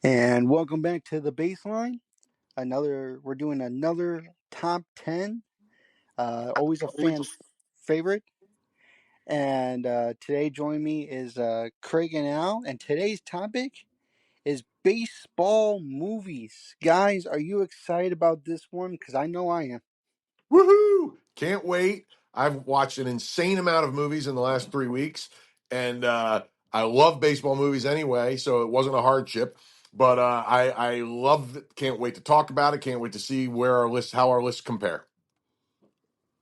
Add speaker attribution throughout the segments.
Speaker 1: And welcome back to the baseline. We're doing another top 10. Always a fan favorite. And today, joining me is Craig and Al. And today's topic is baseball movies. Guys, are you excited about this one? Because I know I am.
Speaker 2: Woohoo! Can't wait. I've watched an insane amount of movies in the last 3 weeks, and I love baseball movies anyway, so it wasn't a hardship. But I love it. Can't wait to talk about it. Can't wait to see how our lists compare.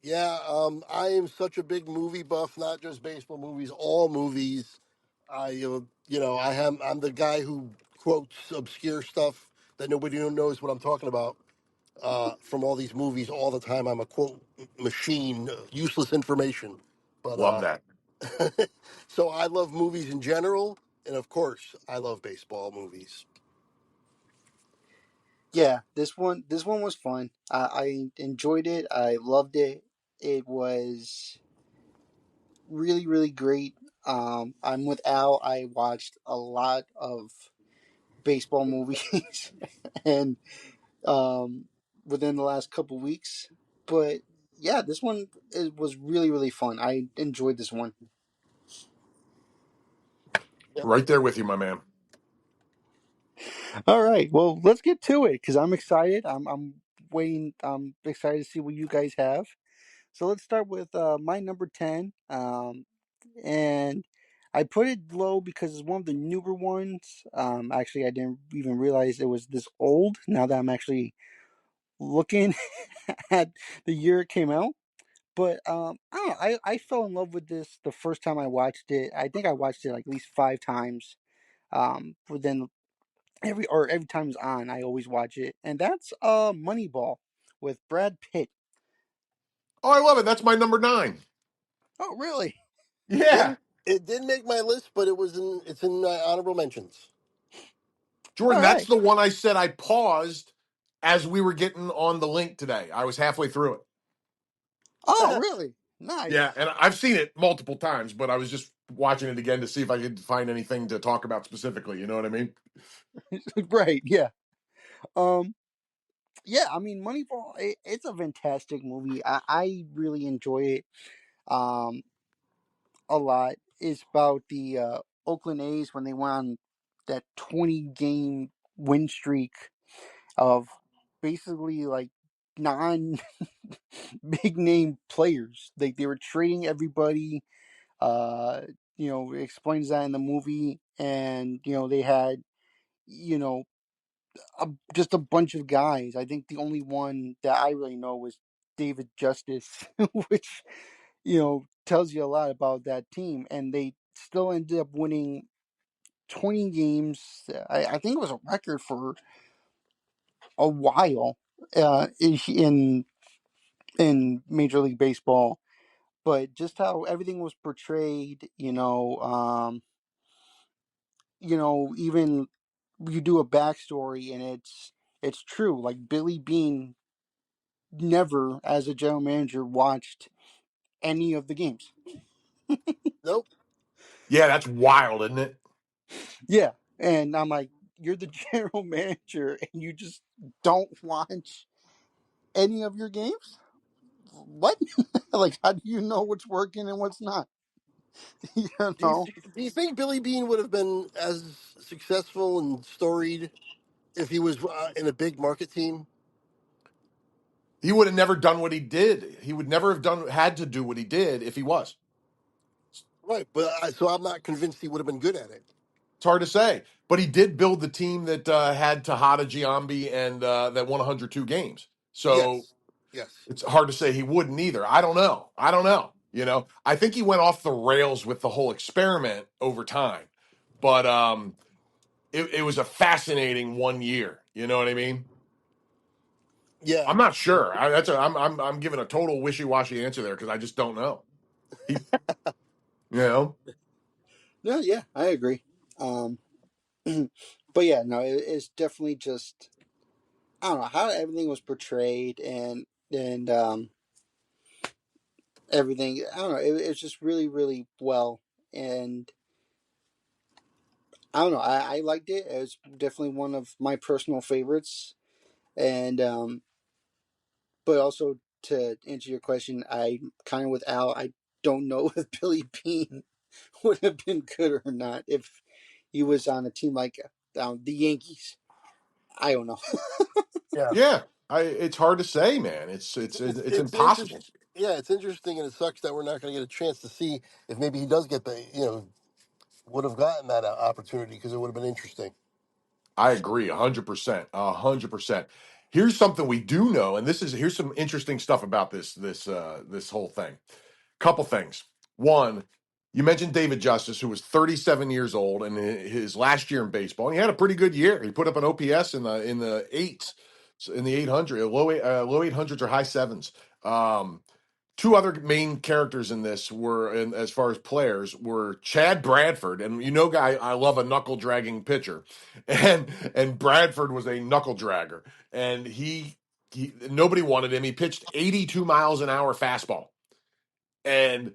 Speaker 3: Yeah, I am such a big movie buff, not just baseball movies, all movies. I'm the guy who quotes obscure stuff that nobody knows what I'm talking about from all these movies all the time. I'm a quote machine, useless information. But
Speaker 2: Love that.
Speaker 3: so I love movies in general, and of course, I love baseball movies.
Speaker 1: Yeah, this one was fun. I enjoyed it. I loved it. It was really, really great. I'm with Al. I watched a lot of baseball movies and um, within the last couple weeks. But yeah, this one was really, really fun. I enjoyed this one.
Speaker 2: Right there with you, my man.
Speaker 1: All right, well, let's get to it because I'm excited. I'm waiting. I'm excited to see what you guys have. So let's start with my number 10. And I put it low because it's one of the newer ones. Actually, I didn't even realize it was this old. Now that I'm actually looking at the year it came out. But I don't know. I fell in love with this the first time I watched it. I think I watched it like at least 5 times. Within every time it's on, I always watch it, and that's Moneyball with Brad Pitt.
Speaker 2: Oh, I love it. That's my number 9.
Speaker 1: Oh, really?
Speaker 2: Yeah,
Speaker 3: It didn't make my list, but it's in my honorable mentions.
Speaker 2: Jordan,
Speaker 1: All
Speaker 2: that's
Speaker 1: right.
Speaker 2: the one I said I paused as we were getting on the link today. I was halfway through it.
Speaker 1: Oh, really?
Speaker 2: Yeah,
Speaker 1: Nice.
Speaker 2: and I've seen it multiple times, but I was just watching it again to see if I could find anything to talk about specifically. You know what I mean?
Speaker 1: Right? Yeah. Um. Yeah. I mean, Moneyball. It's a fantastic movie. I really enjoy it. Um. A lot. It's about the Oakland A's when they went on that 20 game win streak of basically like non big name players. They were trading everybody. Uh, it explains that in the movie, and they had you know just a bunch of guys. I think the only one that I really know was David Justice, which tells you a lot about that team. And they still ended up winning 20 games. I think it was a record for a while in Major League Baseball. But just how everything was portrayed, even you do a backstory and it's true. Like Billy Bean never, as a general manager, watched any of the games.
Speaker 3: Nope.
Speaker 2: Yeah, that's wild, isn't it?
Speaker 1: Yeah, and I'm like, you're the general manager and you just don't watch any of your games. What? Like, how do you know what's working and what's not? you
Speaker 3: Do you,
Speaker 1: know?
Speaker 3: do you think Billy Bean would have been as successful and storied if he was in a big market team?
Speaker 2: He would have never done what he did. He would never have had to do what he did if he was.
Speaker 3: Right, but so I'm not convinced he would have been good at it.
Speaker 2: It's hard to say, but he did build the team that had Tejada, Giambi, and that won 102 games. So
Speaker 3: Yes, yes,
Speaker 2: it's hard to say he wouldn't either. I don't know. I don't know. I think he went off the rails with the whole experiment over time, but it was a fascinating 1 year. You know what I mean?
Speaker 3: yeah,
Speaker 2: I'm not sure. I'm giving a total wishy washy answer there because I just don't know. He, you know,
Speaker 1: No, yeah, I agree. Um, but yeah, no, it's definitely just I don't know how everything was portrayed and everything. I don't know. It's just really, really well. And I don't know. I liked it. It was definitely one of my personal favorites. And but also to answer your question, I kind of with Al. I don't know if Billy Bean would have been good or not if he was on a team like the Yankees. I don't know.
Speaker 3: Yeah,
Speaker 2: Yeah, it's hard to say, man. It's
Speaker 3: it's
Speaker 2: impossible.
Speaker 3: interesting. Yeah, it's interesting, and it sucks that we're not going to get a chance to see if maybe he does get the would have gotten that opportunity because it would have been interesting.
Speaker 2: I agree, 100%, 100%. Here's something we do know, and here's some interesting stuff about this whole thing. Couple things. One, you mentioned David Justice, who was 37 years old, and his last year in baseball, and he had a pretty good year. He put up an OPS in the eights, in the 800, low 800s or high sevens. Two other main characters in this were, and as far as players, were Chad Bradford, and guy, I love a knuckle dragging pitcher, and Bradford was a knuckle dragger, and he nobody wanted him. He pitched 82 miles an hour fastball, and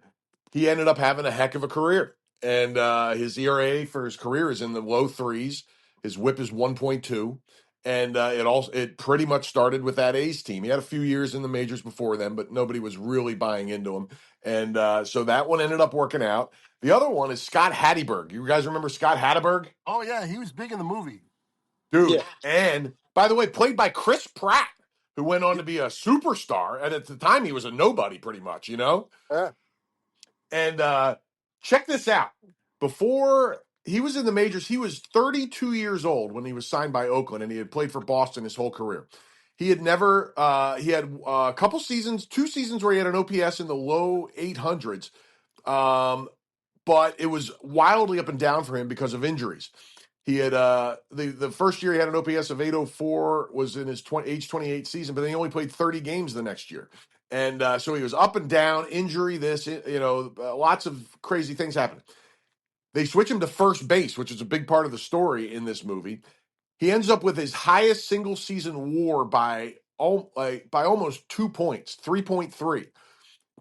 Speaker 2: he ended up having a heck of a career. And his ERA for his career is in the low threes. His WHIP is 1.2, and it pretty much started with that A's team. He had a few years in the majors before then, but nobody was really buying into him, and so that one ended up working out. The other one is Scott Hatteberg. You guys remember Scott Hatteberg?
Speaker 3: Oh yeah, he was big in the movie.
Speaker 1: Yeah.
Speaker 2: Dude, and by the way, played by Chris Pratt, who went on to be a superstar, and at the time he was a nobody, pretty much.
Speaker 3: Yeah.
Speaker 2: And check this out. Before he was in the majors, he was 32 years old when he was signed by Oakland, and he had played for Boston his whole career. He had never, he had a couple seasons, 2 seasons where he had an OPS in the low 800s, but it was wildly up and down for him because of injuries. He had the first year he had an OPS of 804 was in his age 28 season, but then he only played 30 games the next year. And so he was up and down, injury, lots of crazy things happened. They switch him to first base, which is a big part of the story in this movie. He ends up with his highest single season WAR by almost 2 points, 3.3.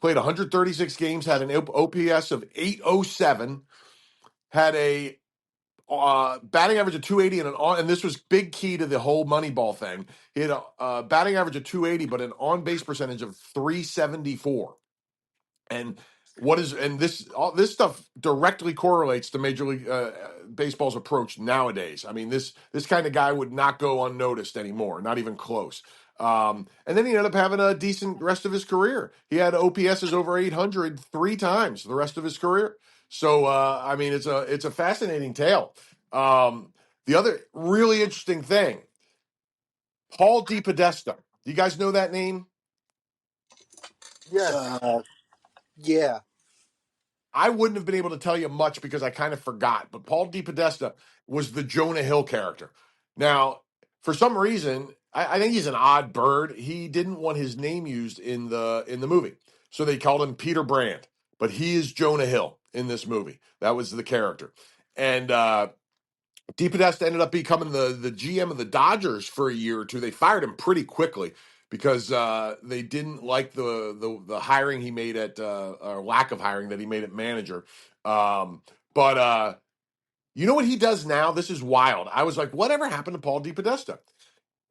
Speaker 2: Played 136 games, had an OPS of 807, had a batting average of 280 and this was big key to the whole Moneyball thing. He had a batting average of 280, but an on base percentage of 374. And this stuff directly correlates to Major League Baseball's approach nowadays. I mean, this kind of guy would not go unnoticed anymore, not even close. And then he ended up having a decent rest of his career. He had OPSs over 800 3 times the rest of his career. So I mean, it's a fascinating tale. The other really interesting thing, Paul DePodesta. Do you guys know that name?
Speaker 3: Yes.
Speaker 1: Uh, yeah.
Speaker 2: I wouldn't have been able to tell you much because I kind of forgot, but Paul DePodesta was the Jonah Hill character. Now, for some reason, I think he's an odd bird. He didn't want his name used in the movie, so they called him Peter Brand. But he is Jonah Hill in this movie. That was the character, and DePodesta ended up becoming the GM of the Dodgers for a year or two. They fired him pretty quickly because they didn't like the hiring he made or lack of hiring that he made at manager. But you know what he does now? This is wild. I was like, whatever happened to Paul DePodesta?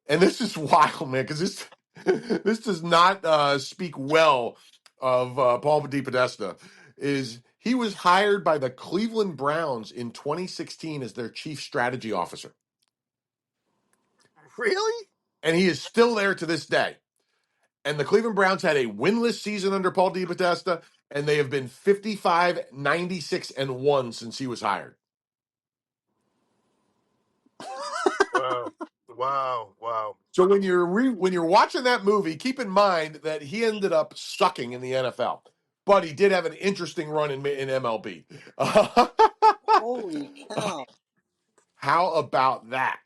Speaker 2: And this is wild, man, because this does not speak well of Paul DePodesta. Is he was hired by the Cleveland Browns in 2016 as their chief strategy officer,
Speaker 3: Really?
Speaker 2: and he is still there to this day. And the Cleveland Browns had a winless season under Paul DePodesta, and they have been 55-96-1 since he was hired.
Speaker 3: Wow. Wow. Wow.
Speaker 2: So when you're watching that movie, keep in mind that he ended up sucking in the NFL, but he did have an interesting run in MLB.
Speaker 1: Holy cow.
Speaker 2: How about that?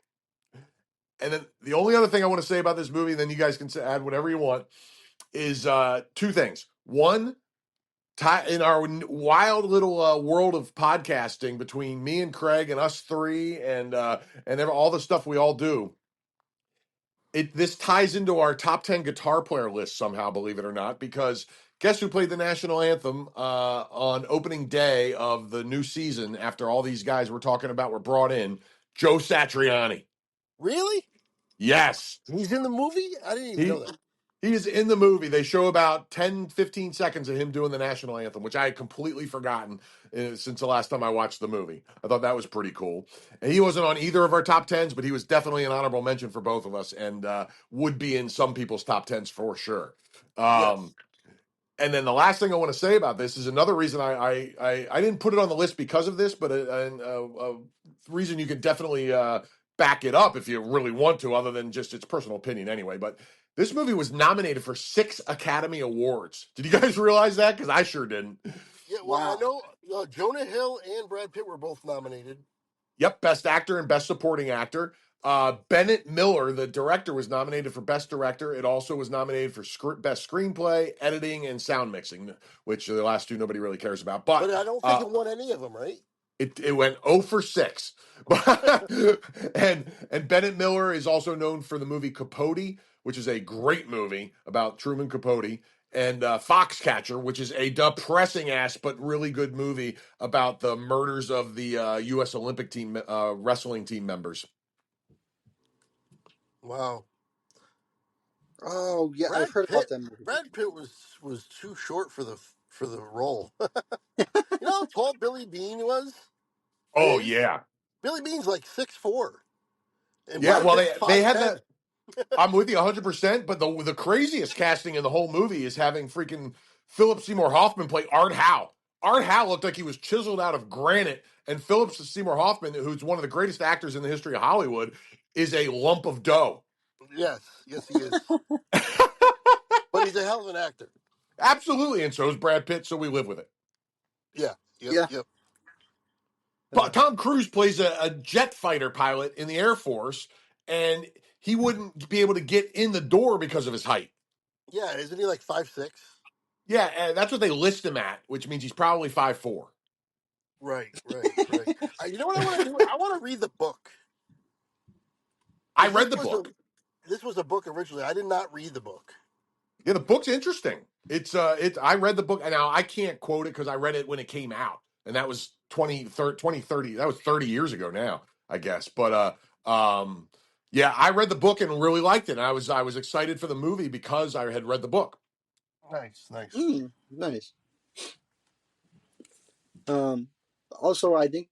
Speaker 2: And then the only other thing I want to say about this movie, and then you guys can add whatever you want, is two things. One, in our wild little world of podcasting between me and Craig and us three, and all the stuff we all do, this ties into our top 10 guitar player list somehow, believe it or not, because Guess who played the national anthem on opening day of the new season after all these guys we're talking about were brought in? Joe Satriani.
Speaker 3: Really?
Speaker 2: Yes.
Speaker 3: He's in the movie? I didn't even know
Speaker 2: He
Speaker 3: that.
Speaker 2: he is in the movie. They show about 10, 15 seconds of him doing the national anthem, which I had completely forgotten since the last time I watched the movie. I thought that was pretty cool. And he wasn't on either of our top tens, but he was definitely an honorable mention for both of us and would be in some people's top tens for sure.
Speaker 3: Yes.
Speaker 2: And then the last thing I want to say about this is another reason I didn't put it on the list because of this, but a reason you could definitely back it up if you really want to, other than just its personal opinion anyway. But this movie was nominated for 6 Academy Awards. Did you guys realize that? Because I sure didn't.
Speaker 3: Yeah, well, I
Speaker 1: Wow.
Speaker 3: know Jonah Hill and Brad Pitt were both nominated.
Speaker 2: Yep, Best Actor and Best Supporting Actor. Bennett Miller, the director, was nominated for Best Director. It also was nominated for Best Screenplay, Editing, and Sound Mixing, which the last two nobody really cares about. But
Speaker 3: But I don't think it won any of them, right?
Speaker 2: it went 0 for 6. and Bennett Miller is also known for the movie Capote, which is a great movie about Truman Capote, and Foxcatcher, which is a depressing ass but really good movie about the murders of the U.S. Olympic team wrestling team members.
Speaker 3: Wow.
Speaker 1: Oh yeah, I've
Speaker 3: Brad
Speaker 1: heard about
Speaker 3: Pitt.
Speaker 1: that movie.
Speaker 3: Brad Pitt was too short for the role. You know how tall Billy Bean was?
Speaker 2: Oh
Speaker 3: Is
Speaker 2: yeah,
Speaker 3: Billy Bean's like 6'4", and
Speaker 2: yeah.
Speaker 3: Brad
Speaker 2: Well,
Speaker 3: Pitt's
Speaker 2: they had
Speaker 3: 5'10".
Speaker 2: that. I'm with you 100%. But the craziest casting in the whole movie is having freaking Philip Seymour Hoffman play Art Howe. Art Howe looked like he was chiseled out of granite, and Philip Seymour Hoffman, who's one of the greatest actors in the history of Hollywood, is a lump of dough.
Speaker 3: Yes, yes, he is. But he's a hell of an actor.
Speaker 2: Absolutely, and so is Brad Pitt. So we live with it.
Speaker 3: Yeah, yep,
Speaker 1: Yeah.
Speaker 3: yep.
Speaker 2: But Tom Cruise plays a jet fighter pilot in the Air Force, and he wouldn't be able to get in the door because of his height.
Speaker 3: Yeah, isn't he like 5'6"?
Speaker 2: Yeah, and that's what they list him at, which means he's probably 5'4".
Speaker 3: Right, right, right. You know what I want to do? I want to read the book
Speaker 2: I
Speaker 3: because
Speaker 2: read the book.
Speaker 3: this was a book originally. I did not read the book.
Speaker 2: Yeah, the book's interesting. It's I read the book, and now I can't quote it because I read it when it came out, and that was 2030. That was 30 years ago now, I guess. But yeah, I read the book and really liked it. And I was excited for the movie because I had read the book.
Speaker 3: Nice, nice.
Speaker 1: Nice. Um. Also, I think.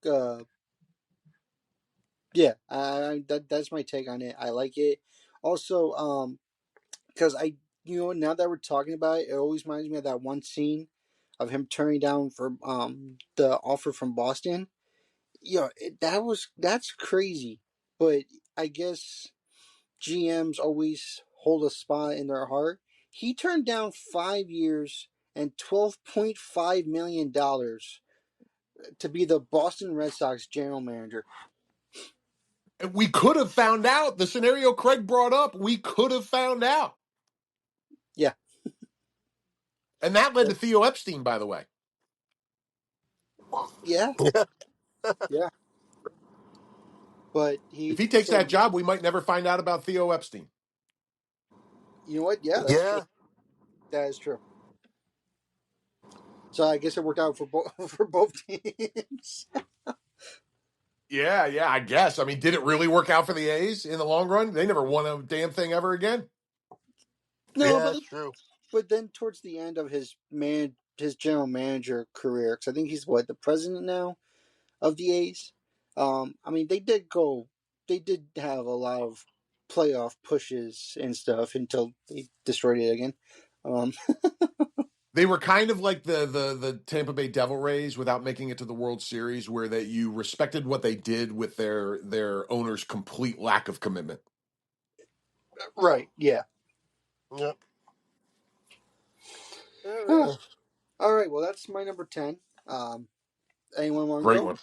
Speaker 1: Yeah. That's my take on it. I like it. Also, because now that we're talking about it, it always reminds me of that one scene of him turning down for the offer from Boston. That's crazy. But I guess GMs always hold a spot in their heart. He turned down 5 years and $12.5 million to be the Boston Red Sox general manager.
Speaker 2: And we could have found out the scenario Craig brought up. We could have found out,
Speaker 1: Yeah,
Speaker 2: and that led to Theo Epstein, by the way.
Speaker 1: yeah,
Speaker 3: Yeah,
Speaker 1: yeah. But
Speaker 2: If he takes that job, we might never find out about Theo Epstein.
Speaker 1: you know what? Yeah, that's true.
Speaker 3: yeah,
Speaker 1: That is true. So I guess it worked out for for both teams.
Speaker 2: Yeah, yeah, I guess. I mean, did it really work out for the A's in the long run? They never won a damn thing ever again.
Speaker 1: No,
Speaker 3: yeah. It's true.
Speaker 1: but then towards the end of his general manager career, because I think he's the president now of the A's. I mean, they did have a lot of playoff pushes and stuff until they destroyed it again. Um,
Speaker 2: They were kind of like the Tampa Bay Devil Rays without making it to the World Series, where that you respected what they did with their owner's complete lack of commitment.
Speaker 1: right? Yeah.
Speaker 3: Yep. All right.
Speaker 1: All right. Well, that's my number 10. Anyone want to
Speaker 2: Great
Speaker 1: go
Speaker 2: one,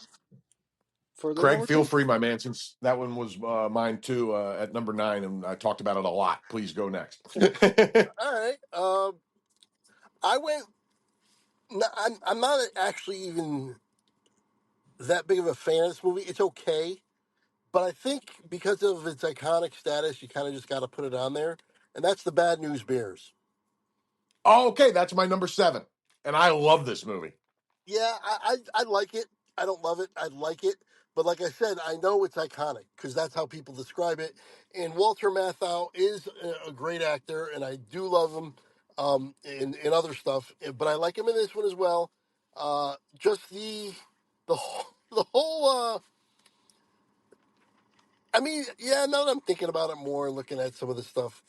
Speaker 1: for their
Speaker 2: Craig.
Speaker 1: number
Speaker 2: Feel
Speaker 1: 10?
Speaker 2: free, my man. Since that one was mine too at number 9, and I talked about it a lot. Please go next.
Speaker 3: All right. I went. No, I'm not actually even that big of a fan of this movie. It's okay, but I think because of its iconic status, you kind of just got to put it on there, and that's the Bad News Bears.
Speaker 2: Oh, okay, that's my number 7, and I love this movie.
Speaker 3: Yeah, I like it. I don't love it. I like it. But like I said, I know it's iconic because that's how people describe it. And Walter Matthau is a great actor, and I do love him in other stuff. But I like him in this one as well. Just the whole. I mean, yeah. Now that I'm thinking about it more and looking at some of the stuff,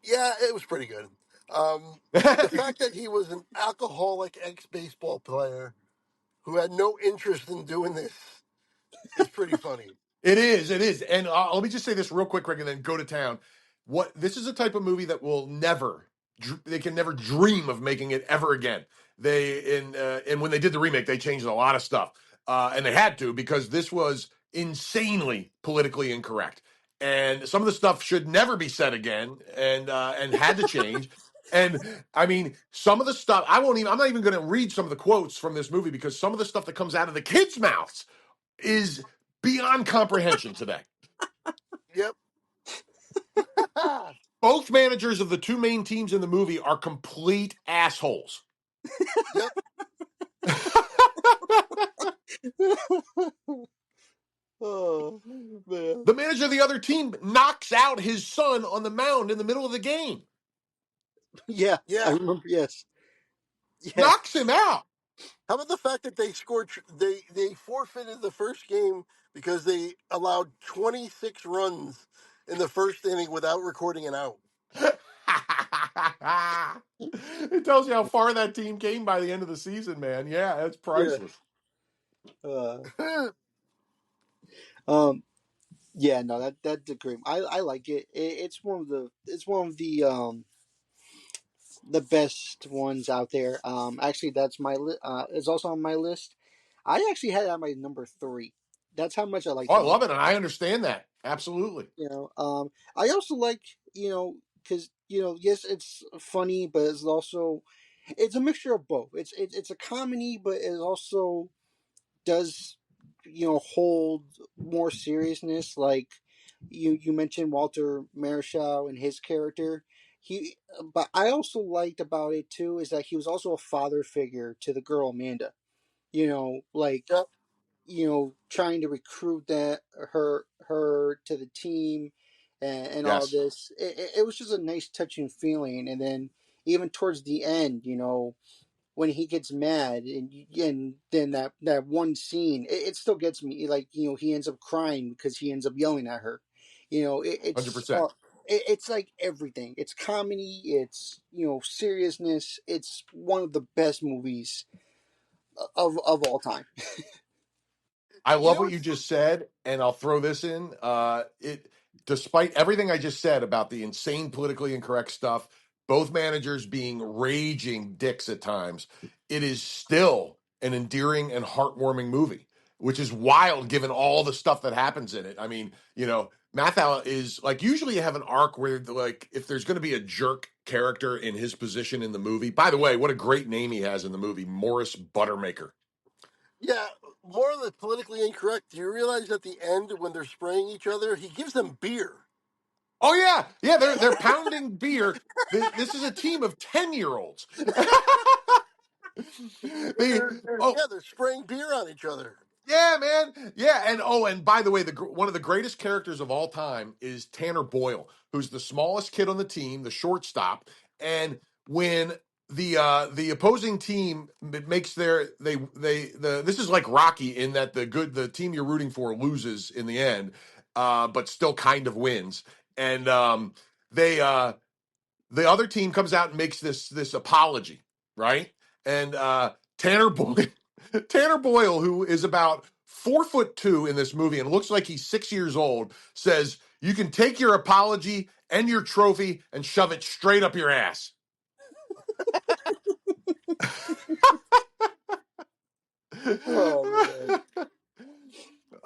Speaker 3: yeah, it was pretty good. The fact that he was an alcoholic ex baseball player who had no interest in doing this is pretty funny.
Speaker 2: It is. It is. And let me just say this real quick, Rick, and then go to town. What this is a type of movie that will never, they can never dream of making it ever again. And when they did the remake, they changed a lot of stuff, and they had to because this was insanely politically incorrect, and some of the stuff should never be said again, and had to change. And I mean, some of the stuff I won't even. I'm not even going to read some of the quotes from this movie because some of the stuff that comes out of the kids' mouths is beyond comprehension today.
Speaker 3: Yep.
Speaker 2: Both managers of the two main teams in the movie are complete assholes.
Speaker 3: Yep.
Speaker 1: Oh man.
Speaker 2: The manager of the other team knocks out his son on the mound in the middle of the game.
Speaker 1: Yeah, I
Speaker 3: Yeah.
Speaker 1: remember. Yes. Yeah.
Speaker 2: Knocks him out.
Speaker 3: How about the fact that they scored? They forfeited the first game because they allowed 26 runs in the first inning without recording an out.
Speaker 2: It tells you how far that team came by the end of the season, man. Yeah, that's
Speaker 1: Yeah.
Speaker 2: priceless.
Speaker 1: Uh, um. Yeah. No. That's a great. I like it. It's one of the best ones out there. Actually, that's it's also on my list. I actually had it on my number three. That's how much I like
Speaker 2: Oh,
Speaker 1: the
Speaker 2: I
Speaker 1: movie.
Speaker 2: love it, and I understand that absolutely.
Speaker 1: I also like because yes, it's funny, but it's a mixture of both. It's a comedy, but it also does hold more seriousness. Like you mentioned Walter Marichal and his character. But I also liked about it too is that he was also a father figure to the girl Amanda. Like
Speaker 3: Yep.
Speaker 1: trying to recruit her to the team and all
Speaker 2: Yes,
Speaker 1: this. It was just a nice touching feeling. And then even towards the end, when he gets mad and then that one scene, it still gets me. Like he ends up crying because he ends up yelling at her.
Speaker 2: hundred
Speaker 1: It's
Speaker 2: percent.
Speaker 1: it's like everything. It's comedy. It's seriousness. It's one of the best movies of all time.
Speaker 2: I
Speaker 3: You
Speaker 2: love
Speaker 3: know
Speaker 2: what you
Speaker 3: what's
Speaker 2: just said, and I'll throw this in. Despite everything I just said about the insane politically incorrect stuff, both managers being raging dicks at times, it is still an endearing and heartwarming movie, which is wild given all the stuff that happens in it. I mean, Mathau is like usually you have an arc where like if there's going to be a jerk character in his position in the movie. By the way, what a great name he has in the movie, Morris Buttermaker.
Speaker 3: Yeah, more of the politically incorrect. Do you realize at the end when they're spraying each other, he gives them beer.
Speaker 2: Oh yeah, yeah. They're pounding beer. This is a team of 10-year-olds. they oh
Speaker 3: They're spraying beer on each other.
Speaker 2: yeah, man. Yeah, and by the way, one of the greatest characters of all time is Tanner Boyle, who's the smallest kid on the team, the shortstop. And when the opposing team makes this is like Rocky in that the team you're rooting for loses in the end, but still kind of wins. And they the other team comes out and makes this apology, right? And Tanner Boyle, Tanner Boyle, who is about 4'2" in this movie and looks like he's 6 years old, says, "You can take your apology and your trophy and shove it straight up your ass."
Speaker 1: Oh man.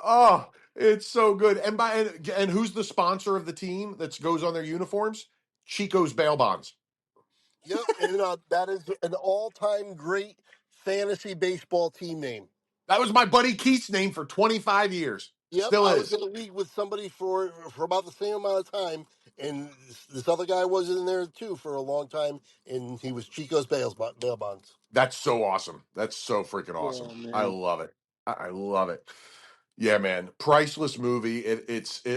Speaker 2: Oh, it's so good. And who's the sponsor of the team that goes on their uniforms? Chico's Bail Bonds.
Speaker 3: Yep, and that is an all-time great fantasy baseball team name.
Speaker 2: That was my buddy Keith's name for 25 years.
Speaker 3: Yep,
Speaker 2: Still
Speaker 3: I was
Speaker 2: is.
Speaker 3: in the league with somebody for about the same amount of time, and this other guy was in there too for a long time, and he was Chico's bail bonds.
Speaker 2: That's so awesome. That's so freaking
Speaker 1: Yeah,
Speaker 2: awesome. I
Speaker 1: man.
Speaker 2: love it. I love it. Yeah, man. Priceless movie.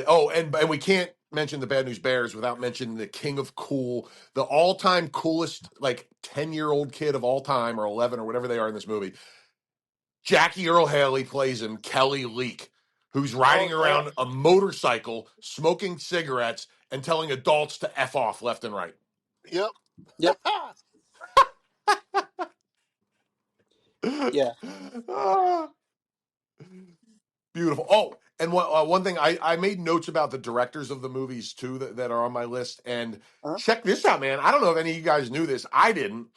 Speaker 2: Oh, and we can't mention the Bad News Bears without mentioning the king of cool, the all-time coolest like 10-year-old kid of all time or 11 or whatever they are in this movie. Jackie Earl Haley plays him, Kelly Leak, who's
Speaker 3: Oh
Speaker 2: riding
Speaker 3: yeah,
Speaker 2: around a motorcycle, smoking cigarettes and telling adults to F off left and right.
Speaker 3: yep.
Speaker 1: Yep. Yeah.
Speaker 2: Ah, beautiful. Oh, and one thing I made notes about the directors of the movies too that are on my list. And
Speaker 1: Uh-huh.
Speaker 2: check this out, man. I don't know if any of you guys knew this. I didn't.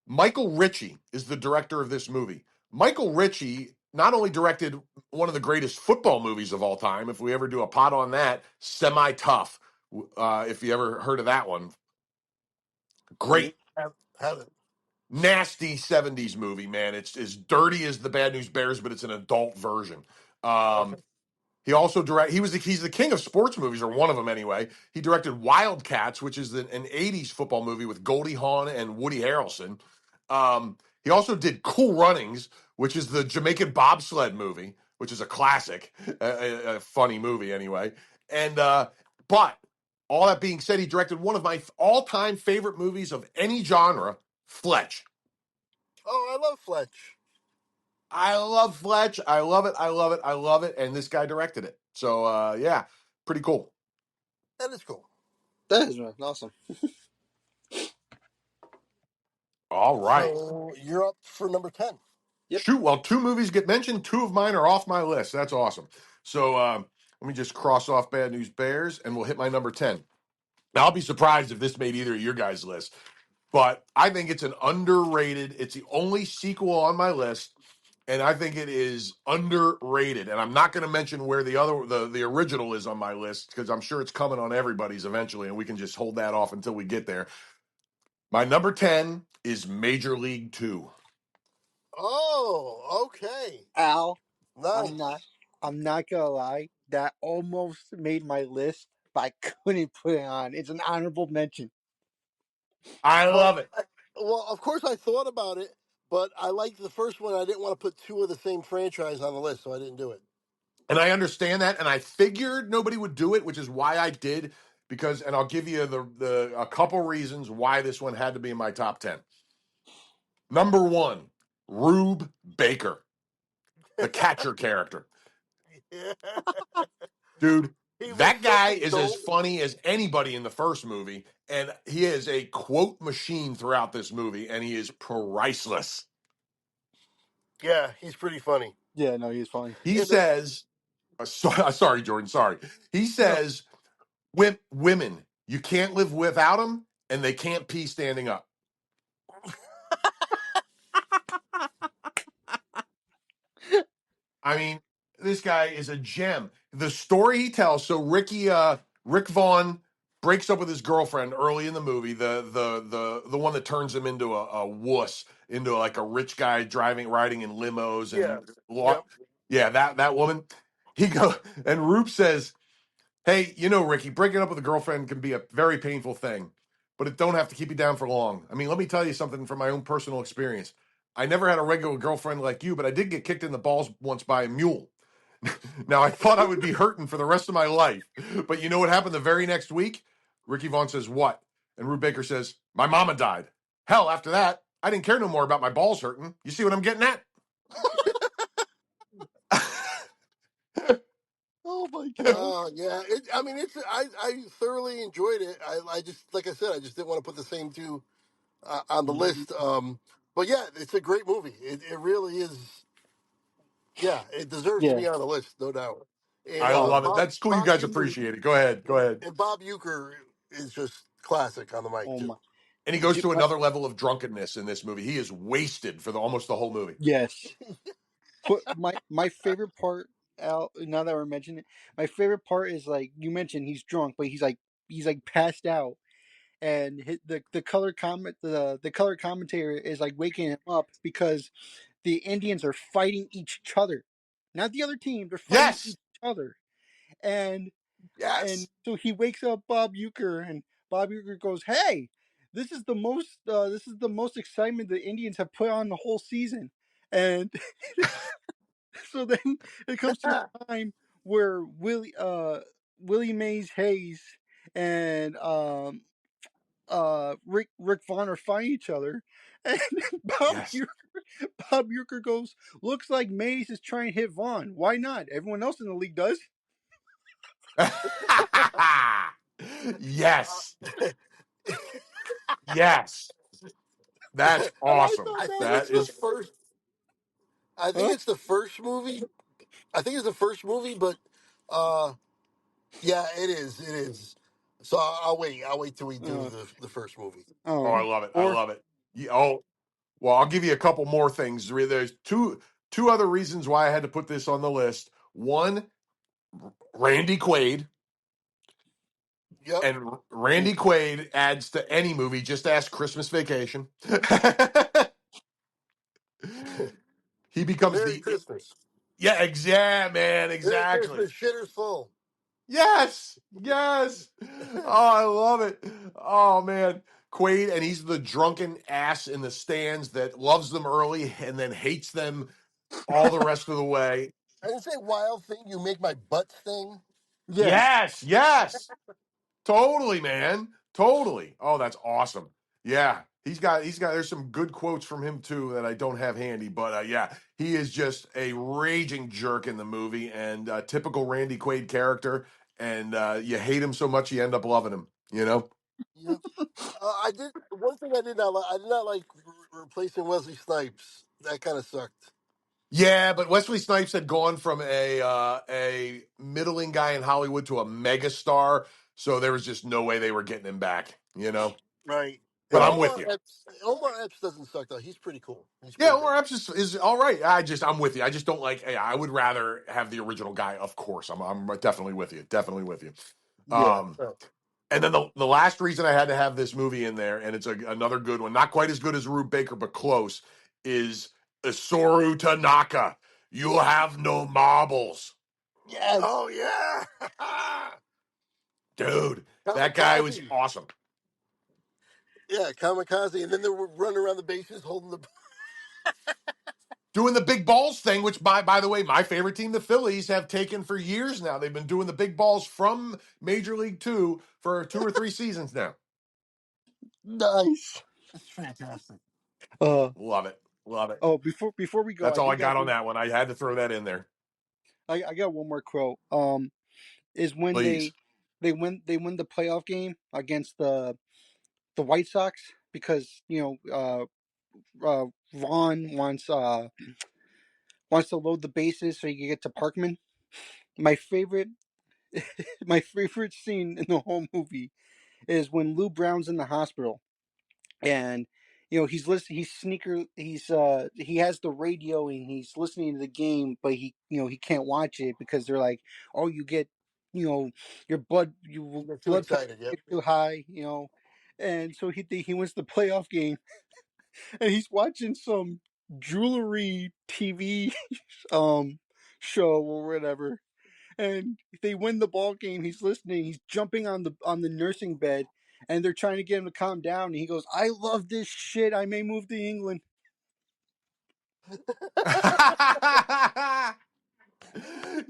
Speaker 2: Michael Ritchie is the director of this movie. Michael Ritchie not only directed one of the greatest football movies of all time, if we ever do a pot on that, Semi Tough. If you ever heard of that one,
Speaker 1: Mhm.
Speaker 2: great
Speaker 3: Have it.
Speaker 2: nasty 70s movie, man. It's as dirty as the Bad News Bears, but it's an adult version.
Speaker 3: Okay.
Speaker 2: He also he's the king of sports movies, or one of them anyway. He directed Wildcats, which is an '80s football movie with Goldie Hawn and Woody Harrelson. He also did Cool Runnings, which is the Jamaican bobsled movie, which is a classic, a funny movie anyway. And but all that being said, he directed one of my all-time favorite movies of any genre, Fletch.
Speaker 3: Oh, I love Fletch.
Speaker 2: I love Fletch. I love it. I love it. I love it. And this guy directed it. So yeah, pretty cool.
Speaker 3: That is cool.
Speaker 1: That is awesome.
Speaker 2: All right.
Speaker 3: So you're up for number 10.
Speaker 1: Yep.
Speaker 2: Shoot. Well, two movies get mentioned. Two of mine are off my list. That's awesome. So let me just cross off Bad News Bears and we'll hit my number 10. Now, I'll be surprised if this made either of your guys' list, but I think it's an underrated. It's the only sequel on my list, and I think it is underrated. And I'm not going to mention where the original is on my list because I'm sure it's coming on everybody's eventually, and we can just hold that off until we get there. My number 10 is Major League 2.
Speaker 3: Oh, okay.
Speaker 1: Al, I'm not.
Speaker 3: Nice.
Speaker 1: I'm not gonna lie. That almost made my list, but I couldn't put it on. It's an honorable mention.
Speaker 2: I
Speaker 3: Well,
Speaker 2: love it.
Speaker 3: well, of course I thought about it, but I liked the first one. I didn't want to put two of the same franchise on the list, so I didn't do it.
Speaker 2: And I understand that, and I figured nobody would do it, which is why I did. Because, and I'll give you the a couple reasons why this one had to be in my top 10. Number one, Rube Baker, the catcher character.
Speaker 3: Yeah.
Speaker 2: Dude,
Speaker 3: He was
Speaker 2: that
Speaker 3: such
Speaker 2: guy
Speaker 3: a
Speaker 2: is as
Speaker 3: dope.
Speaker 2: funny as anybody in the first movie, and he is a quote machine throughout this movie, and he is priceless.
Speaker 3: Yeah, he's pretty funny.
Speaker 1: Yeah, no, he's funny.
Speaker 2: He
Speaker 3: And the,
Speaker 2: says, sorry, Jordan, sorry. He
Speaker 3: no,
Speaker 2: says, women, you can't live without them, and they can't pee standing up. I mean, this guy is a gem. The story he tells. So Rick Vaughn breaks up with his girlfriend early in the movie. The one that turns him into a wuss, into like a rich guy riding in limos
Speaker 3: yeah,
Speaker 2: and
Speaker 3: yep.
Speaker 2: yeah, that woman. He go and Rube says, "Hey, Ricky, breaking up with a girlfriend can be a very painful thing, but it don't have to keep you down for long. I mean, let me tell you something from my own personal experience. I never had a regular girlfriend like you, but I did get kicked in the balls once by a mule. Now, I thought I would be hurting for the rest of my life, but you know what happened the very next week? Ricky Vaughn says, what? And Rube Baker says, my mama died. Hell, after that, I didn't care no more about my balls hurting. You see what I'm getting at?"
Speaker 1: Oh my god.
Speaker 3: Yeah. I mean, I thoroughly enjoyed it. I just, like I said, I just didn't want to put the same two on the
Speaker 1: Mhm.
Speaker 3: list. But yeah, it's a great movie. It really is. Yeah, it deserves to
Speaker 1: Yeah.
Speaker 3: be on the list, no doubt. And
Speaker 2: I
Speaker 1: Oh
Speaker 2: love it.
Speaker 1: man.
Speaker 2: That's cool. You guys appreciate it. Go ahead. Go ahead.
Speaker 3: Bob Euchre is just classic on the mic
Speaker 1: Oh
Speaker 3: too.
Speaker 1: my.
Speaker 2: And he goes
Speaker 1: Dude,
Speaker 2: to another level of drunkenness in this movie. He is wasted for almost the whole movie.
Speaker 1: yes. But my favorite part, Al. Now that we're mentioning it, my favorite part is like you mentioned. He's drunk, but he's like passed out, and the color comment the color commentator is like waking him up because the Indians are fighting each other, not the other team. They're fighting
Speaker 2: Yes.
Speaker 1: each other, and And
Speaker 2: Yes.
Speaker 1: so he wakes up Bob Euchre, and Bob Euchre goes, "Hey, this is the most excitement the Indians have put on the whole season." And so then it comes to the time where Willie Mays Hayes and Rick Vaughn are fighting each other, and Bob
Speaker 2: Yes.
Speaker 1: Euchre, Bob Euchre goes, "Looks like Mays is trying to hit Vaughn. Why not? Everyone else in the league does."
Speaker 2: Yes. Yes. That's
Speaker 1: And I
Speaker 2: awesome.
Speaker 1: thought
Speaker 3: I
Speaker 1: that
Speaker 3: think
Speaker 1: was
Speaker 3: it's the
Speaker 2: That is
Speaker 3: first. I think
Speaker 1: huh?
Speaker 3: it's the first movie. I think it's the first movie, but uh, yeah, it is. It is. So I'll wait. I'll wait till we do
Speaker 1: Uh,
Speaker 3: the first movie.
Speaker 2: oh, I
Speaker 1: oh,
Speaker 2: love it. I
Speaker 1: or
Speaker 2: love it. Oh, well, I'll give you a couple more things. There's two other reasons why I had to put this on the list. One, Randy Quaid,
Speaker 3: Yep.
Speaker 2: and Randy Quaid adds to any movie. Just ask Christmas Vacation. He becomes
Speaker 3: Merry
Speaker 2: the
Speaker 3: Christmas.
Speaker 2: yeah, man,
Speaker 3: Merry
Speaker 2: exactly.
Speaker 3: Christmas. Shitter's full.
Speaker 2: Yes, yes. Oh, I love it. Oh man, Quaid, and he's the drunken ass in the stands that loves them early and then hates them all the rest of the way.
Speaker 3: I didn't say wild thing. You make my butt sting.
Speaker 1: yes,
Speaker 2: Yes, yes, totally, man, totally. Oh, that's awesome. Yeah, he's got. There's some good quotes from him too that I don't have handy, but yeah, he is just a raging jerk in the movie and typical Randy Quaid character. And you hate him so much you end up loving him. You know.
Speaker 3: Yep. I did one thing I did not like. I did not like replacing Wesley Snipes. That kind of sucked.
Speaker 2: Yeah, but Wesley Snipes had gone from a middling guy in Hollywood to a megastar, so there was just no way they were getting him back. You know.
Speaker 3: Right. And
Speaker 2: But
Speaker 1: yeah,
Speaker 2: I'm with you.
Speaker 3: Omar Epps doesn't suck though. He's pretty cool. He's
Speaker 2: Yeah,
Speaker 3: pretty good.
Speaker 2: Omar Epps is all right. I'm with you. I just don't like. Yeah, I would rather have the original guy. Of course, I'm definitely with you. Definitely with you.
Speaker 1: yeah.
Speaker 2: Um, and then the last reason I had to have this movie in there, and it's another good one, not quite as good as Rube Baker, but close, is Isaru Tanaka. You have no marbles,
Speaker 1: Yes.
Speaker 3: Oh yeah.
Speaker 2: dude. That guy was
Speaker 3: Kamikaze.
Speaker 2: awesome.
Speaker 3: Yeah, kamikaze. And then they were running around the bases holding the.
Speaker 2: Doing the big balls thing, which by the way, my favorite team, the Phillies, have taken for years now. They've been doing the big balls from Major League Two for 2 or 3 seasons now.
Speaker 1: Nice.
Speaker 3: That's fantastic.
Speaker 1: Uh
Speaker 2: Love it. Love it.
Speaker 1: oh, before we go,
Speaker 2: That's all I got on that one. I had to throw that in there.
Speaker 1: I got one more quote. Is when
Speaker 2: Please.
Speaker 1: they win the playoff game against the White Sox because Vaughn wants to load the bases so he can get to Parkman. My favorite my favorite scene in the whole movie is when Lou Brown's in the hospital and he's listening he has the radio and he's listening to the game, but he can't watch it because they're like, oh, you get your
Speaker 3: They're too
Speaker 1: blood pressure
Speaker 3: excited. Yep.
Speaker 1: gets too high, and so he wins the playoff game and he's watching some jewelry TV um show or whatever, and they win the ball game. He's listening. He's jumping on the nursing bed, and they're trying to get him to calm down. And he goes, "I love this shit. I may move to England."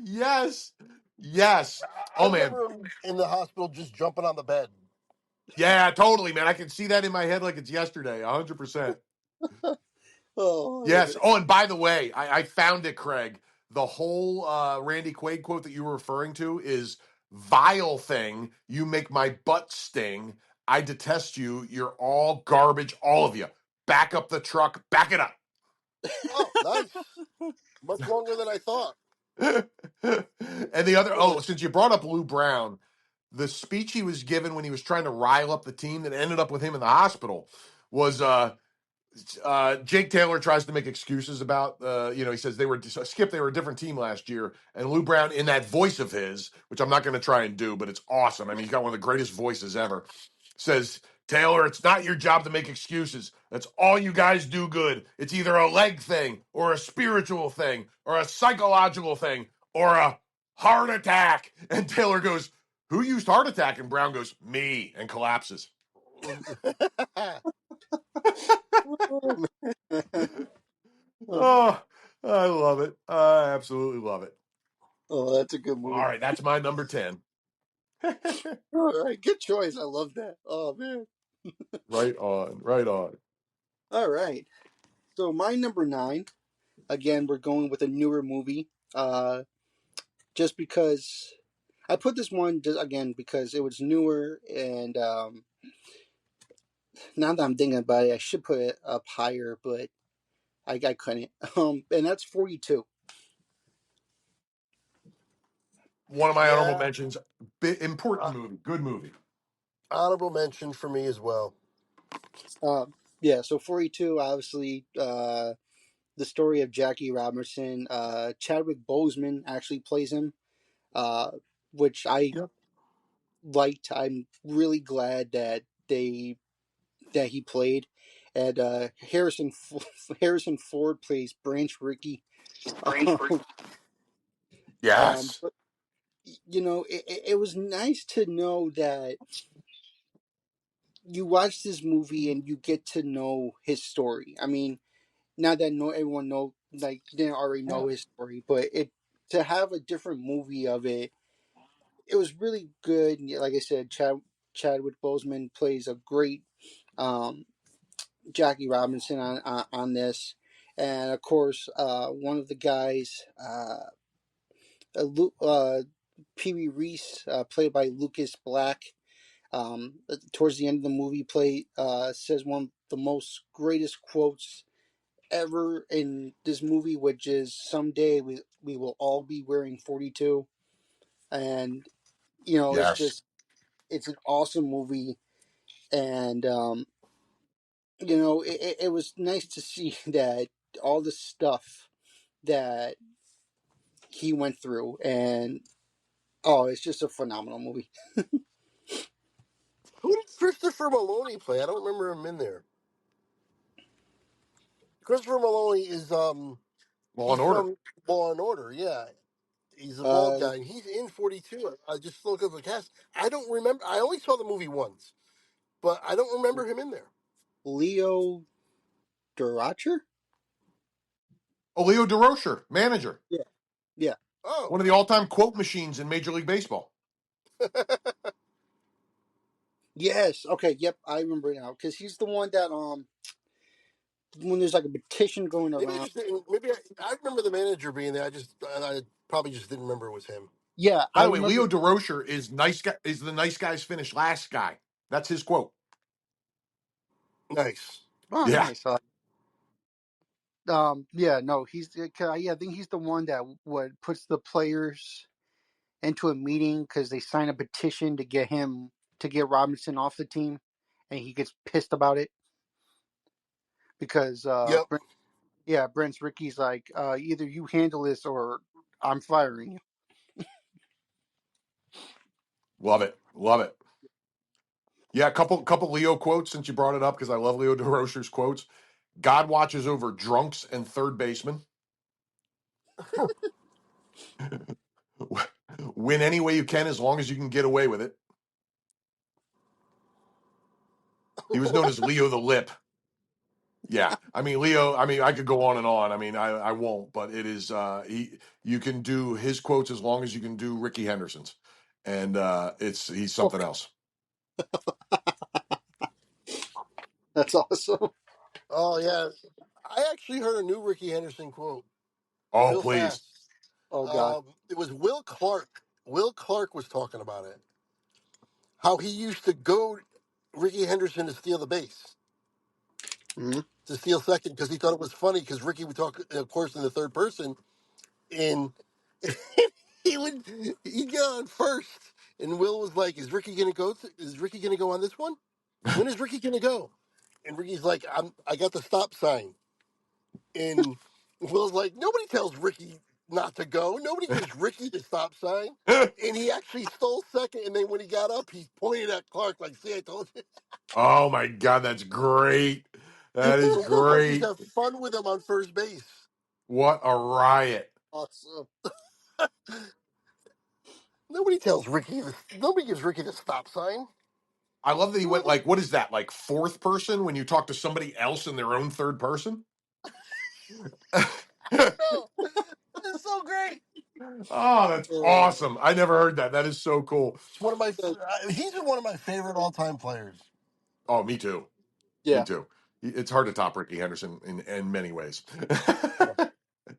Speaker 2: Yes. Yes.
Speaker 3: I
Speaker 2: Oh man.
Speaker 3: remember him in the hospital just jumping on the bed.
Speaker 2: Yeah, totally, man. I can see that in my head like it's yesterday. 100%.
Speaker 1: Oh, I love
Speaker 2: Yes.
Speaker 1: it.
Speaker 2: Oh, and by the way, I found it, Craig. The whole Randy Quaid quote that you were referring to is vile thing. You make my butt sting. I detest you. You're all garbage, all of you. Back up the truck. Back it up.
Speaker 3: Oh, nice. Much longer than I thought.
Speaker 2: And the other,
Speaker 3: Really?
Speaker 2: since you brought up Lou Brown, the speech he was given when he was trying to rile up the team that ended up with him in the hospital was Jake Taylor tries to make excuses about, he says they were a different team last year. And Lou Brown, in that voice of his, which I'm not going to try and do, but it's awesome. I mean, he's got one of the greatest voices ever, says, Taylor, it's not your job to make excuses. That's all you guys do good. It's either a leg thing or a spiritual thing or a psychological thing or a heart attack. And Taylor goes, Who used heart attack? And Brown goes, me, and collapses. Oh, I love it. I absolutely love it.
Speaker 1: Oh, that's a good
Speaker 2: All
Speaker 1: movie.
Speaker 2: right, that's my number 10.
Speaker 1: All right, good choice. I love that. Oh man.
Speaker 2: Right on, right on.
Speaker 1: All right. So my number nine. Again, we're going with a newer movie. Just because I put this one just again because it was newer, and now that I'm thinking about it, I should put it up higher, but I couldn't. And that's 42.
Speaker 2: One of my honorable
Speaker 3: Yeah,
Speaker 2: mentions. Important movie, good movie.
Speaker 3: honorable mention for me as well.
Speaker 1: Yeah, so 42, obviously, the story of Jackie Robinson. Chadwick Boseman actually plays him, uh, which I
Speaker 2: Yep.
Speaker 1: liked. I'm really glad that he played. And Harrison Ford plays Branch Rickey.
Speaker 2: Yes.
Speaker 1: But it was nice to know that you watch this movie and you get to know his story. I mean, not that everyone know like didn't already
Speaker 2: Yeah.
Speaker 1: know his story, but it to have a different movie of it, it was really good. Like I said, Chadwick Boseman plays a great um, Jackie Robinson on this, and of course, one of the guys, Pee Wee Reese, played by Lucas Black. Towards the end of the movie, says one of the most greatest quotes ever in this movie, which is "Someday we will all be wearing 42," and it's
Speaker 2: Yes.
Speaker 1: just it's an awesome movie, and it was nice to see that all the stuff that he went through, and oh, it's just a phenomenal movie.
Speaker 3: Who did Christopher Maloney play? I don't remember him in there. Christopher Maloney is
Speaker 2: Law
Speaker 3: he's
Speaker 2: and Order.
Speaker 3: from Law and Order. Yeah, he's a bald
Speaker 1: Uh,
Speaker 3: guy, and he's in 42. I just look at the cast. I don't remember. I only saw the movie once, but I don't remember him in there.
Speaker 1: Leo Durocher.
Speaker 2: Oh, Leo DeRocher, manager.
Speaker 1: Yeah, yeah,
Speaker 3: Oh,
Speaker 2: One of the all-time quote machines in Major League Baseball.
Speaker 1: yes. Okay, yep, I remember now because he's the one that when there's like a petition going
Speaker 3: maybe I
Speaker 1: around.
Speaker 3: just didn't. Maybe I remember the manager being there. I probably just didn't remember it was him.
Speaker 1: Yeah,
Speaker 2: By
Speaker 1: I
Speaker 2: the way,
Speaker 1: remember.
Speaker 2: Leo DeRocher is nice guy. Is the nice guys finish last guy? That's his quote.
Speaker 3: Nice.
Speaker 1: Oh,
Speaker 2: Yeah.
Speaker 1: nice. Yeah, no, yeah, I think he's the one that what puts the players into a meeting because they sign a petition to get Robinson off the team, and he gets pissed about it because
Speaker 3: Yep.
Speaker 1: Brent's Ricky's like, either you handle this or I'm firing you.
Speaker 2: Love it. Love it. Yeah, couple Leo quotes since you brought it up because I love Leo DeRocher's quotes. God watches over drunks and third basemen. Win any way you can as long as you can get away with it. He was known as Leo the Lip. Yeah, I mean Leo. I mean I could go on and on. I mean I won't, but it is you can do his quotes as long as you can do Ricky Henderson's, and he's
Speaker 1: Oh,
Speaker 2: something else.
Speaker 1: that's awesome.
Speaker 3: Oh yeah. I actually heard a new Ricky Henderson quote
Speaker 2: Oh
Speaker 3: real
Speaker 2: please,
Speaker 3: fast.
Speaker 1: Oh God.
Speaker 3: It was Will Clark. Will Clark was talking about it. How he used to go Ricky Henderson to steal the base,
Speaker 1: Hmm.
Speaker 3: to steal second, because he thought it was funny because Ricky would talk, of course, in the third person, and he'd get on first, and Will was like, "Is Ricky gonna go? Is Ricky gonna go on this one? When is Ricky gonna go?" And Ricky's like, I got the stop sign." And Will's like, "Nobody tells Ricky not to go. Nobody gives Ricky the stop sign." And he actually stole second. And then when he got up, he pointed at Clark like, "See, I told you."
Speaker 2: oh my God, that's great. That is
Speaker 3: So Will Clark used to
Speaker 2: great.
Speaker 3: have fun with him on first base.
Speaker 2: What a riot.
Speaker 1: Awesome.
Speaker 3: Nobody tells Ricky. Nobody gives Ricky the stop sign.
Speaker 2: I love that he went like, what is that, like fourth person when you talk to somebody else in their own third person?
Speaker 3: No, it's so great.
Speaker 2: Oh, that's
Speaker 1: Uh,
Speaker 2: awesome. I never heard that. That is so cool.
Speaker 3: It's one of my.
Speaker 1: that-
Speaker 3: He's been one of my favorite all-time players.
Speaker 2: Oh, me too. Me
Speaker 1: yeah,
Speaker 2: too. It's hard to top Ricky Henderson in many ways.
Speaker 3: Yeah.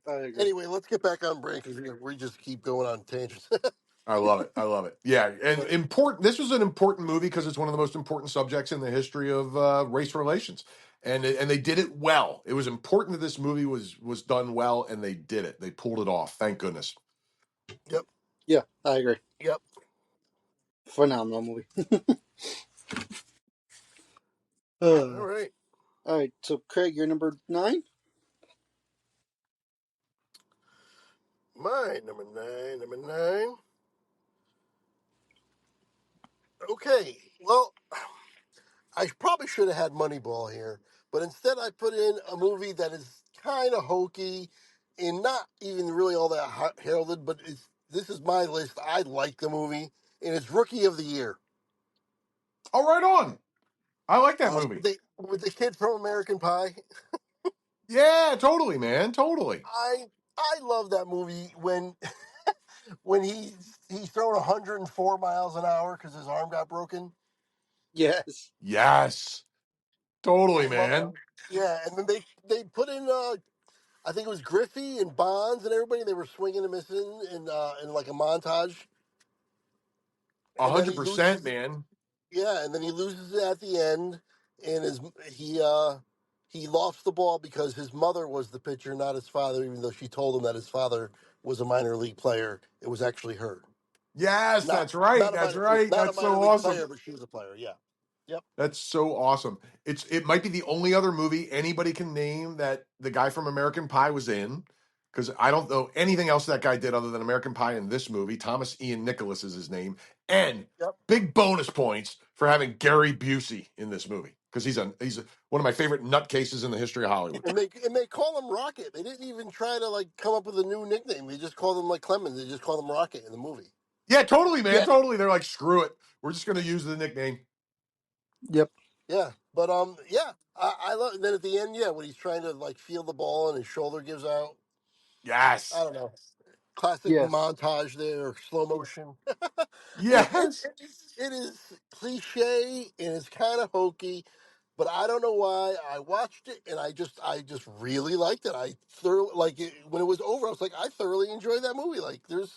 Speaker 1: I agree.
Speaker 3: Anyway, let's get back on brand because we just keep going on tangents.
Speaker 2: I love it. I love it. Yeah, and
Speaker 3: But
Speaker 2: important. This was an important movie because it's one of the most important subjects in the history of race relations, and they did it well. It was important that this movie was done well, and they did it. They pulled it off. Thank goodness.
Speaker 3: yep,
Speaker 1: Yeah, I agree.
Speaker 3: yep.
Speaker 1: Phenomenal movie.
Speaker 3: All
Speaker 1: uh,
Speaker 3: right,
Speaker 1: all right, so Craig, you're number 9.
Speaker 3: my number nine. Number nine. Okay, well, I probably should have had Moneyball here, but instead I put in a movie that is kind of hokey and not even really all that heralded. But this is my list. I like the movie, and it's Rookie of the Year.
Speaker 2: Oh, right on. I like that movie.
Speaker 3: With the kid from American Pie.
Speaker 2: Yeah, totally, man. Totally.
Speaker 3: I love that movie when he's throwing 104 miles an hour because his arm got broken.
Speaker 1: Yes.
Speaker 2: Yes, totally,
Speaker 3: I love that.
Speaker 2: man.
Speaker 3: Yeah, and then they put in I think it was Griffey and Bonds and everybody. They were swinging and missing in like a montage,
Speaker 2: A
Speaker 3: and then
Speaker 2: hundred
Speaker 3: he
Speaker 2: percent,
Speaker 3: loses.
Speaker 2: man.
Speaker 3: Yeah, and then he loses it at the end, and he lost the ball because his mother was the pitcher, not his father. Even though she told him that his father was a minor league player, it was actually her.
Speaker 2: Yes,
Speaker 3: Not
Speaker 2: that's right. That's right.
Speaker 3: not a
Speaker 2: That's
Speaker 3: minor
Speaker 2: so
Speaker 3: league
Speaker 2: awesome.
Speaker 3: player, but she was a player. Yeah. Yep.
Speaker 2: That's so awesome. It might be the only other movie anybody can name that the guy from American Pie was in, because I don't know anything else that guy did other than American Pie in this movie. Thomas Ian Nicholas is his name, and
Speaker 3: Yep.
Speaker 2: big bonus points for having Gary Busey in this movie because one of my favorite nutcases in the history of Hollywood.
Speaker 3: And they call him Rocket. They didn't even try to like come up with a new nickname. They just called him like Clemens. They just called him Rocket in the movie.
Speaker 2: Yeah, totally, man,
Speaker 1: Yeah.
Speaker 2: totally. They're like, screw it, we're just going to use the nickname.
Speaker 1: Yep.
Speaker 3: Yeah. But yeah. I love. And then at the end, yeah, when he's trying to like feel the ball and his shoulder gives out. I
Speaker 2: Yes,
Speaker 3: don't know. Classic
Speaker 1: Yes.
Speaker 3: montage there, slow motion.
Speaker 2: yes.
Speaker 3: It is cliche and it's kind of hokey, but I don't know why. I watched it and I just really liked it. I thoroughly like it when it was over. I was like, I thoroughly enjoyed that movie. Like, there's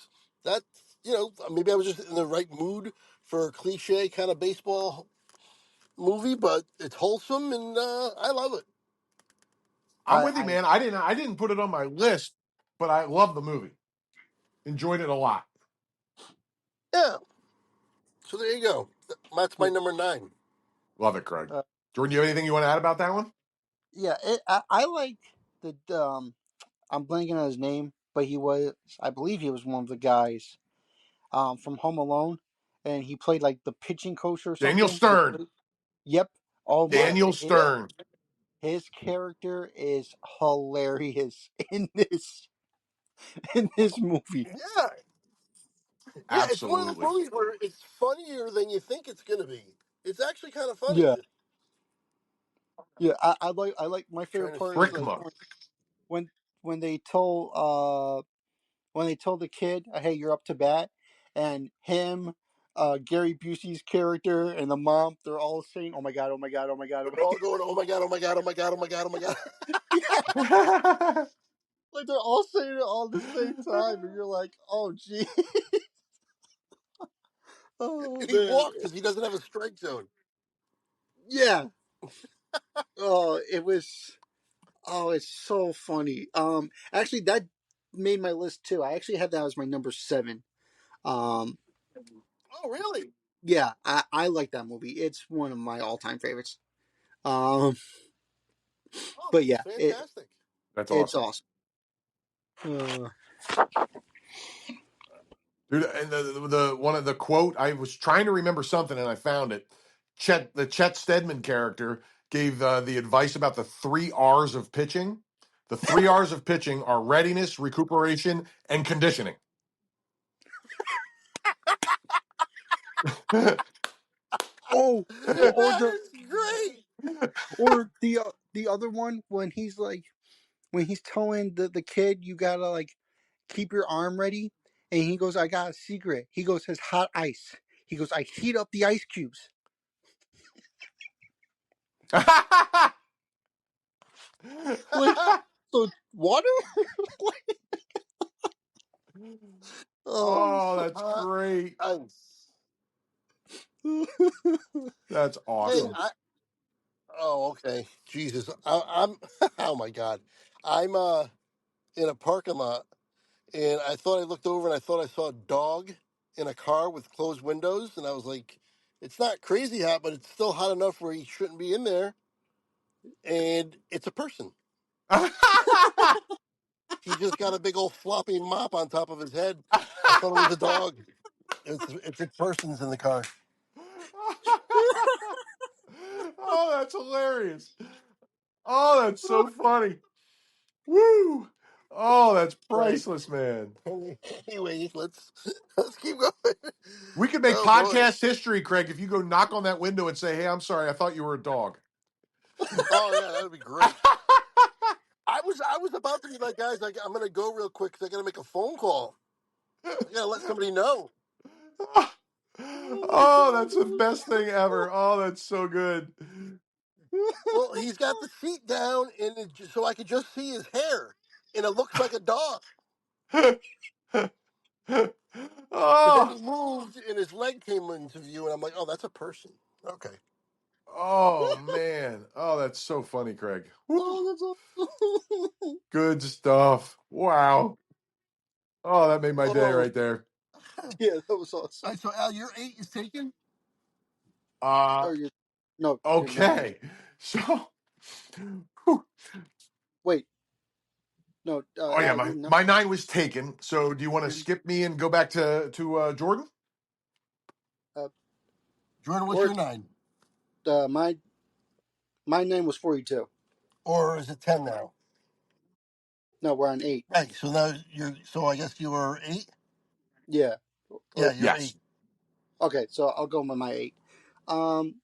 Speaker 3: that, maybe I was just in the right mood for a cliche kind of baseball movie, but it's wholesome and I love it.
Speaker 2: I'm with you,
Speaker 1: I
Speaker 2: man. I didn't put it on my list, but I love the movie. Enjoyed it a lot.
Speaker 3: Yeah. So there you go. That's my
Speaker 1: yeah.
Speaker 3: number nine.
Speaker 2: Love it, Craig.
Speaker 1: Uh,
Speaker 2: Jordan, you have anything you want to add about that one?
Speaker 1: yeah, I like the I'm blanking on his name, but I believe he was one of the guys from Home Alone, and he played like the pitching coach or
Speaker 2: Daniel
Speaker 1: something.
Speaker 2: Stern.
Speaker 1: Yep. Oh my,
Speaker 2: Daniel Stern.
Speaker 1: his character is hilarious in this movie.
Speaker 3: Yeah. Yeah, it's one of those
Speaker 2: Absolutely.
Speaker 3: movies where it's funnier than you think it's going to be. It's actually kind of funny.
Speaker 1: Yeah, yeah. I like my favorite
Speaker 3: Trying to
Speaker 1: part
Speaker 3: see.
Speaker 1: is
Speaker 2: Brick
Speaker 1: like
Speaker 2: Monk.
Speaker 1: when when they told the kid, "Hey, you're up to bat," and him, Gary Busey's character, and the mom, they're all saying, "Oh my god, oh my god, oh my god, oh
Speaker 3: They're
Speaker 1: my
Speaker 3: all going, oh my God, oh my God, oh my God, oh my God, oh my God.
Speaker 1: god." Yeah, like they're all saying it all at the same time, and you're like, "Oh gee, oh
Speaker 3: And he
Speaker 1: man,
Speaker 3: walks because he doesn't have a strike zone.
Speaker 1: yeah." Oh, it was. Oh, it's so funny. Actually, that made my list too. I actually had that as my number 7. Um,
Speaker 3: Oh, really?
Speaker 1: yeah, I like that movie. It's one of my all time favorites. Um,
Speaker 3: Oh,
Speaker 1: but yeah,
Speaker 3: fantastic.
Speaker 2: That's
Speaker 1: it's
Speaker 2: awesome.
Speaker 1: awesome. Uh,
Speaker 2: Dude, and the one of the quote, I was trying to remember something and I found it. The Chet Stedman character gave the advice about the 3 R's of pitching. The 3 R's of pitching are readiness, recuperation, and conditioning.
Speaker 1: Oh, or
Speaker 3: That is great.
Speaker 1: the other one when he's telling the kid you gotta like keep your arm ready, and he goes, "I got a secret." He goes, "It's hot ice." He goes, "I heat up the ice cubes." Like, so water? Oh.
Speaker 2: Oh, that's
Speaker 3: Hot
Speaker 2: great.
Speaker 3: ice.
Speaker 2: That's
Speaker 3: Hey,
Speaker 2: awesome.
Speaker 3: oh, okay. Jesus, I'm. Oh my God, I'm in a parking lot, and I thought I looked over and I thought I saw a dog in a car with closed windows, and I was like, it's not crazy hot, but it's still hot enough where he shouldn't be in there. And it's a person. He just got a big old floppy mop on top of his head. I thought it was a dog. It's a person's in the car.
Speaker 2: Oh, that's hilarious. Oh, that's so funny. Woo! Oh, that's
Speaker 3: Right.
Speaker 2: priceless, man.
Speaker 3: Anyway, let's keep going.
Speaker 2: We could make
Speaker 3: Oh boy.
Speaker 2: podcast history, Craig, if you go knock on that window and say, "Hey, I'm sorry, I thought you were a dog."
Speaker 3: Oh yeah, that would be great. I was about to be like, guys, I'm gonna go real quick because I gotta make a phone call. I gotta let somebody know.
Speaker 2: Oh, that's the best thing ever. Oh, that's so good.
Speaker 3: Well, he's got the seat down, and so I could just see his hair, and it looks like a dog. But then
Speaker 2: Oh,
Speaker 3: he moved, and his leg came into view, and I'm like, oh, that's a person. Okay.
Speaker 2: oh man. Oh, that's so funny, Craig. Woo.
Speaker 1: Oh, that's awesome.
Speaker 2: Good stuff. Wow. Oh, that made my day
Speaker 3: Oh,
Speaker 2: right there.
Speaker 1: Yeah, that was awesome.
Speaker 3: so Al, your 8 is taken.
Speaker 2: Uh
Speaker 1: Or your nine.
Speaker 2: okay. So whew.
Speaker 1: Wait, no,
Speaker 2: Oh yeah,
Speaker 1: Al,
Speaker 2: my
Speaker 1: your nine.
Speaker 2: my 9 was taken. So do you want to
Speaker 1: Your,
Speaker 2: skip me and go back to Jordan?
Speaker 1: uh,
Speaker 3: Jordan, what's
Speaker 1: or
Speaker 3: your 9?
Speaker 1: my name was 42.
Speaker 3: Or is it 10 now?
Speaker 1: No, we're on 8.
Speaker 3: Right. So now so I guess you were 8.
Speaker 1: Yeah.
Speaker 3: Yeah,
Speaker 1: Or
Speaker 3: you're
Speaker 2: Yes.
Speaker 3: 8.
Speaker 1: okay, so I'll go with my 8. Um,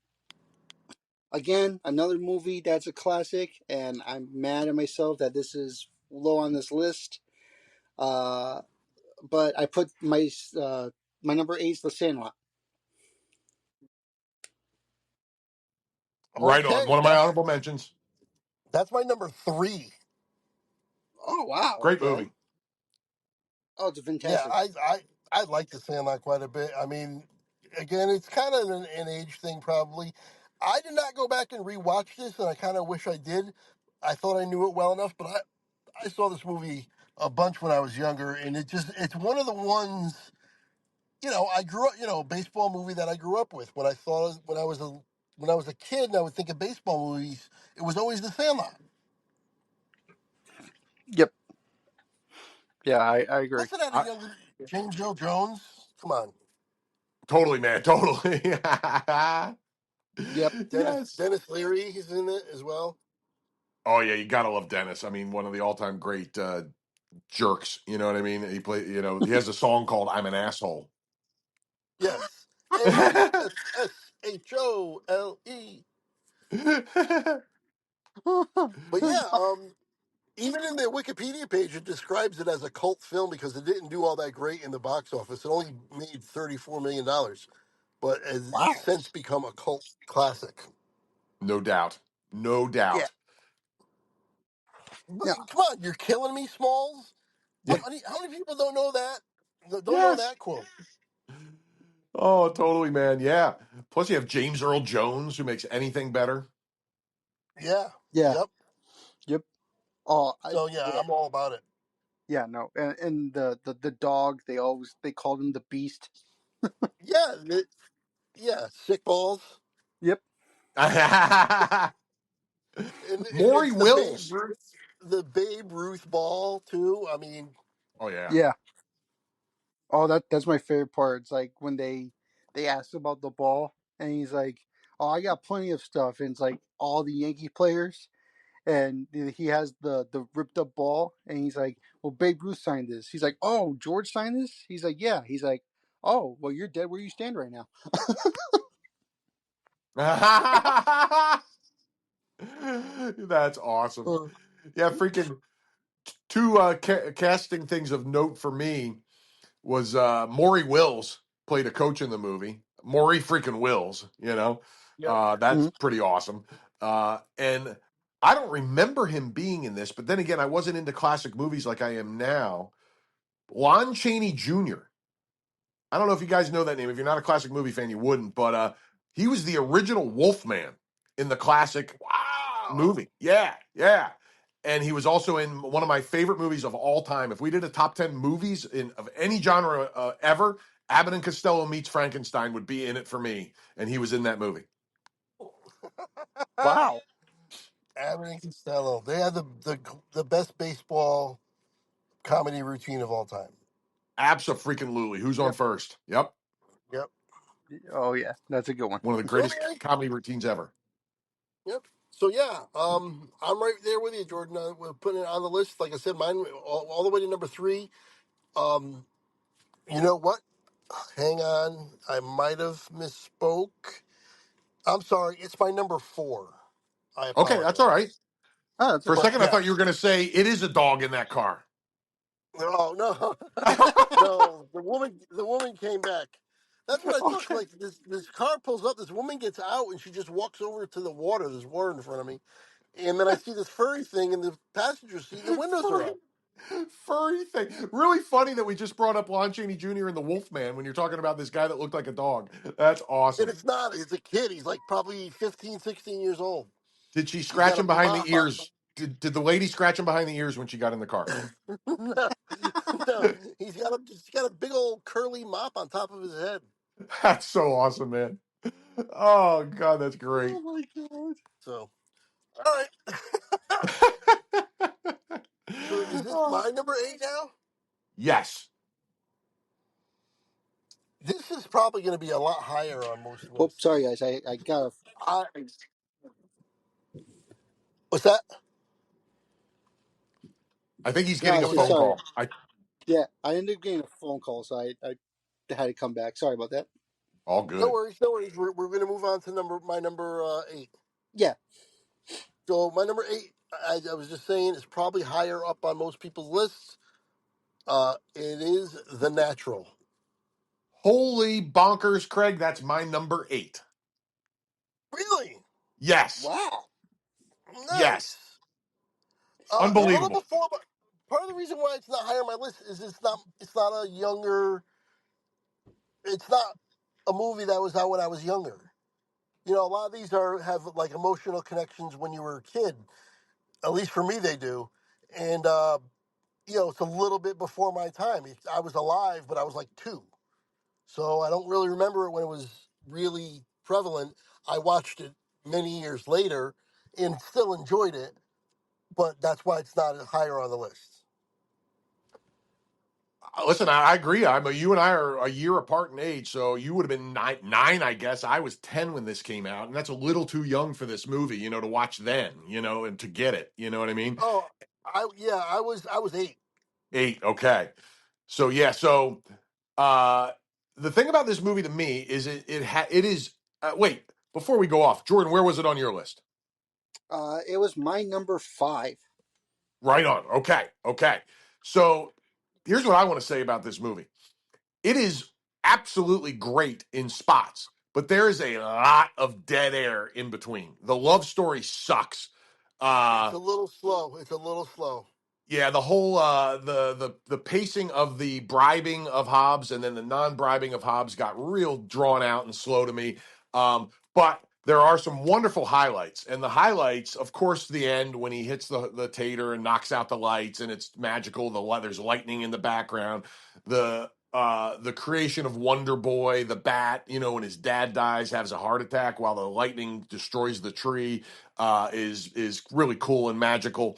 Speaker 1: Again, another movie that's a classic, and I'm mad at myself that this is low on this list. Uh, but I put my number 8 is The Sandlot.
Speaker 2: Right on.
Speaker 3: Okay,
Speaker 2: One of my honorable mentions.
Speaker 3: that's my number 3.
Speaker 1: Oh wow,
Speaker 2: Great
Speaker 1: okay.
Speaker 2: movie.
Speaker 1: Oh, it's
Speaker 3: Yeah,
Speaker 1: fantastic.
Speaker 3: I like the Sandlot quite a bit. I mean, again, it's kind of an age thing, probably. I did not go back and rewatch this, and I kind of wish I did. I thought I knew it well enough, but I saw this movie a bunch when I was younger, and it's one of the ones. I grew up. Baseball movie that I grew up with. When I was a kid, and I would think of baseball movies, it was always The Sandlot.
Speaker 1: Yep. Yeah, I agree.
Speaker 3: Plus, it had a younger James Earl Jones. Come on,
Speaker 2: Totally, man. Totally.
Speaker 1: Yep.
Speaker 2: Yes.
Speaker 3: Dennis Leary, he's in it as well.
Speaker 2: Oh yeah, you gotta love Dennis. I mean, one of the all-time great jerks. You know what I mean? He play. You know, he has a song called "I'm an Asshole."
Speaker 3: Yes. ASSHOLE. But yeah, even in their Wikipedia page, it describes it as a cult film because it didn't do all that great in the box office. It only made $34 million, but has
Speaker 1: Wow.
Speaker 3: since become a cult classic.
Speaker 2: No doubt. No
Speaker 1: Yeah.
Speaker 2: doubt.
Speaker 3: But
Speaker 1: Yeah.
Speaker 3: come on, you're killing me, Smalls.
Speaker 2: Yeah.
Speaker 3: How many people don't know that? Don't know
Speaker 2: Yes.
Speaker 3: that quote?
Speaker 2: Oh, totally, man. Yeah. Plus, you have James Earl Jones, who makes anything better.
Speaker 3: Yeah.
Speaker 1: Yeah.
Speaker 3: Yep.
Speaker 1: Yep. Oh,
Speaker 3: So yeah,
Speaker 1: yeah.
Speaker 3: I'm all about it.
Speaker 1: Yeah. No. And the dog, they called him the Beast.
Speaker 3: Yeah. Yeah. Sick balls.
Speaker 1: Yep.
Speaker 3: And
Speaker 2: Maury
Speaker 3: it's
Speaker 2: Wills.
Speaker 3: The Babe Ruth ball too. I mean,
Speaker 2: Oh yeah.
Speaker 1: Yeah. Oh, that's my favorite part. It's like when they ask about the ball, and he's like, "Oh, I got plenty of stuff." And it's like all the Yankee players, and he has the ripped up ball, and he's like, "Well, Babe Ruth signed this." He's like, "Oh, George signed this." He's like, "Yeah." He's like, Oh, well, you're dead where you stand right now.
Speaker 2: That's awesome.
Speaker 3: Uh,
Speaker 2: Yeah, freaking two casting things of note for me was Maury Wills played a coach in the movie. Maury freaking Wills,
Speaker 3: yep.
Speaker 2: that's
Speaker 1: Mhm.
Speaker 2: pretty awesome. And I don't remember him being in this, but then again, I wasn't into classic movies like I am now. Lon Chaney Jr. I don't know if you guys know that name. If you're not a classic movie fan, you wouldn't, but he was the original Wolfman in the classic
Speaker 3: Wow.
Speaker 2: movie. Yeah, yeah. And he was also in one of my favorite movies of all time. If we did a top 10 movies of any genre ever, Abbott and Costello meets Frankenstein would be in it for me. And he was in that movie.
Speaker 1: Wow.
Speaker 3: Abbott and Costello. They had the best baseball comedy routine of all time.
Speaker 2: Abso-freaking-lutely. Who's on
Speaker 1: Yep.
Speaker 2: first? Yep.
Speaker 3: Yep.
Speaker 1: Oh yeah, that's a good one.
Speaker 2: One of the
Speaker 3: So
Speaker 2: greatest
Speaker 3: anyway,
Speaker 2: comedy routines ever.
Speaker 3: yep. So yeah, I'm right there with you, Jordan. We're putting it on the list. Like I said, mine all the way to number three. Um, you know what? Hang on, I might have misspoke. I'm sorry. It's my number four. I
Speaker 2: Okay, that's all right.
Speaker 3: apologize.
Speaker 1: Oh, that's
Speaker 2: For a
Speaker 1: okay.
Speaker 3: But
Speaker 2: second, I thought you were
Speaker 3: yes.
Speaker 2: going to say it is a dog in that car.
Speaker 3: No, no, no. The woman came back. That's what I thought. 'Cause,
Speaker 2: Okay.
Speaker 3: like this car pulls up, this woman gets out, and she just walks over to the water. There's water in front of me, and then I see this furry thing in the passenger seat, and the windows are
Speaker 2: Furry,
Speaker 3: up.
Speaker 2: furry thing. Really funny that we just brought up Lon Chaney Jr. and the Wolfman when you're talking about this guy that looked like a dog. That's
Speaker 3: And
Speaker 2: awesome.
Speaker 3: it's not. It's a kid. He's like probably 15, 16 years old.
Speaker 2: Did she
Speaker 3: He's
Speaker 2: scratch
Speaker 3: got a
Speaker 2: him behind the
Speaker 3: mop on.
Speaker 2: ears? Did the lady scratch him behind the ears when she got in the car?
Speaker 3: No, no. He's got a big old curly mop on top of his head.
Speaker 2: That's so awesome, man. Oh God, that's great.
Speaker 1: Oh my god.
Speaker 3: So, all right. So is this my number eight now?
Speaker 2: Yes.
Speaker 3: This is probably going to be a lot higher on most
Speaker 1: Oh, sorry
Speaker 3: lists.
Speaker 1: guys. I got a
Speaker 3: I What's that?
Speaker 2: I think he's
Speaker 1: no. I
Speaker 2: getting a
Speaker 1: said
Speaker 2: phone
Speaker 3: Okay.
Speaker 1: sorry.
Speaker 2: call.
Speaker 1: Yeah, I ended up getting a phone call, so I had to come back. Sorry about that.
Speaker 2: All
Speaker 3: No
Speaker 2: good.
Speaker 3: worries. No worries. We're going to move on to my number eight.
Speaker 1: Yeah.
Speaker 3: So my number eight, I was just saying, is probably higher up on most people's lists. It is The Natural.
Speaker 2: Holy bonkers, Craig. That's my number 8.
Speaker 3: Really
Speaker 2: Yes.
Speaker 1: Wow.
Speaker 2: Yes.
Speaker 3: nice. A little
Speaker 2: Unbelievable.
Speaker 3: before, but part of the reason why it's not higher on my list is it's not a younger. It's not a movie that was out when I was younger. A lot of these have like emotional connections when you were a kid. At least for me, they do. And it's a little bit before my time. I was alive, but I was like two, so I don't really remember it when it was really prevalent. I watched it many years later and still enjoyed it, but that's why it's not higher on the list.
Speaker 2: Listen, I agree. You and I are a year apart in age, so you would have been nine, I guess. I was 10 when this came out, and that's a little too young for this movie, to watch then, and to get it. You know what I mean?
Speaker 3: Oh, I was 8.
Speaker 2: 8, okay. So yeah, uh the thing about this movie to me is it is wait, before we go off, Jordan, where was it on your list?
Speaker 1: It was my number 5.
Speaker 2: Right on. Okay. Okay. So here's what I want to say about this movie. It is absolutely great in spots, but there is a lot of dead air in between. The love story sucks.
Speaker 3: It's
Speaker 2: Uh
Speaker 3: a little slow. It's a little slow.
Speaker 2: yeah, the whole the pacing of the bribing of Hobbs and then the non-bribing of Hobbs got real drawn out and slow to me. But there are some wonderful highlights, and the highlights, of course, the end when he hits the tater and knocks out the lights, and it's magical. There's lightning in the background. The creation of Wonder Boy, the bat, when his dad dies, has a heart attack while the lightning destroys the tree, is really cool and magical.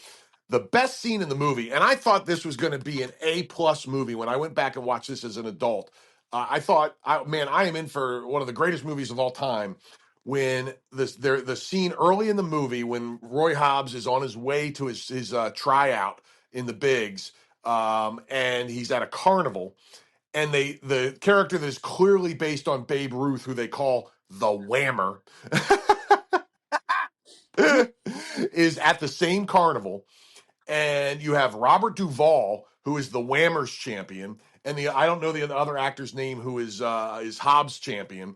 Speaker 2: The best scene in the movie, and I thought this was going to be an A+ movie when I went back and watched this as an adult. I thought, man, I am in for one of the greatest movies of all time. When the scene early in the movie when Roy Hobbs is on his way to his tryout in the bigs, and he's at a carnival, and the character that is clearly based on Babe Ruth, who they call the Whammer, is at the same carnival, and you have Robert Duvall, who is the Whammers champion, and the I don't know the other actor's name, who is Hobbs champion,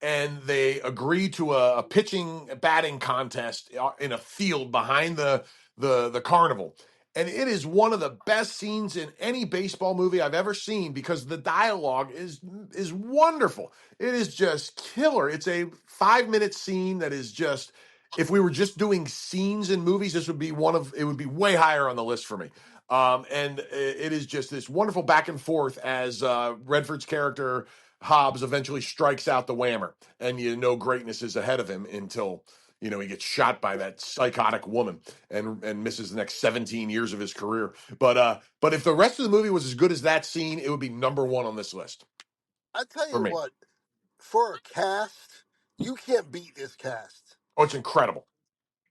Speaker 2: and they agree to a pitching batting contest in a field behind the carnival. And it is one of the best scenes in any baseball movie I've ever seen because the dialogue is wonderful. It is just killer. It's a 5 minute scene that is just, if we were just doing scenes in movies, this would be it would be way higher on the list for me. And it is just this wonderful back and forth as Redford's character Hobbs eventually strikes out the Whammer, and you know greatness is ahead of him until he gets shot by that psychotic woman and misses the next 17 years of his career. But if the rest of the movie was as good as that scene, it would be number one on this list
Speaker 3: I tell
Speaker 2: for
Speaker 3: you
Speaker 2: me.
Speaker 3: what, for a cast, you can't beat this cast.
Speaker 2: Oh, it's incredible.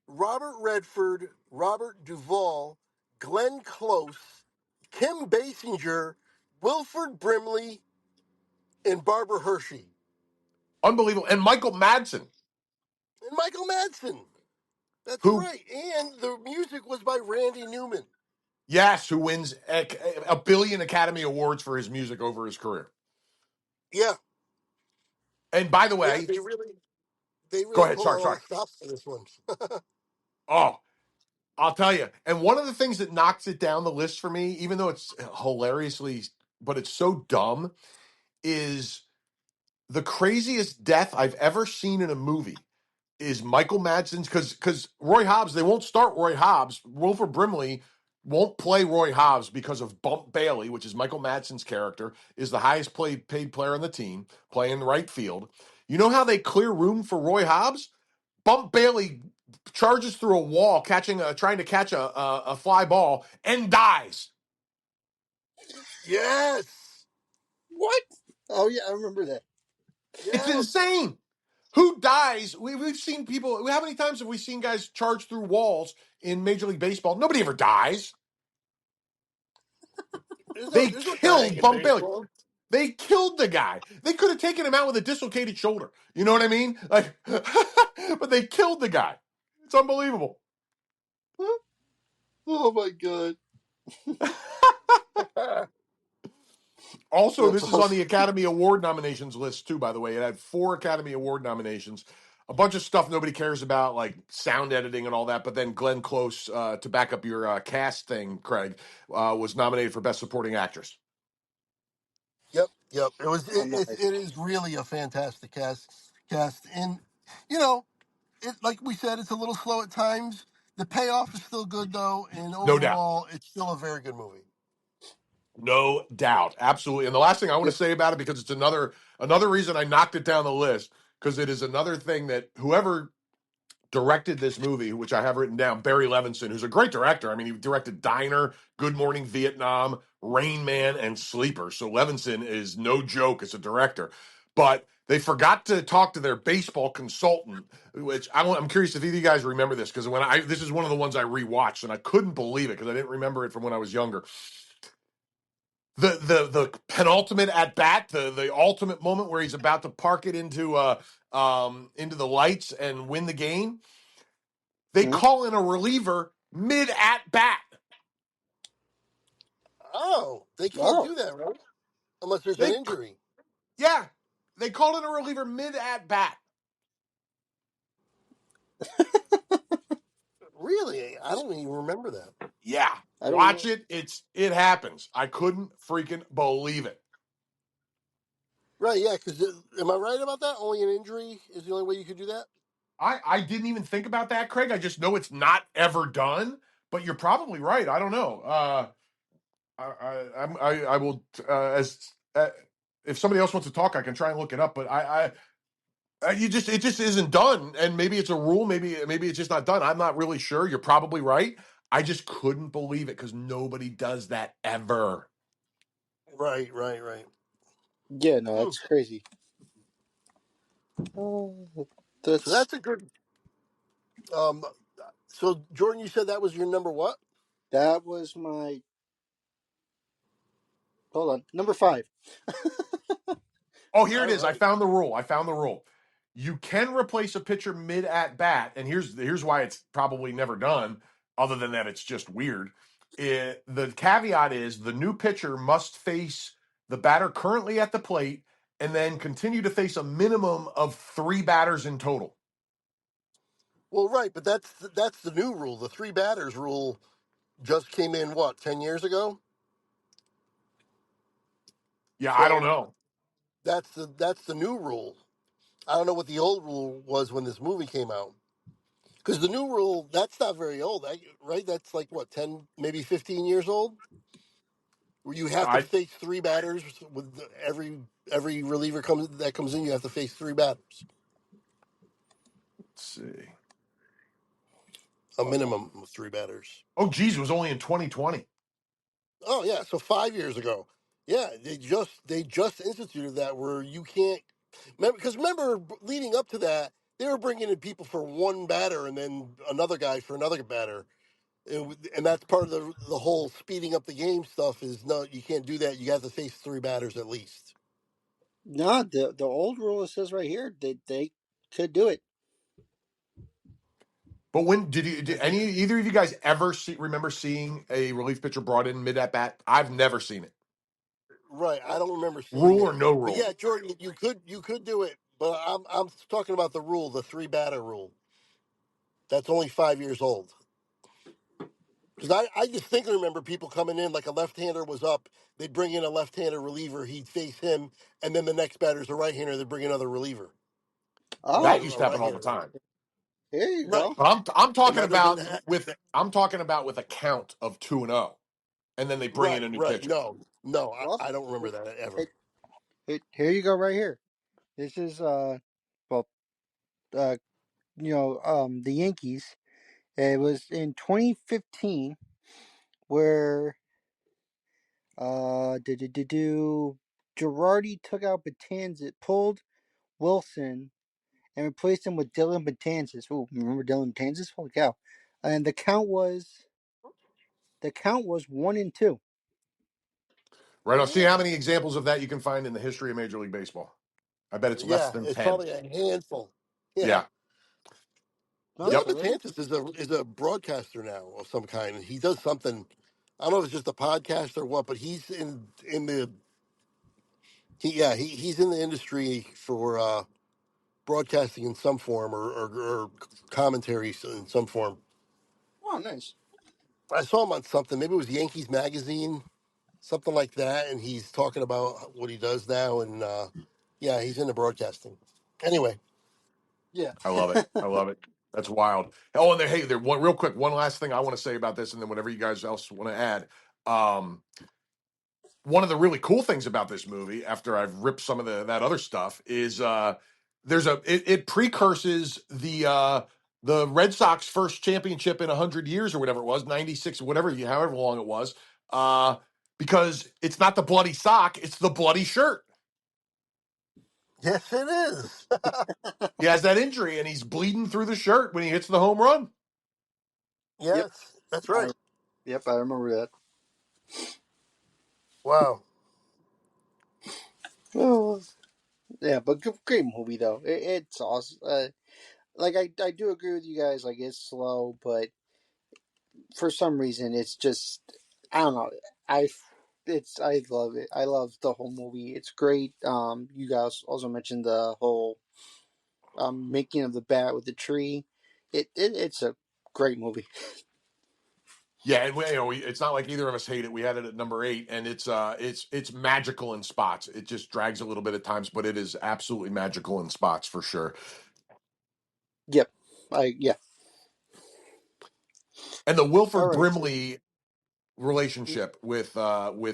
Speaker 3: Robert Redford, Robert Duvall, Glenn Close, Kim Basinger, Wilford Brimley, and Barbara Hershey,
Speaker 2: Unbelievable. And Michael Madsen,
Speaker 3: and Michael Madsen. That's
Speaker 2: who,
Speaker 3: right. And the music was by Randy Newman.
Speaker 2: yes, who wins a billion Academy Awards for his music over his career.
Speaker 3: Yeah,
Speaker 2: And by the
Speaker 3: yeah,
Speaker 2: way,
Speaker 3: they
Speaker 2: go
Speaker 3: really
Speaker 2: ahead.
Speaker 3: pulled out
Speaker 2: Sorry,
Speaker 3: all
Speaker 2: sorry.
Speaker 3: the stops for this one.
Speaker 2: Oh, I'll tell you. And one of the things that knocks it down the list for me, even though it's hilariously, but it's so dumb, is the craziest death I've ever seen in a movie is Michael Madsen's, because Roy Hobbs, they won't start Roy Hobbs. Wilford Brimley won't play Roy Hobbs because of Bump Bailey, which is Michael Madsen's character, is the highest paid player on the team, playing right field. You know how they clear room for Roy Hobbs? Bump Bailey charges through a wall, trying to catch a fly ball, and dies.
Speaker 3: Yes,
Speaker 1: What? Oh yeah, I remember that.
Speaker 2: It's
Speaker 3: yes.
Speaker 2: insane. Who dies? We've seen people. How many times have we seen guys charge through walls in Major League Baseball? Nobody ever dies. They
Speaker 3: There's no dying
Speaker 2: killed
Speaker 3: in
Speaker 2: Bump Bailey.
Speaker 3: baseball.
Speaker 2: They killed the guy. They could have taken him out with a dislocated shoulder. You know what I mean? Like, but they killed the guy. It's unbelievable.
Speaker 1: Oh my god.
Speaker 2: Also,
Speaker 1: That's
Speaker 2: this is on
Speaker 1: awesome.
Speaker 2: the Academy Award nominations list too. By the way, it had 4 Academy Award nominations. A bunch of stuff nobody cares about, like sound editing and all that. But then Glenn Close, to back up your cast thing, Craig, was nominated for Best Supporting Actress.
Speaker 3: Yep, yep.
Speaker 1: Nice.
Speaker 3: It is really a fantastic cast, and you know, like we said, it's a little slow at times. The payoff is still good though, and
Speaker 2: No doubt.
Speaker 3: overall, it's still a very good movie.
Speaker 2: No doubt. Absolutely. And the last thing I want to
Speaker 1: Yep.
Speaker 2: say about it, because it's another reason I knocked it down the list, because it is another thing that whoever directed this movie, which I have written down, Barry Levinson, who's a great director. I mean, he directed Diner, Good Morning Vietnam, Rain Man, and Sleeper. So Levinson is no joke as a director. But they forgot to talk to their baseball consultant, which I'm curious if either of you guys remember this, because this is one of the ones I rewatched and I couldn't believe it because I didn't remember it from when I was younger. The penultimate at bat, the ultimate moment where he's about to park it into the lights and win the game. They
Speaker 1: Hmm?
Speaker 2: call in a reliever mid at bat.
Speaker 3: Oh, they can't
Speaker 1: Oh.
Speaker 3: do that, right? Unless there's an
Speaker 2: They
Speaker 3: injury.
Speaker 2: yeah, they called in a reliever mid at bat.
Speaker 3: Really, I don't even remember that.
Speaker 2: Yeah,
Speaker 1: I don't
Speaker 2: watch
Speaker 1: know.
Speaker 2: it. It happens. I couldn't freaking believe it.
Speaker 3: Right? Yeah. Because am I right about that? Only an injury is the only way you could do that.
Speaker 2: I didn't even think about that, Craig. I just know it's not ever done. But you're probably right. I don't know. I will as if somebody else wants to talk, I can try and look it up. But it just isn't done, and maybe it's a rule. Maybe it's just not done. I'm not really sure. You're probably right. I just couldn't believe it because nobody does that ever.
Speaker 3: Right. Right. Right.
Speaker 1: Yeah, no,
Speaker 3: Hmm.
Speaker 1: that's crazy. Oh,
Speaker 3: So
Speaker 1: that's
Speaker 3: that's a good. Um. So Jordan, you said that was your number what?
Speaker 1: that was my Hold on. Number 5.
Speaker 2: Oh, here it
Speaker 3: All
Speaker 2: is. I
Speaker 3: right.
Speaker 2: found the rule. I found the rule. You can replace a pitcher mid at bat, and here's why it's probably never done. Other than that, it's just weird. The caveat is the new pitcher must face the batter currently at the plate, and then continue to face a minimum of 3 batters in total.
Speaker 3: Well, right, but that's the new rule. The three batters rule just came in what 10 years ago.
Speaker 2: Yeah, I don't
Speaker 3: So
Speaker 2: know.
Speaker 3: that's the new rule. I don't know what the old rule was when this movie came out. Because the new rule, that's not very old, right? That's like what 10, maybe 15 years old, where you have to
Speaker 2: I
Speaker 3: face three batters with every reliever comes in. You have to face three batters,
Speaker 2: let's see.
Speaker 3: a minimum of three batters.
Speaker 2: Oh, geez, it was only in 2020.
Speaker 3: Oh yeah, so 5 years ago, yeah, they just instituted that where you can't remember leading up to that they were bringing in people for one batter and then another guy for another batter, and that's part of the whole speeding up the game stuff. Is no, you can't do that. You have to face three batters at least.
Speaker 1: No, the old rule says right here they could do it.
Speaker 2: But when did
Speaker 3: I think
Speaker 2: either of you guys ever remember seeing a relief pitcher brought in mid at bat? I've never seen it.
Speaker 3: right. I don't remember seeing
Speaker 2: Rule or
Speaker 3: it,
Speaker 2: no
Speaker 3: but
Speaker 2: rule?
Speaker 3: yeah, Jordan, you could do it. But I'm talking about the rule, the three batter rule. That's only 5 years old. Because I distinctly remember people coming in like a left-hander was up, they'd bring in a left-handed reliever, he'd face him, and then the next batter's a right-hander, they'd bring another reliever or
Speaker 2: That
Speaker 1: Oh,
Speaker 2: used
Speaker 3: a
Speaker 2: to happen all the
Speaker 3: right-hander.
Speaker 2: time.
Speaker 1: here you
Speaker 3: Right.
Speaker 1: go.
Speaker 2: But I'm talking
Speaker 3: Remember
Speaker 2: about
Speaker 3: that?
Speaker 2: I'm talking about with a count of 2-0, and then they bring in
Speaker 3: Right,
Speaker 2: a new
Speaker 3: right.
Speaker 2: pitcher.
Speaker 3: No,
Speaker 1: Well,
Speaker 3: I don't remember that ever.
Speaker 1: here you go right here. This is well uh the Yankees. It was in 2015 where do Girardi took out Betances, pulled Wilson and replaced him with Dylan Betances. Ooh, remember Dylan Betances? Holy cow! And the count was 1-2.
Speaker 2: Right. I'll see how
Speaker 3: Yeah,
Speaker 2: many examples of that you can find in the history of Major League Baseball. I bet it's less
Speaker 3: yeah.
Speaker 2: than
Speaker 3: It's
Speaker 2: 10.
Speaker 3: probably a handful. Yeah.
Speaker 2: Yeah.
Speaker 1: No,
Speaker 3: Dylan
Speaker 2: Yep.
Speaker 1: so there.
Speaker 3: Betances is a broadcaster now of some kind. He does something. I don't know if it's just a podcast or what, but he's in the he's in the industry for broadcasting in some form or commentary in some form.
Speaker 1: Oh, nice.
Speaker 3: I saw him on something. Maybe it was Yankees Magazine, something like that, and he's talking about what he does now. And yeah, he's into broadcasting. Anyway,
Speaker 1: Yeah.
Speaker 2: I love it. I love it. That's wild. Oh, and hey, there one real quick. One last thing I want to say about this, and then whatever you guys else want to add. Um, One of the really cool things about this movie, after I've ripped some of that other stuff, is it precurses the Red Sox first championship in 100 years or whatever it was, 96 or whatever, however long it was, because it's not the bloody sock, it's the bloody shirt.
Speaker 3: yes, it is.
Speaker 2: He has that injury and he's bleeding through the shirt when he hits the home run.
Speaker 1: Yep.
Speaker 3: Yes, that's
Speaker 1: I
Speaker 3: right.
Speaker 1: yep. I remember that.
Speaker 3: Wow.
Speaker 1: Oh, yeah, but great movie though. It's awesome. Like I do agree with you guys. Like it's slow, but for some reason it's just I don't know. I I love it. I love the whole movie. It's great. You guys also mentioned the whole making of the bat with the tree. It's a great movie.
Speaker 2: Yeah, and it's not like either of us hate it. We had it at number 8, and it's magical in spots. It just drags a little bit at times, but it is absolutely magical in spots for sure.
Speaker 1: Yep. Yeah.
Speaker 2: And the
Speaker 1: All
Speaker 2: Wilford
Speaker 1: right. So
Speaker 2: Brimley relationship with Roy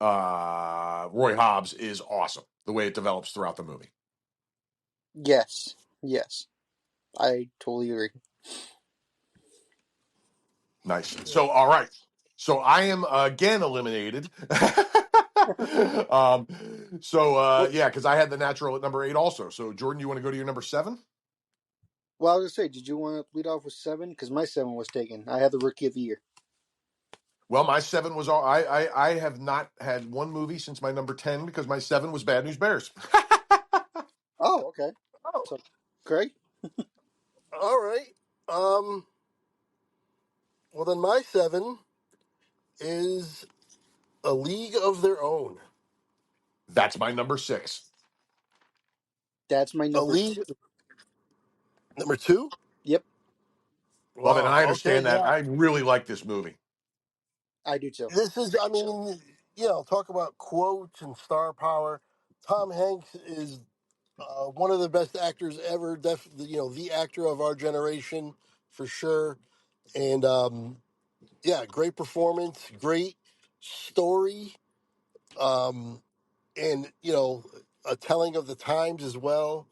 Speaker 2: Hobbs is awesome. The way it develops throughout the movie.
Speaker 1: yes, yes, I totally agree.
Speaker 2: Nice. So all right. So I am again eliminated. um
Speaker 1: Well,
Speaker 2: yeah, because I had the natural at number 8 also. So Jordan, you want to go to your number 7?
Speaker 1: well, I was gonna say, did you want to lead off with 7? Because my 7 was taken. I had the Rookie of the Year.
Speaker 2: Well, my seven was all. I have not had one movie since my number 10 because my seven was Bad News Bears.
Speaker 1: Oh, okay.
Speaker 3: Oh,
Speaker 1: So, Craig.
Speaker 3: all right. Um, well, then my seven is A League of Their Own.
Speaker 2: That's my number six.
Speaker 1: That's my
Speaker 3: A
Speaker 1: number
Speaker 3: League
Speaker 1: two.
Speaker 3: number two.
Speaker 1: Yep,
Speaker 2: Love it. And I
Speaker 3: Wow. Okay.
Speaker 2: understand that.
Speaker 3: Yeah.
Speaker 2: I really like this movie.
Speaker 1: I do too.
Speaker 3: This is. I mean, talk about quotes and star power. Tom Hanks is one of the best actors ever. The actor of our generation for sure. And yeah, great performance, great story, um, and a telling of the times as well.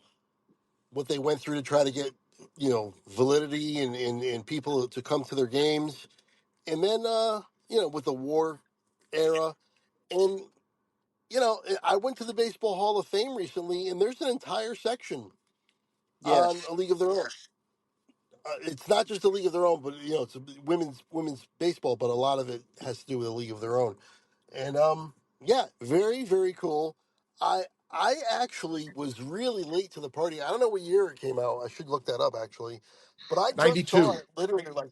Speaker 3: What they went through to try to get validity and people to come to their games, and then with the war era, and I went to the Baseball Hall of Fame recently, and there's an entire section on
Speaker 1: Yes.
Speaker 3: A League of Their Own. It's not just a league of their own, but it's a women's baseball, but a lot of it has to do with a league of their own. And yeah, very very cool. I actually was really late to the party. I don't know what year it came out. I should look that up actually, but I just saw
Speaker 2: 92.
Speaker 3: it literally like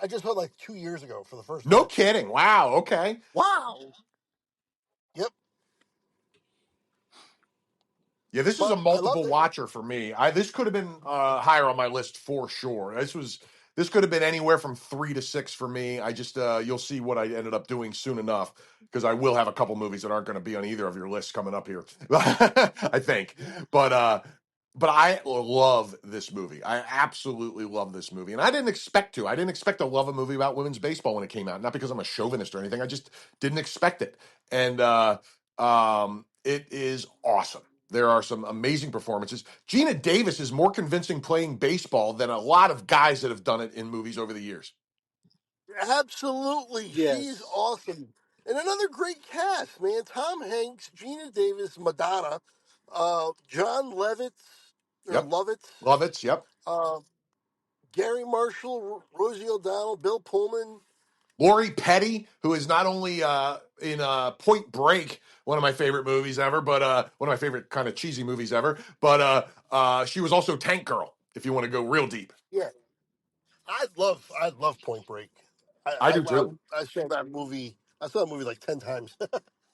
Speaker 3: I just saw it like 2 years ago for the first
Speaker 2: No
Speaker 3: time.
Speaker 2: kidding. Wow. Okay.
Speaker 1: Wow.
Speaker 3: Yep,
Speaker 2: Yeah, this is a
Speaker 3: but I
Speaker 2: multiple
Speaker 3: loved it.
Speaker 2: watcher for me. This could have been higher on my list for sure. This could have been anywhere from 3 to 6 for me. I just you'll see what I ended up doing soon enough because I will have a couple movies that aren't going to be on either of your lists coming up here. I think, but I love this movie. I absolutely love this movie, and I didn't expect to. I didn't expect to love a movie about women's baseball when it came out. Not because I'm a chauvinist or anything. I just didn't expect it, and it is awesome. There are some amazing performances. Gina Davis is more convincing playing baseball than a lot of guys that have done it in movies over the years.
Speaker 3: Absolutely, she's
Speaker 1: Yes.
Speaker 3: awesome, and another great cast, man. Tom Hanks, Gina Davis, Madonna, John Lovitz or
Speaker 2: Yep.
Speaker 3: Lovitz,
Speaker 2: Love it. Yep.
Speaker 3: uh, Gary Marshall, Rosie O'Donnell, Bill Pullman.
Speaker 2: Lori Petty, who is not only in Point Break, one of my favorite movies ever, but one of my favorite kind of cheesy movies ever, but she was also Tank Girl, if you want to go real deep.
Speaker 3: Yeah, I love Point Break.
Speaker 2: I
Speaker 3: I
Speaker 2: do
Speaker 3: I,
Speaker 2: too.
Speaker 3: I saw that movie. I saw that movie like 10 times.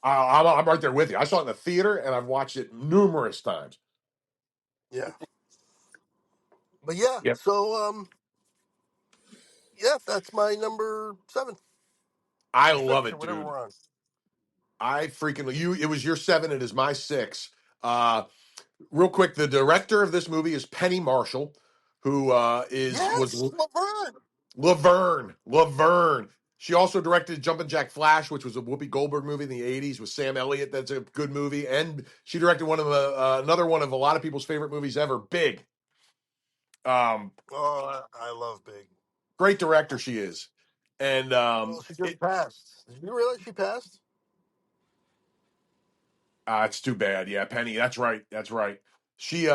Speaker 2: I'm right there with you. I saw it in the theater and I've watched it numerous times.
Speaker 3: Yeah, but yeah.
Speaker 2: Yep.
Speaker 3: So yeah, that's my number seven
Speaker 2: I
Speaker 3: or
Speaker 2: love
Speaker 3: six or
Speaker 2: it,
Speaker 3: whatever
Speaker 2: dude.
Speaker 3: we're on.
Speaker 2: I freaking you. It was your seven. It is my six. Real quick, the director of this movie is Penny Marshall, who is was
Speaker 3: Yes, Laverne.
Speaker 2: Laverne. She also directed Jumpin' Jack Flash, which was a Whoopi Goldberg movie in the '80s with Sam Elliott. That's a good movie, and she directed one of another one of a lot of people's favorite movies ever, Big.
Speaker 3: Oh, I love Big.
Speaker 2: Great director she is, and
Speaker 3: Well, she just passed. Did you realize she passed?
Speaker 2: it's too bad. Yeah, Penny. That's right. That's right. She's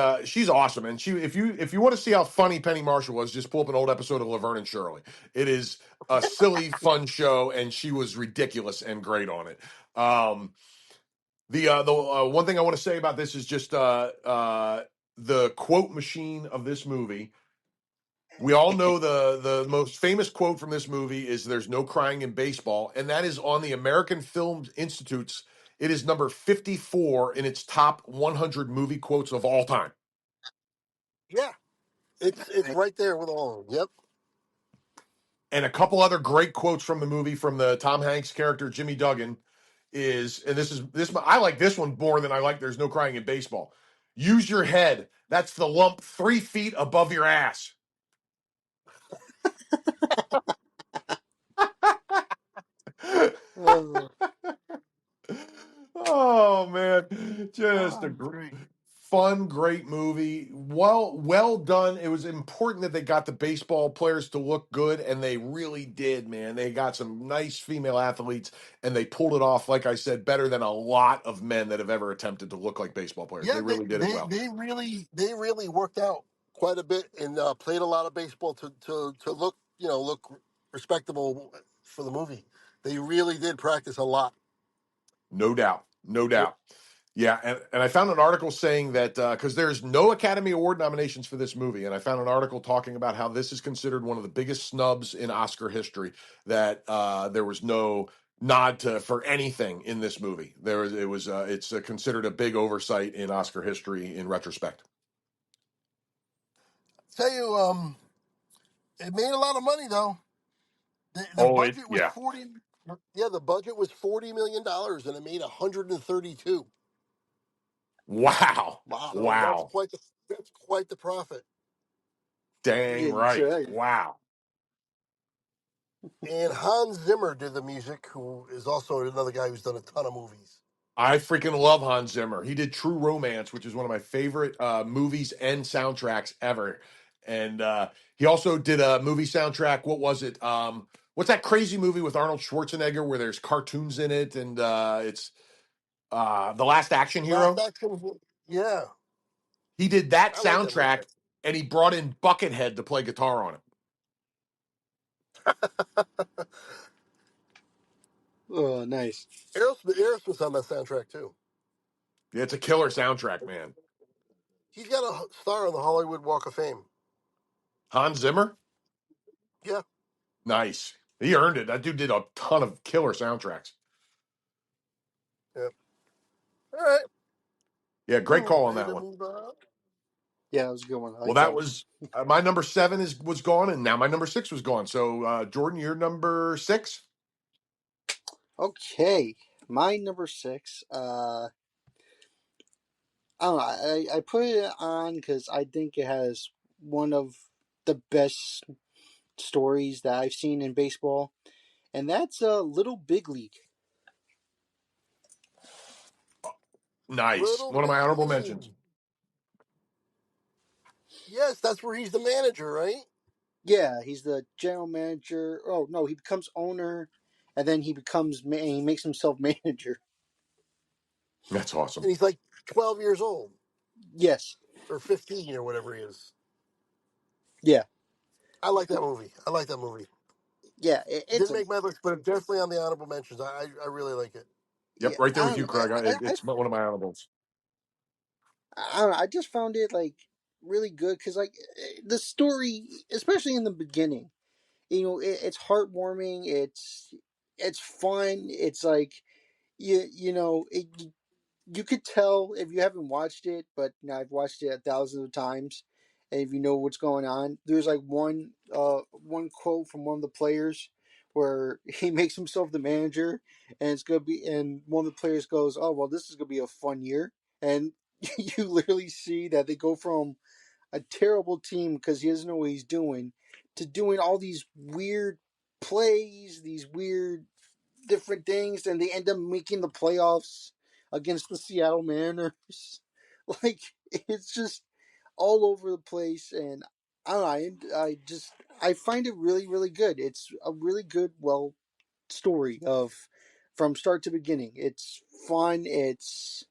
Speaker 2: awesome, and she if you want to see how funny Penny Marshall was, just pull up an old episode of Laverne and Shirley. It is a silly, fun show, and she was ridiculous and great on it. The one thing I want to say about this is just the quote machine of this movie. We all know the most famous quote from this movie is "There's no crying in baseball," and that is on the American Film Institute's. It is number 54 in its top 100 movie quotes of all time,
Speaker 3: Yeah, it's right there with all of them. Yep.
Speaker 2: and a couple other great quotes from the movie from the Tom Hanks character Jimmy Duggan is, and this I like this one more than I like "There's no crying in baseball." Use your head. That's the lump 3 feet above your ass.
Speaker 1: Uh,
Speaker 2: Oh man, just a
Speaker 3: Great.
Speaker 2: fun, great movie. Well done. It was important that they got the baseball players to look good, and they really did, man. They got some nice female athletes, and they pulled it off. Like I said, better than a lot of men that have ever attempted to look like baseball players.
Speaker 3: Yeah,
Speaker 2: They really did it well.
Speaker 3: they really worked out quite a bit and played a lot of baseball to look respectable for the movie. They really did practice a lot.
Speaker 2: No doubt. No
Speaker 3: Yep.
Speaker 2: doubt. Yeah, and I found an article saying that because there's no Academy Award nominations for this movie, and I found an article talking about how this is considered one of the biggest snubs in Oscar history. That there was no nod to for anything in this movie. It's considered a big oversight in Oscar history in retrospect.
Speaker 3: Tell you, it made a lot of money though. The
Speaker 2: Oh, it
Speaker 3: budget was
Speaker 2: yeah.
Speaker 3: 40. Yeah, the budget was $40 million, and it made 132.
Speaker 2: Wow,
Speaker 1: Wow.
Speaker 3: So
Speaker 2: wow,
Speaker 3: that's quite the profit.
Speaker 2: dang
Speaker 1: Yeah,
Speaker 2: right,
Speaker 1: sure.
Speaker 2: wow.
Speaker 3: And Hans Zimmer did the music, who is also another guy who's done a ton of movies.
Speaker 2: I freaking love Hans Zimmer. He did True Romance, which is one of my favorite movies and soundtracks ever. And he also did a movie soundtrack. What was it? What's that crazy movie with Arnold Schwarzenegger where there's cartoons in it? And it's The Last Action
Speaker 3: Last
Speaker 2: Hero.
Speaker 3: Action, yeah,
Speaker 2: He did that
Speaker 3: I like that movie.
Speaker 2: soundtrack and he brought in Buckethead to play guitar on it.
Speaker 1: Oh, nice.
Speaker 3: Aerosmith's on that soundtrack too.
Speaker 2: Yeah, it's a killer soundtrack, man.
Speaker 3: He's got a star on the Hollywood Walk of Fame.
Speaker 2: Hans Zimmer?
Speaker 3: Yeah,
Speaker 2: Nice. He earned it. That dude did a ton of killer soundtracks.
Speaker 3: yeah. All right,
Speaker 2: Yeah, great call on
Speaker 3: ready
Speaker 2: that
Speaker 3: to
Speaker 2: one.
Speaker 3: move on?
Speaker 1: Yeah, that was a good one. I
Speaker 2: Well,
Speaker 1: like
Speaker 2: that
Speaker 1: that one.
Speaker 2: was my number seven was gone, and now my number six was gone. So, Jordan, you're number six.
Speaker 1: Okay, my number six. I don't know. I put it on because I think it has one of the best stories that I've seen in baseball, and that's Little Big League.
Speaker 2: Nice,
Speaker 3: Little
Speaker 2: one of my
Speaker 3: Big
Speaker 2: honorable mentions.
Speaker 3: League. Yes, that's where he's the manager, right?
Speaker 1: Yeah, he's the general manager. Oh no, he becomes owner, and then he makes himself manager.
Speaker 2: That's awesome.
Speaker 3: And he's like 12 years old
Speaker 1: Yes.
Speaker 3: or 15 or whatever he is.
Speaker 1: Yeah.
Speaker 3: I like that movie. I like that movie.
Speaker 1: Yeah. It's
Speaker 3: Didn't
Speaker 1: a
Speaker 3: make my list, but it's definitely on the honorable mentions. I really like it.
Speaker 2: Yep,
Speaker 1: yeah.
Speaker 2: right there
Speaker 1: I
Speaker 2: with
Speaker 1: don't
Speaker 2: you,
Speaker 1: know.
Speaker 2: Craig. It's one of my honorables.
Speaker 1: I don't know. I just found it like really good because like the story, especially in the beginning, it's heartwarming. It's fun. It's like you could tell if you haven't watched it, but I've watched it thousands of times, and if you know what's going on, there's like one quote from one of the players where he makes himself the manager, and it's gonna be, and one of the players goes, "Oh well, this is gonna be a fun year," and you literally see that they go from a terrible team because he doesn't know what he's doing to doing all these weird plays, these weird different things, and they end up making the playoffs against the Seattle Mariners. Like it's just all over the place, and I don't know. I find it really really good. It's a really good story of from start to beginning. It's fun. It's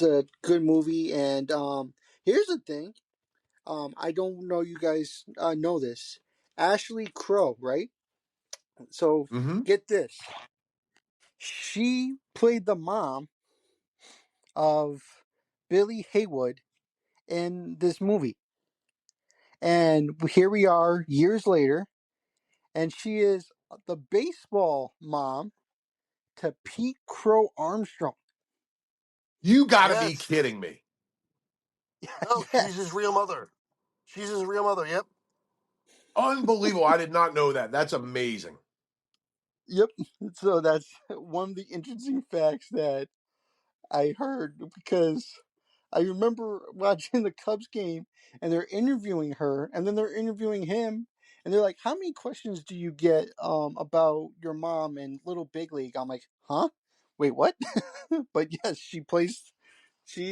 Speaker 1: a good movie, and here's the thing. I don't know you guys know this. Ashley Crow, right? So
Speaker 2: Mm-hmm.
Speaker 1: get this. She played the mom of Billy Haywood in this movie. And here we are years later, and she is the baseball mom to Pete Crow Armstrong.
Speaker 2: You got to be
Speaker 3: Yes.
Speaker 2: kidding me!
Speaker 3: No, she's his
Speaker 1: Yes.
Speaker 3: real mother. She's his real mother. Yep.
Speaker 2: Unbelievable! I did not know that. That's amazing.
Speaker 1: Yep. So that's one of the interesting facts that I heard because I remember watching the Cubs game and they're interviewing her and then they're interviewing him and they're like, "How many questions do you get about your mom and Little Big League?" I'm like, "Huh? Wait, what?" But yes, she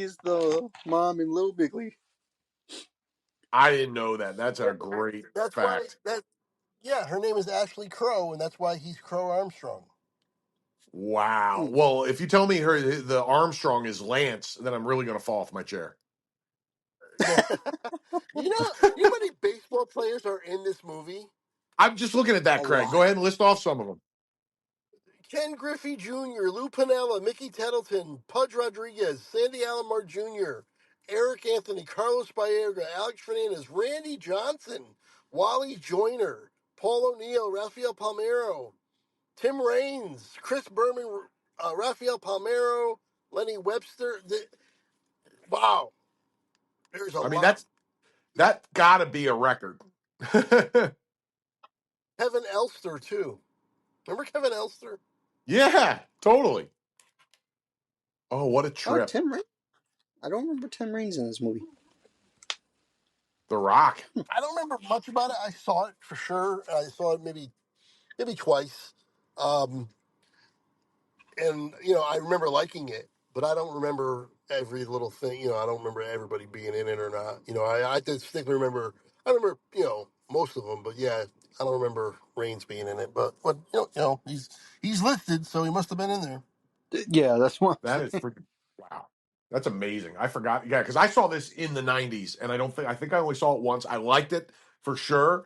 Speaker 1: is the mom in Little Big League.
Speaker 2: I didn't know that. That's a great
Speaker 3: That's why
Speaker 2: fact.
Speaker 3: that. Yeah, her name is Ashley Crow, and that's why he's Crow Armstrong.
Speaker 2: Wow.
Speaker 1: Mm.
Speaker 2: Well, if you tell me the Armstrong is Lance, then I'm really going to fall off my chair.
Speaker 3: You know how many baseball players are in this movie?
Speaker 2: I'm just looking at
Speaker 1: A
Speaker 2: that, Craig. Go
Speaker 1: lot.
Speaker 2: ahead and list off some of them.
Speaker 3: Ken Griffey Jr., Lou Piniella, Mickey Tettleton, Pudge Rodriguez, Sandy Alomar Jr., Eric Anthony, Carlos Baerga, Alex Fernandez, Randy Johnson, Wally Joyner, Paul O'Neill, Rafael Palmeiro, Tim Raines, Chris Berman, Rafael Palmeiro, Lenny Webster. Wow, there's a
Speaker 2: I mean,
Speaker 3: lot.
Speaker 2: that got to be a record.
Speaker 3: Kevin Elster, too. Remember Kevin Elster?
Speaker 2: Yeah, totally. Oh, what a
Speaker 1: Oh,
Speaker 2: trip.
Speaker 1: Tim Raines. I don't remember Tim Raines in this movie.
Speaker 2: The Rock.
Speaker 3: I don't remember much about it. I saw it for sure. I saw it maybe twice. Um, and I remember liking it, but I don't remember every little thing. I don't remember everybody being in it or not. I distinctly remember. I remember most of them, but yeah, I don't remember Reigns being in it. But he's listed, so he must have been in there.
Speaker 1: Yeah, that's one.
Speaker 2: That is freaking wow. That's amazing. I forgot. Yeah, because I saw this in the '90s, and I think I only saw it once. I liked it for sure,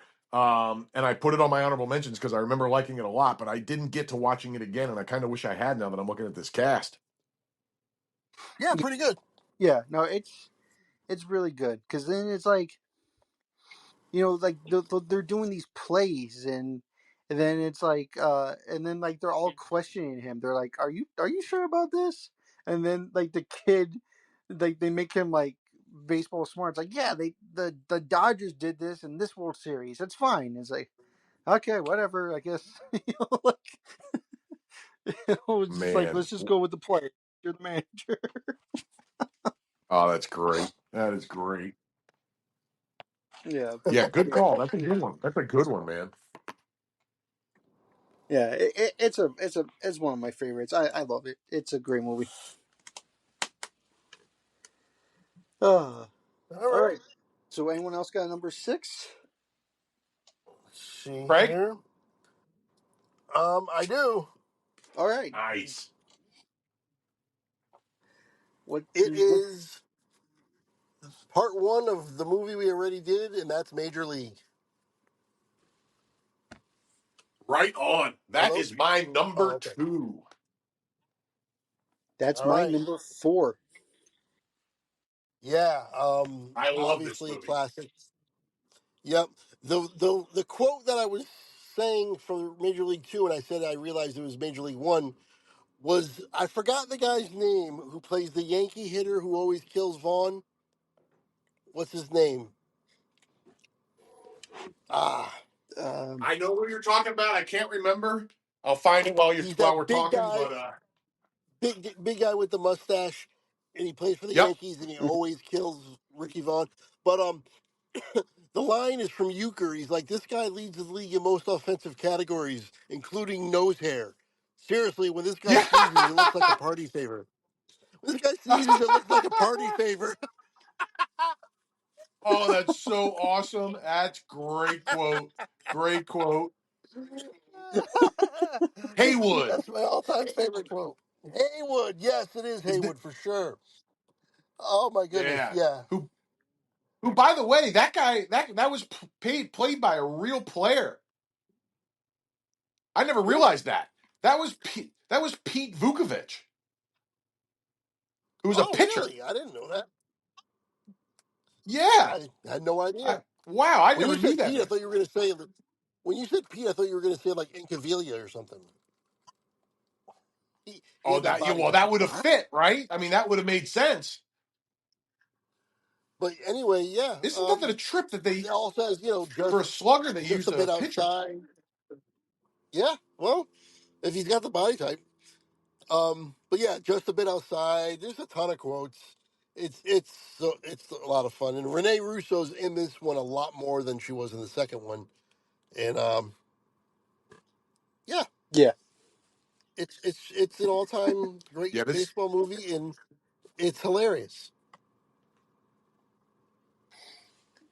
Speaker 2: and I put it on my honorable mentions because I remember liking it a lot. But I didn't get to watching it again, and I kind of wish I had now that I'm looking at this cast.
Speaker 3: Yeah, pretty good.
Speaker 1: Yeah, no, it's really good because then it's like like they're doing these plays and then it's like and then like they're all questioning him. They're like, "Are you sure about this?" And then like the kid, like they make him like baseball smart. It's like, yeah, the Dodgers did this in this World Series. It's fine. It's like, okay, whatever. I guess like, it's just like,
Speaker 2: Man,
Speaker 1: let's just go with the play. You're the manager.
Speaker 2: oh, that's great. That is great.
Speaker 1: Yeah,
Speaker 2: Yeah, good call. That's a good one. That's a good one, man.
Speaker 1: yeah. It's one of my favorites. I love it. It's a great movie. Uh,
Speaker 3: All
Speaker 1: all
Speaker 3: right.
Speaker 1: right. So anyone else got a number 6?
Speaker 3: Let's see
Speaker 2: Craig,
Speaker 3: here. I do.
Speaker 1: All right.
Speaker 2: nice.
Speaker 1: What
Speaker 3: It
Speaker 1: what
Speaker 3: is part one of the movie we already did, and that's Major League.
Speaker 2: Right on. That
Speaker 3: Hello.
Speaker 2: is my
Speaker 3: Oh,
Speaker 2: number
Speaker 3: okay.
Speaker 2: 2.
Speaker 1: that's
Speaker 3: All
Speaker 1: my
Speaker 3: right.
Speaker 1: number 4.
Speaker 3: Yeah.
Speaker 2: I love this
Speaker 3: Obviously a
Speaker 2: movie.
Speaker 3: classic. Yep. The quote that I was saying for Major League Two, and I said I realized it was Major League One, was I forgot the guy's name who plays the Yankee hitter who always kills Vaughn. What's his name? Ah,
Speaker 1: Um
Speaker 2: I know who you're talking about. I can't remember. I'll find it
Speaker 3: he's
Speaker 2: while we're
Speaker 3: that big
Speaker 2: talking.
Speaker 3: guy,
Speaker 2: But
Speaker 3: big guy with the mustache, and he plays for the
Speaker 2: yep.
Speaker 3: Yankees, and he always kills Ricky Vaughn. But the line is from Euchre. He's like, this guy leads the league in most offensive categories, including nose hair. Seriously, when this guy
Speaker 2: Yeah.
Speaker 3: sneezes, it looks like a party favor. When this guy sneezes, it looks like a party favor.
Speaker 2: Oh, that's so awesome. That's great quote. Great quote. Haywood.
Speaker 3: That's my all-time favorite quote. Haywood, yes, it is
Speaker 2: Is the
Speaker 3: Haywood for sure. Oh my goodness,
Speaker 2: yeah.
Speaker 3: yeah.
Speaker 2: Who by the way, that guy that was played by a real player. I never
Speaker 3: Really?
Speaker 2: realized that. That was Pete Vukovich, who was a
Speaker 3: Oh,
Speaker 2: pitcher.
Speaker 3: really? I didn't know that.
Speaker 2: Yeah.
Speaker 3: I had no idea.
Speaker 2: Wow, I
Speaker 3: When
Speaker 2: never
Speaker 3: you
Speaker 2: knew
Speaker 3: said
Speaker 2: that
Speaker 3: Pete, I
Speaker 2: man.
Speaker 3: thought you were going to say. When you said Pete, I thought you were going to say like Incaviglia or something. He
Speaker 2: Oh,
Speaker 3: had that
Speaker 2: that yeah,
Speaker 3: body
Speaker 2: well,
Speaker 3: type.
Speaker 2: that would have fit, right? I mean, that would have made sense.
Speaker 3: But anyway, yeah.
Speaker 2: Isn't that a trip that
Speaker 3: It
Speaker 2: they
Speaker 3: all says
Speaker 2: for a slugger they
Speaker 3: just
Speaker 2: used
Speaker 3: a
Speaker 2: a
Speaker 3: bit
Speaker 2: pitcher?
Speaker 3: outside. Yeah. Well, if he's got the body type. But yeah, just a bit outside. There's a ton of quotes. It's a lot of fun. And Renee Russo's in this one a lot more than she was in the second one. And yeah,
Speaker 1: yeah.
Speaker 3: it's an all time great
Speaker 2: Yeah, this
Speaker 3: baseball movie, and it's hilarious.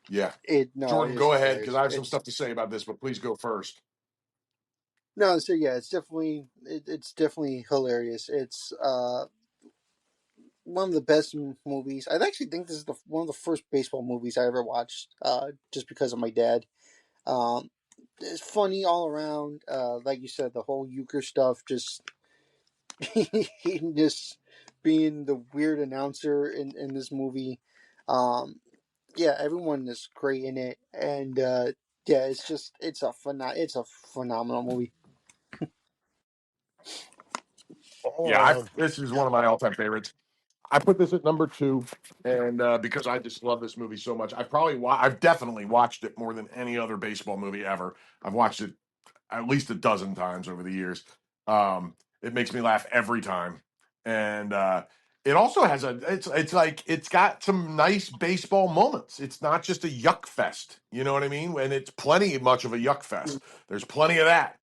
Speaker 2: yeah.
Speaker 1: It no, it
Speaker 2: Jordan,
Speaker 1: is
Speaker 2: go ahead because
Speaker 1: hilarious.
Speaker 2: I have some
Speaker 1: It's
Speaker 2: stuff to say about this, but please go first.
Speaker 1: no, so yeah, it's definitely hilarious. It's one of the best movies. I actually think this is one of the first baseball movies I ever watched just because of my dad. Um it's funny all around. Like you said, the whole euchre stuff, just just being the weird announcer in this movie. Um, yeah, everyone is great in it, and yeah, it's a phenomenal movie.
Speaker 3: All
Speaker 2: Yeah,
Speaker 3: around.
Speaker 2: this is one of my all-time favorites. I put this at number two, and because I just love this movie so much, I've definitely watched it more than any other baseball movie ever. I've watched it at least a dozen times over the years. It makes me laugh every time, and it also has it's like it's got some nice baseball moments. It's not just a yuck fest, you know what I mean? And it's plenty much of a yuck fest. There's plenty of that.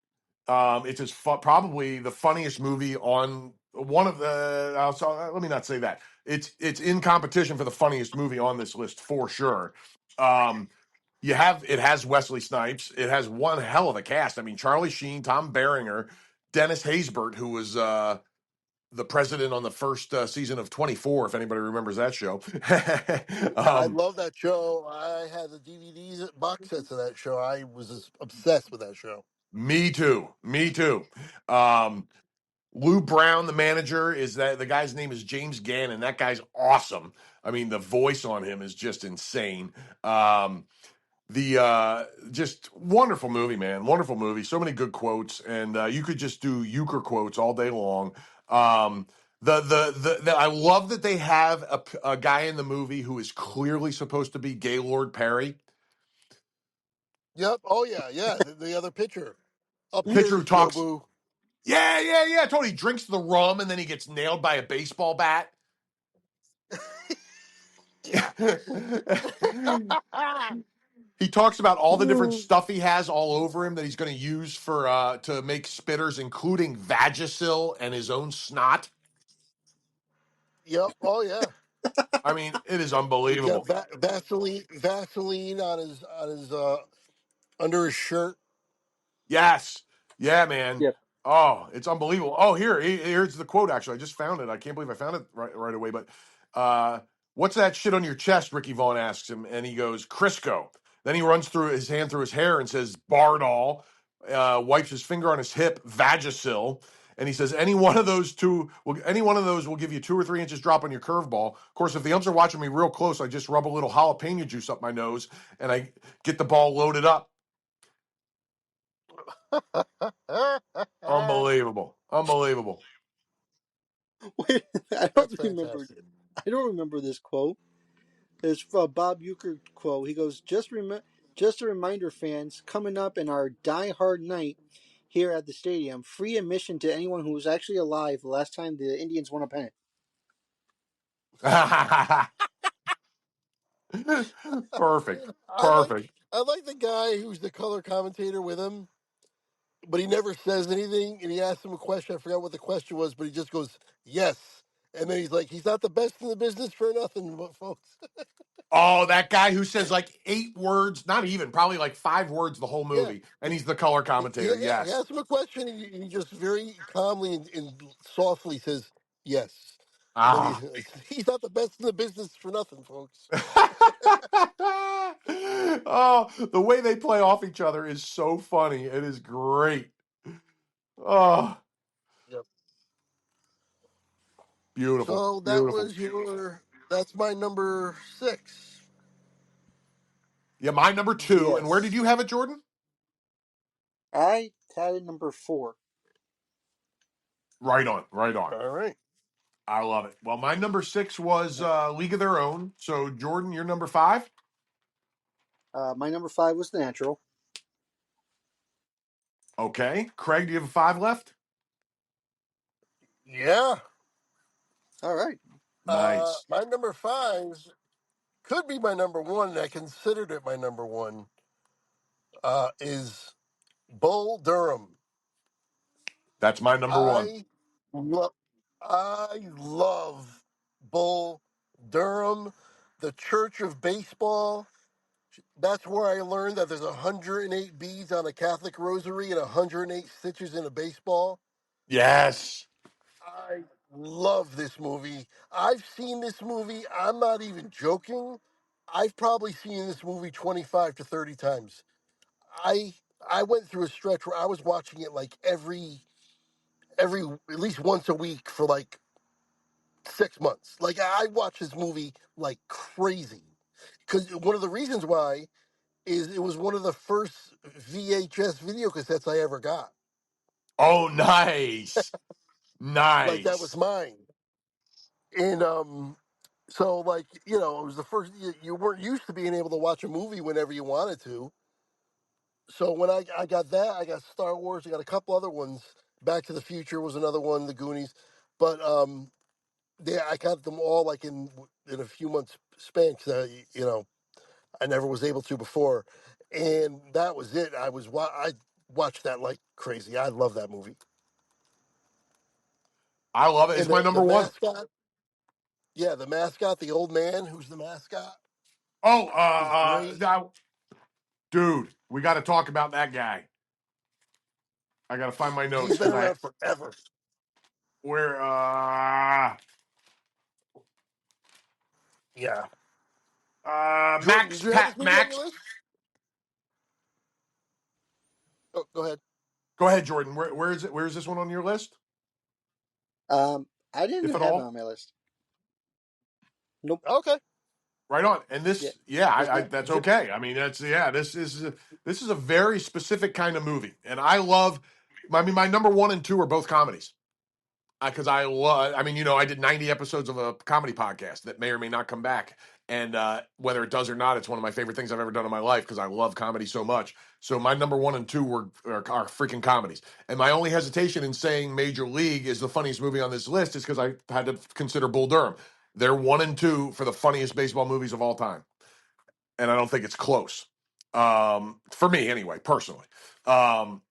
Speaker 2: It's probably the funniest movie on one of the. Let me not say that. It's in competition for the funniest movie on this list for sure. Um, it has Wesley Snipes. It has one hell of a cast. I mean, Charlie Sheen, Tom Berenger, Dennis Haysbert, who was the president on the first season of 24, if anybody remembers that show.
Speaker 3: I
Speaker 2: um,
Speaker 3: love that show. I had the DVDs, box sets of that show. I was just obsessed with that show.
Speaker 2: Me too. Me too. Um, Lou Brown, the manager, is that the guy's name is James Gannon. That guy's awesome. I mean, the voice on him is just insane. The just wonderful movie, man. Wonderful movie. So many good quotes, and you could just do euchre quotes all day long. I love that they have a guy in the movie who is clearly supposed to be Gaylord Perry,
Speaker 3: Yep. Oh yeah, yeah. The other pitcher. Up
Speaker 2: pitcher who
Speaker 3: yours,
Speaker 2: talks.
Speaker 3: Nobu.
Speaker 2: Yeah, yeah, yeah. Totally drinks the rum and then he gets nailed by a baseball bat. He talks about all the different stuff he has all over him that he's going to use for to make spitters, including Vagisil and his own snot.
Speaker 3: Yep. Oh yeah.
Speaker 2: I mean, it is
Speaker 3: He's got
Speaker 2: unbelievable.
Speaker 3: Vaseline on his under his shirt.
Speaker 2: Yes. Yeah, man.
Speaker 1: Yeah.
Speaker 2: Oh, it's unbelievable. Oh, here's the quote. Actually, I just found it. I can't believe I found it right away. But what's that shit on your chest? Ricky Vaughn asks him, and he goes, Crisco. Then he runs through his hand through his hair and says, Bardol. Wipes his finger on his hip, Vagisil. And he says, any one of those will give you 2 or 3 inches drop on your curveball. Of course, if the umps are watching me real close, I just rub a little jalapeno juice up my nose and I get the ball loaded up. Unbelievable. Unbelievable.
Speaker 1: Wait, I
Speaker 3: That's
Speaker 1: don't remember.
Speaker 3: fantastic.
Speaker 1: I don't remember this quote. It's Bob Euchre quote. He goes, just a reminder, fans, coming up in our Die Hard night here at the stadium, free admission to anyone who was actually alive the last time the Indians won a pennant."
Speaker 2: Perfect.
Speaker 3: I like
Speaker 2: Perfect.
Speaker 3: I like the guy who's the color commentator with him, but he never says anything. And he asks him a question. I forgot what the question was, but he just goes, "Yes." And then he's like, "He's not the best in the business for nothing, but folks."
Speaker 2: Oh, that guy who says like 8 words, not even, probably like 5 words the whole
Speaker 3: Yeah.
Speaker 2: movie. And he's the color commentator.
Speaker 3: Yeah, he
Speaker 2: Yes.
Speaker 3: asks him a question, and he just very calmly and softly says, "Yes." And then
Speaker 2: Ah.
Speaker 3: he's not the best in the business for nothing, folks.
Speaker 2: Oh, the way they play off each other is so funny. It is great. Oh,
Speaker 3: Yep.
Speaker 2: beautiful.
Speaker 3: So
Speaker 2: Beautiful.
Speaker 3: that's my number six.
Speaker 2: Yeah, my number two. And where did
Speaker 1: Yes.
Speaker 2: you have it, Jordan?
Speaker 1: I had it number 4.
Speaker 2: Right on. Right on.
Speaker 3: All right.
Speaker 2: I love it. Well, my number six was League of Their Own. So, Jordan, you're number five.
Speaker 1: My number 5 was The Natural.
Speaker 2: Okay. Craig, do you have a five left?
Speaker 3: Yeah.
Speaker 1: All right.
Speaker 2: Nice.
Speaker 3: My number five could be my number one, and I considered it my number one. Is Bull Durham.
Speaker 2: That's my number one.
Speaker 3: I love I love Bull Durham, the Church of Baseball. That's where I learned that there's 108 beads on a Catholic rosary and 108 stitches in a baseball.
Speaker 2: Yes.
Speaker 3: I love this movie. I've seen this movie. I'm not even joking. I've probably seen this movie 25 to 30 times. I I went through a stretch where I was watching it like every at least once a week for like 6 months. Like I watched this movie like crazy because one of the reasons why is it was one of the first VHS video cassettes I ever got.
Speaker 2: Oh, nice.
Speaker 3: Like that was
Speaker 2: Nice.
Speaker 3: mine, and so like it was the first. You weren't used to being able to watch a movie whenever you wanted to. So when I got that, I got Star Wars. I got a couple other ones. Back to the Future was another one. The Goonies, but yeah, I got them all like in a few months span because I never was able to before, and that was it. I watched that like crazy. I love that movie.
Speaker 2: I love it. It's
Speaker 3: And
Speaker 2: my
Speaker 3: the
Speaker 2: number one.
Speaker 3: mascot, yeah, the mascot, the old man who's the mascot
Speaker 2: Oh,
Speaker 3: is great.
Speaker 2: dude, we got to talk about that guy. I got to find my
Speaker 3: He's
Speaker 2: notes
Speaker 3: been
Speaker 2: because
Speaker 3: around forever.
Speaker 2: where,
Speaker 3: Yeah, Jordan, did
Speaker 2: Max,
Speaker 3: you have this
Speaker 2: Pat,
Speaker 3: movie on
Speaker 2: Max.
Speaker 3: your list? Oh, go ahead.
Speaker 2: Go ahead, Jordan. Where is it? Where is this one on your list,
Speaker 1: I didn't
Speaker 2: if at
Speaker 1: have it
Speaker 2: all?
Speaker 1: on my list. Nope.
Speaker 3: Okay.
Speaker 2: Right on. And
Speaker 1: Yeah,
Speaker 2: this, yeah,
Speaker 1: just not.
Speaker 2: that's okay. I mean, that's yeah. This is a very specific kind of movie, and I love. I mean, my number one and two are both comedies because I love. I mean, I did 90 episodes of a comedy podcast that may or may not come back, and whether it does or not, it's one of my favorite things I've ever done in my life because I love comedy so much. So my number one and two are freaking comedies, and my only hesitation in saying Major League is the funniest movie on this list is because I had to consider Bull Durham. They're one and two for the funniest baseball movies of all time, and I don't think it's close. For me, anyway, personally. Um,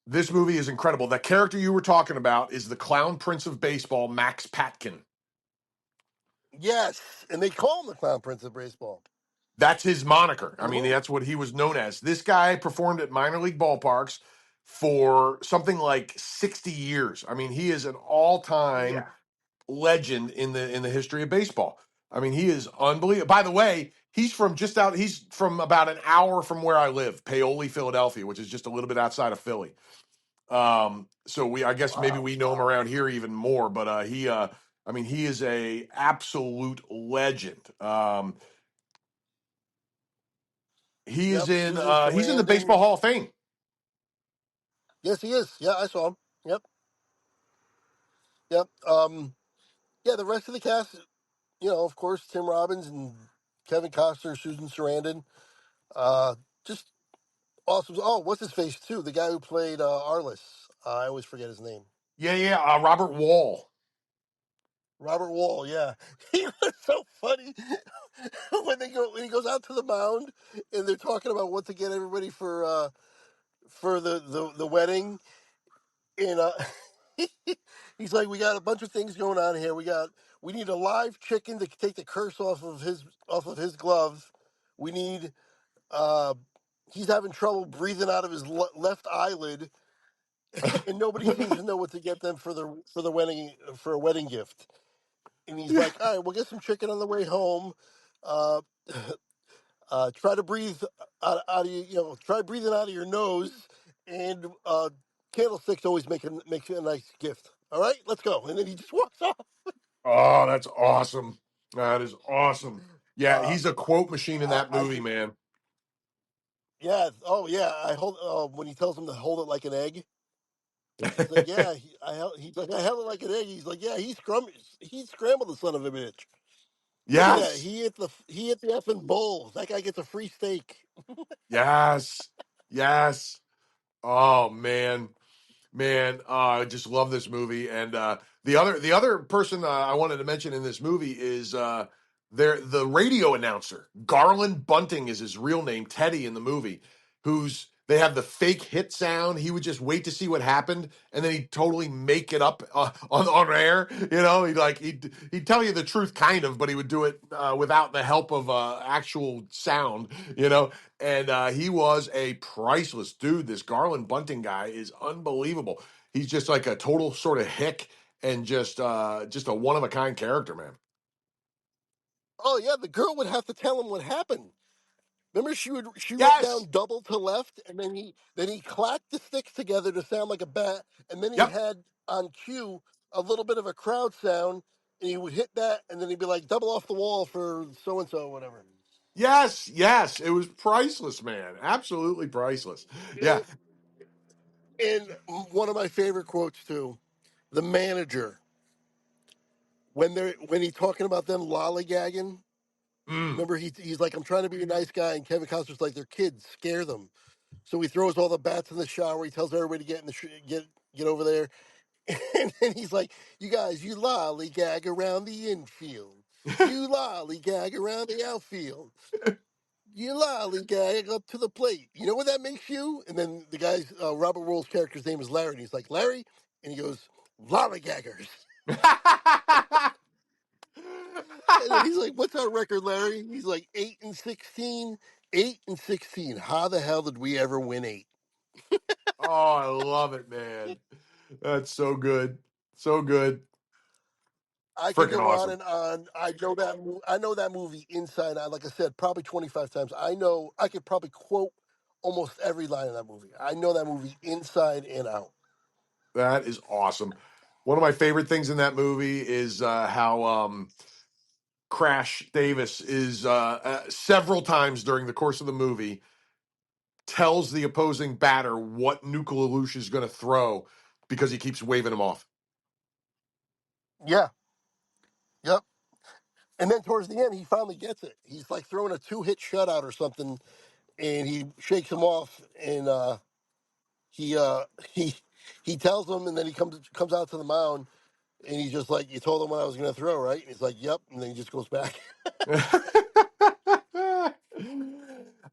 Speaker 2: this movie is incredible. The character you were talking about is the clown prince of baseball, Max Patkin.
Speaker 3: Yes, and they call him the Clown Prince of Baseball.
Speaker 2: That's his moniker. I mean,
Speaker 3: Hmm.
Speaker 2: that's what he was known as. This guy performed at minor league ballparks for something like 60 years. I mean, he is an all-time
Speaker 3: Yeah.
Speaker 2: legend in the history of baseball. I mean, he is unbelievable. By the way, he's from about an hour from where I live, Paoli, Philadelphia, which is just a little bit outside of Philly. So I guess maybe
Speaker 3: Wow.
Speaker 2: we know him around here even more, but I mean, he is a absolute legend.
Speaker 3: Yep. Susan
Speaker 2: He's in the Baseball
Speaker 3: Sarandon.
Speaker 2: Hall of Fame.
Speaker 3: Yes, he is. Yeah, I saw him. Yep. Yep. Yeah, the rest of the cast, of course, Tim Robbins and Kevin Costner, Susan Sarandon. Uh, just awesome. Oh, what's his face too? The guy who played Arliss. I always forget his name.
Speaker 2: Yeah, yeah. Robert Wall.
Speaker 3: Robert Wall. Yeah, he was so funny when he goes out to the mound and they're talking about what to get everybody for the wedding. And he's like, we got a bunch of things going on here. We need a live chicken to take the curse off of his glove. We need uh, he's having trouble breathing out of his left eyelid, and nobody seems to know what to get them for the wedding for a wedding gift. And he's
Speaker 2: Yeah.
Speaker 3: like, all right, we'll get some chicken on the way home. Uh, try to breathe out of try breathing out of your nose, and candlesticks always makes a nice gift. All right, let's go. And then he just walks off.
Speaker 2: Oh, that's awesome. That is awesome. Yeah,
Speaker 3: Uh,
Speaker 2: he's a quote machine in that
Speaker 3: I
Speaker 2: movie, man.
Speaker 3: yeah, oh yeah, I hold when he tells him to hold it like an egg. He's like, yeah, he's like, I held it like an egg. He's like, yeah, he scrambled the son of a bitch. Look at that.
Speaker 2: Yes.
Speaker 3: He hit the effing bull. That guy gets a free steak.
Speaker 2: Yes. Yes. Oh man. Man, I just love this movie. And the other person I wanted to mention in this movie is the radio announcer. Garland Bunting is his real name, Teddy in the movie, who's they have the fake hit sound. He would just wait to see what happened, and then he'd totally make it up on air. He'd tell you the truth, kind of, but he would do it without the help of actual sound. And he was a priceless dude. This Garland Bunting guy is unbelievable. He's just like a total sort of hick and just a one of a kind character, man.
Speaker 3: Oh yeah, the girl would have to tell him what happened. Remember, she wrote
Speaker 2: Yes.
Speaker 3: down double to left, and then he clacked the sticks together to sound like a bat, and then he
Speaker 2: Yep.
Speaker 3: had on cue a little bit of a crowd sound, and he would hit that, and then he'd be like double off the wall for so and so, whatever.
Speaker 2: Yes. Yes. It was priceless, man. Absolutely priceless. Yeah.
Speaker 3: And one of my favorite quotes too, the manager when he's talking about them lollygagging.
Speaker 2: Mm.
Speaker 3: Remember, he's like, I'm trying to be a nice guy, and Kevin Costner's like, they're kids, scare them. So he throws all the bats in the shower. He tells everybody to get in the get over there, and then he's like, "You guys, you lollygag around the infield. You lollygag around the outfield. You lollygag up to the plate. You know what that makes you?" And then the guy's Robert Wuhl's character's name is Larry, and he's like, "Larry," and he goes, "Lollygaggers." And then he's like, "What's our record, Larry?" He's like, 8-16. 8-16. How the hell did we ever win eight?
Speaker 2: Oh, I love it, man. That's so good. So good.
Speaker 3: I could
Speaker 2: Freaking
Speaker 3: go on
Speaker 2: awesome.
Speaker 3: and on. I know that movie inside out. Like I said, probably 25 times. I know I could probably quote almost every line in that movie. I know that movie inside and out.
Speaker 2: That is awesome. One of my favorite things in that movie is how Crash Davis is several times during the course of the movie tells the opposing batter what Nuka Lelouch is going to throw because he keeps waving him off.
Speaker 3: Yeah. Yep. And then towards the end, he finally gets it. He's like throwing a 2-hit shutout or something, and he shakes him off, and he uh, he he tells him, and then he comes out to the mound, and he's just like, "You told him what I was going to throw, right?" And he's like, "Yep," and then he just goes back.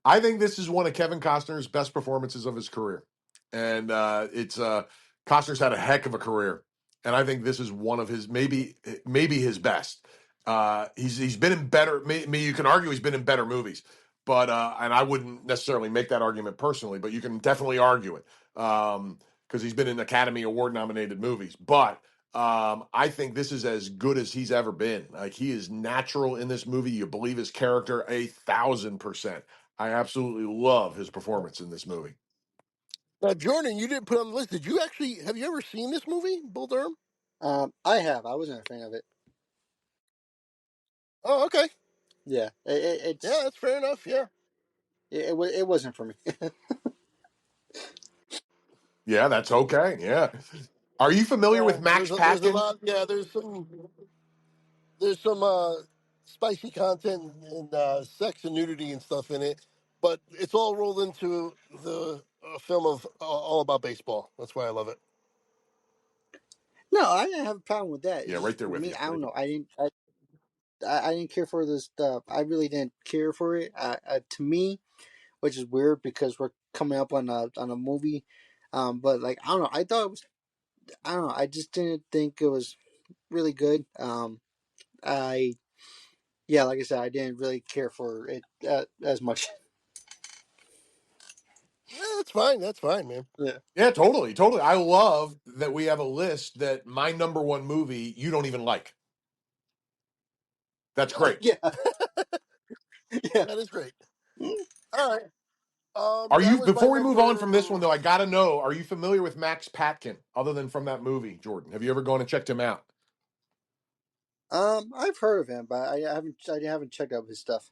Speaker 2: I think this is one of Kevin Costner's best performances of his career, and it's Costner's had a heck of a career, and I think this is one of his maybe his best. He's been in better. You can argue he's been in better movies, but and I wouldn't necessarily make that argument personally, but you can definitely argue it because he's been in Academy Award nominated movies, but. I think this is as good as he's ever been. Like he is natural in this movie. You believe his character 1,000%. I absolutely love his performance in this movie.
Speaker 3: Now, Jordan, you didn't put on the list. Did you actually? Have you ever seen this movie, Bull Durham?
Speaker 1: I have. I wasn't a fan of it.
Speaker 3: Oh, okay.
Speaker 1: Yeah,
Speaker 3: Yeah, that's fair enough. Yeah.
Speaker 1: it wasn't for me.
Speaker 2: Yeah, that's okay. Yeah. Are you familiar with
Speaker 3: Yeah,
Speaker 2: Max
Speaker 3: there's a
Speaker 2: Patkin?
Speaker 3: lot. Yeah, there's some spicy content and sex and nudity and stuff in it, but it's all rolled into the film of all about baseball. That's why I love it.
Speaker 1: No, I didn't have a problem with that.
Speaker 2: Yeah,
Speaker 1: It's
Speaker 2: right
Speaker 1: just
Speaker 2: there with
Speaker 1: me.
Speaker 2: you.
Speaker 1: I don't know. I didn't care for this stuff. I really didn't care for it. To me, which is weird because we're coming up on a movie. But like I don't know. I thought it was. I don't know. I just didn't think it was really good. I Yeah, like I said, I didn't really care for it as much.
Speaker 3: Yeah, that's fine. That's fine, man.
Speaker 1: Yeah.
Speaker 2: Yeah, totally. Totally. I love that we have a list that my number one movie you don't even like. That's great.
Speaker 1: Yeah. Yeah.
Speaker 3: That is great. All right.
Speaker 2: Are
Speaker 3: That
Speaker 2: you,
Speaker 3: was my
Speaker 2: before we move on from this one
Speaker 3: number.
Speaker 2: though, I got to know, are you familiar with Max Patkin other than from that movie, Jordan? Have you ever gone and checked him out?
Speaker 1: I've heard of him, but I haven't checked out his stuff.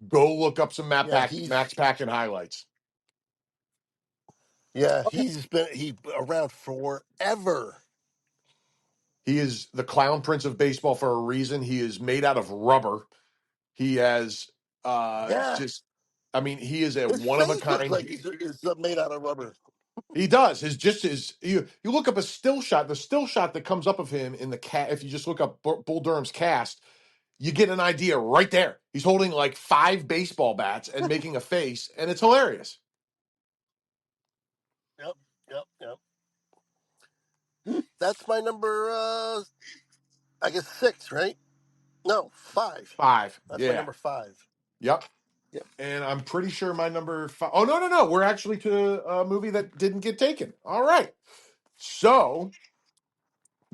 Speaker 2: Go look up some
Speaker 3: Yeah,
Speaker 2: Max Patkin highlights.
Speaker 1: Okay.
Speaker 3: he's been around forever.
Speaker 2: He is the clown prince of baseball for a reason. He is made out of rubber. He has
Speaker 3: Yeah,
Speaker 2: just, I mean, he is a
Speaker 3: his
Speaker 2: one of a
Speaker 3: face looks
Speaker 2: kind.
Speaker 3: like he's made out of rubber.
Speaker 2: He does. You look up a still shot, the still shot that comes up of him in the cat. If you just look up Bull Durham's cast, you get an idea right there. He's holding like 5 baseball bats and making a face, and it's hilarious.
Speaker 3: Yep, yep, yep. That's my number. I guess 6, right? No, 5.
Speaker 2: 5.
Speaker 3: That's my
Speaker 2: Yeah.
Speaker 3: number 5.
Speaker 2: Yep.
Speaker 1: Yep.
Speaker 2: And I'm pretty sure my number 5. Oh, no, no, no. We're actually to a movie that didn't get taken. All right. So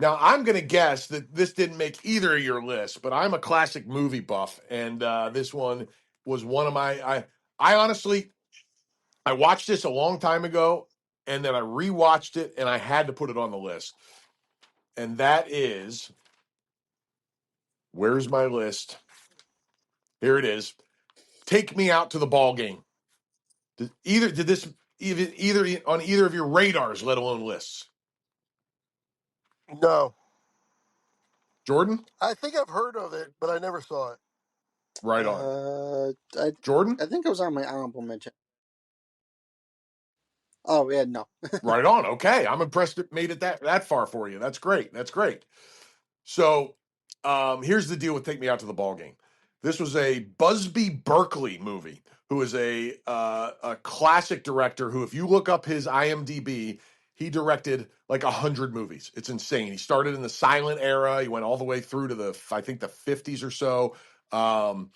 Speaker 2: Now, I'm going to guess that this didn't make either of your lists, but I'm a classic movie buff, and this one was one of my. I honestly, I watched this a long time ago, and then I rewatched it, and I had to put it on the list. And that is, where's my list? Here it is. Take Me Out to the Ball Game. Did this either on either of your radars, let alone lists?
Speaker 3: No,
Speaker 2: Jordan,
Speaker 3: I think I've heard of it, but I never saw it.
Speaker 2: right on.
Speaker 1: Uh,
Speaker 2: Jordan,
Speaker 1: I think it was on my honorable mention. Oh yeah, no.
Speaker 2: right on. Okay, I'm impressed it made it that far for you. That's great. That's great. So here's the deal with Take Me Out to the Ball Game. This was a Busby Berkeley movie, who is a classic director. Who, if you look up his IMDb, he directed like 100 movies. It's insane. He started in the silent era. He went all the way through to I think the 50s or so. Um,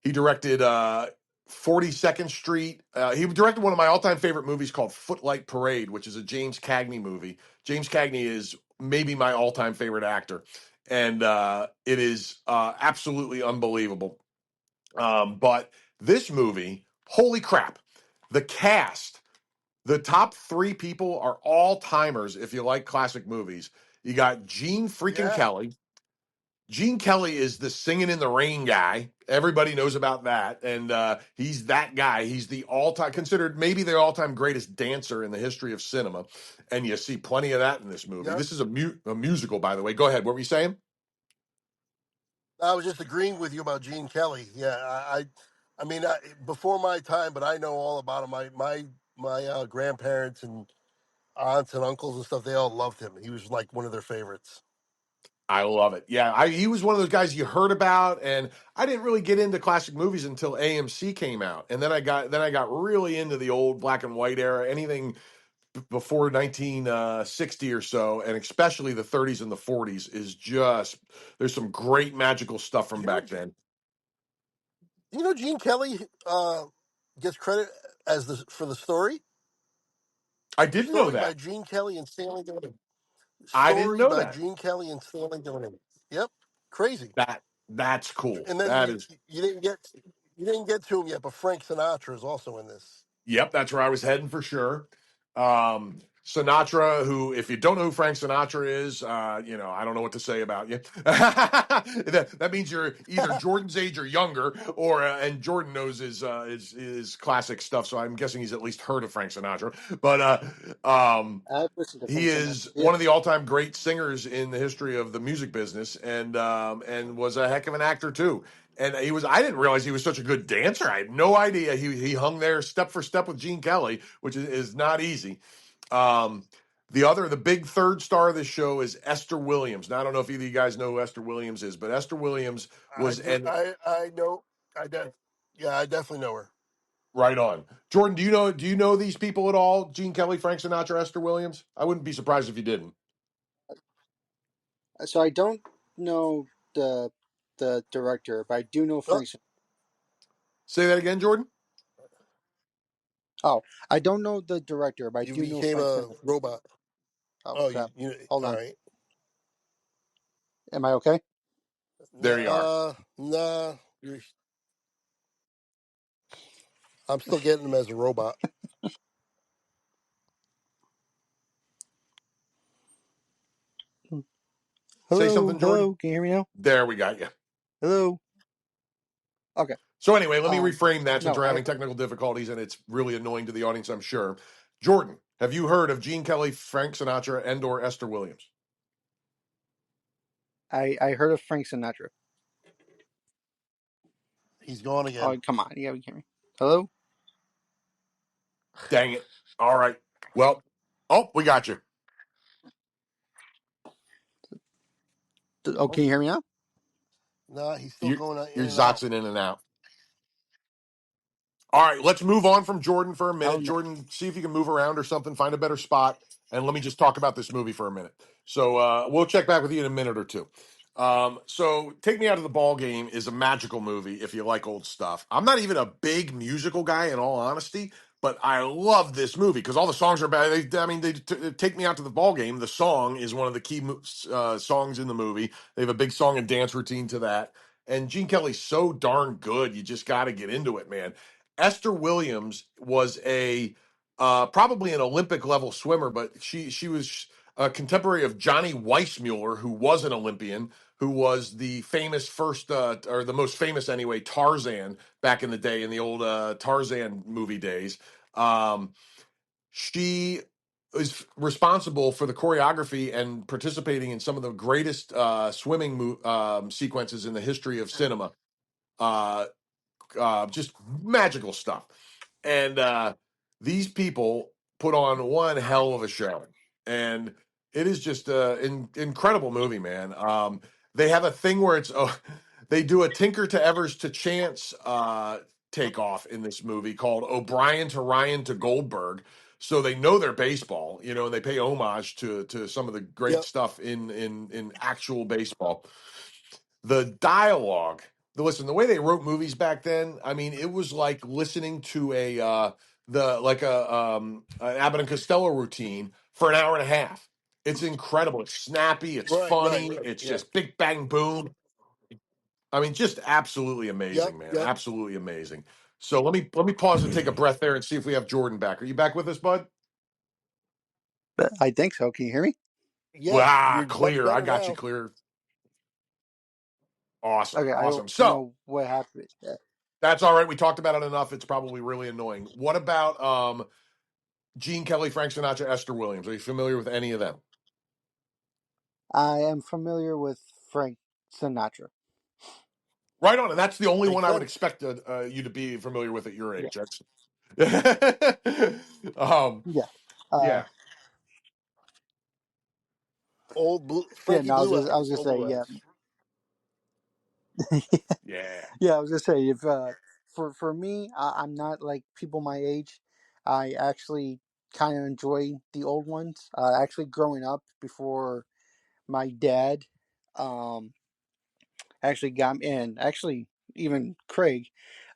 Speaker 2: he directed 42nd Street. He directed one of my all-time favorite movies called Footlight Parade, which is a James Cagney movie. James Cagney is maybe my all-time favorite actor, and it is absolutely unbelievable. But this movie, holy crap, the cast, the top three people are all timers. If you like classic movies, you got Gene freaking
Speaker 3: Yeah.
Speaker 2: Kelly. Gene Kelly is the singing in the rain guy. Everybody knows about that. And he's that guy. He's the all-time, considered maybe the all-time greatest dancer in the history of cinema. And you see plenty of that in this movie.
Speaker 3: Yep.
Speaker 2: This is a musical, by the way. Go ahead. What were you saying?
Speaker 3: I was just agreeing with you about Gene Kelly. Yeah, I mean, before my time, but I know all about him. My grandparents and aunts and uncles and stuff, they all loved him. He was like one of their favorites.
Speaker 2: I love it. Yeah, he was one of those guys you heard about, and I didn't really get into classic movies until AMC came out, and then I got really into the old black and white era, anything before 1960 or so, and especially the 30s and the 40s is just there's some great magical stuff from
Speaker 3: You know,
Speaker 2: back then.
Speaker 3: Gene Kelly gets credit as for the story.
Speaker 2: I didn't know
Speaker 3: Story by
Speaker 2: that.
Speaker 3: Gene Kelly and Stanley Donen.
Speaker 2: I didn't
Speaker 3: Story
Speaker 2: know
Speaker 3: by
Speaker 2: that.
Speaker 3: Gene Kelly and Stanley Donen. Yep, crazy.
Speaker 2: That's cool.
Speaker 3: And then
Speaker 2: That is.
Speaker 3: you didn't get to him yet, but Frank Sinatra is also in this.
Speaker 2: Yep, that's where I was heading for sure. Sinatra, who, if you don't know who Frank Sinatra is, I don't know what to say about you. that means you're either Jordan's age or younger, or and Jordan knows his classic stuff, so I'm guessing he's at least heard of Frank Sinatra. But
Speaker 1: I've listened to
Speaker 2: he
Speaker 1: Frank Sinatra.
Speaker 2: is
Speaker 1: Yeah.
Speaker 2: one of the all-time great singers in the history of the music business, and was a heck of an actor too. And I didn't realize he was such a good dancer. I had no idea he hung there step for step with Gene Kelly, which is not easy. Um, the big third star of this show is Esther Williams. Now, I don't know if either of you guys know who Esther Williams is, but Esther Williams
Speaker 3: I
Speaker 2: was,
Speaker 3: do.
Speaker 2: and
Speaker 3: I know. Yeah, I definitely know her.
Speaker 2: right on. Jordan, do you know these people at all? Gene Kelly, Frank Sinatra, Esther Williams? I wouldn't be surprised if you didn't.
Speaker 1: So I don't know the director, but I do know
Speaker 3: Oh,
Speaker 1: Frank.
Speaker 2: Say that again, Jordan.
Speaker 1: Oh, I don't know the director, but I
Speaker 3: you
Speaker 1: do know
Speaker 3: became
Speaker 1: Frank
Speaker 3: a
Speaker 1: Sinatra.
Speaker 3: robot.
Speaker 1: Oh
Speaker 3: Oh,
Speaker 1: crap! Hold
Speaker 3: all
Speaker 1: on.
Speaker 3: right.
Speaker 1: Am I okay?
Speaker 2: There you are.
Speaker 3: Nah. I'm still getting him as a robot.
Speaker 2: Say
Speaker 1: Hello,
Speaker 2: something, Jordan.
Speaker 1: hello. Can you hear me now?
Speaker 2: There we got you.
Speaker 1: Hello. Okay.
Speaker 2: So anyway, let me reframe that since
Speaker 1: No,
Speaker 2: we're having technical difficulties and it's really annoying to the audience, I'm sure. Jordan, have you heard of Gene Kelly, Frank Sinatra, and/or Esther Williams?
Speaker 1: I heard of Frank Sinatra.
Speaker 3: He's gone again.
Speaker 1: Oh, come on. You gotta hear me. Hello.
Speaker 2: Dang it. All right. Well, oh, we got you.
Speaker 1: Oh, can you hear me now?
Speaker 3: Nah, he's still
Speaker 2: You
Speaker 3: going
Speaker 2: you're
Speaker 3: in and out.
Speaker 2: zoxing in and out. All right, let's move on from Jordan for a
Speaker 1: Oh
Speaker 2: minute.
Speaker 1: no.
Speaker 2: Jordan, see if you can move around or something, find a better spot, and let me just talk about this movie for a minute. So we'll check back with you in a minute or two. So Take Me Out of the Ball Game is a magical movie if you like old stuff. I'm not even a big musical guy in all honesty, but I love this movie because all the songs are bad. I mean, take me out to the ball game. The song is one of the key songs in the movie. They have a big song and dance routine to that. And Gene Kelly's so darn good. You just got to get into it, man. Esther Williams was a probably an Olympic level swimmer, but she was a contemporary of Johnny Weissmuller, who was an Olympian, who was the famous first or the most famous anyway Tarzan back in the day in the old Tarzan movie days. Um, she is responsible for the choreography and participating in some of the greatest swimming sequences in the history of cinema. Uh, just magical stuff. And these people put on one hell of a show, and it is just an incredible movie, man. They have a thing where it's they do a Tinker to Evers to Chance takeoff in this movie called O'Brien to Ryan to Goldberg. So they know their baseball, you know, and they pay homage to some of the great
Speaker 3: Yep.
Speaker 2: stuff in actual baseball. The dialogue, listen, the way they wrote movies back then, I mean, it was like listening to an Abbott and Costello routine for an hour and a half. It's incredible. It's snappy. It's
Speaker 3: Right. Right.
Speaker 2: funny. It's
Speaker 3: Yeah.
Speaker 2: just big bang boom. I mean, just absolutely
Speaker 3: Yep.
Speaker 2: amazing, man.
Speaker 3: Yep.
Speaker 2: Absolutely amazing. So let me pause and take a breath there and see if we have Jordan back. Are you back with us, bud?
Speaker 1: But I think so. Can you hear me?
Speaker 3: Yes, you're much
Speaker 2: Clear. I
Speaker 3: better
Speaker 2: got you
Speaker 3: now.
Speaker 2: clear. Awesome,
Speaker 1: Okay, I
Speaker 2: awesome.
Speaker 1: don't
Speaker 2: So
Speaker 1: know what happened.
Speaker 2: that's all right. We talked about it enough. It's probably really annoying. What about Gene Kelly, Frank Sinatra, Esther Williams? Are you familiar with any of them?
Speaker 1: I am familiar with Frank Sinatra.
Speaker 2: Right on. And that's the only
Speaker 3: Makes
Speaker 2: one I would
Speaker 3: sense.
Speaker 2: expect you to be familiar with at your
Speaker 1: Yeah,
Speaker 2: age. That's um,
Speaker 1: yeah, uh,
Speaker 2: yeah,
Speaker 3: Old blue,
Speaker 1: yeah.
Speaker 3: Frankie
Speaker 1: No,
Speaker 3: Blue
Speaker 1: I
Speaker 3: Eyes.
Speaker 1: was gonna
Speaker 3: Old
Speaker 1: say,
Speaker 3: Blue
Speaker 1: yeah,
Speaker 3: Eyes.
Speaker 2: yeah.
Speaker 1: yeah. I was gonna say if for me, I'm not like people my age. I actually kind of enjoy the old ones. Actually, growing up before my dad, um, actually got me in. Actually, even Craig,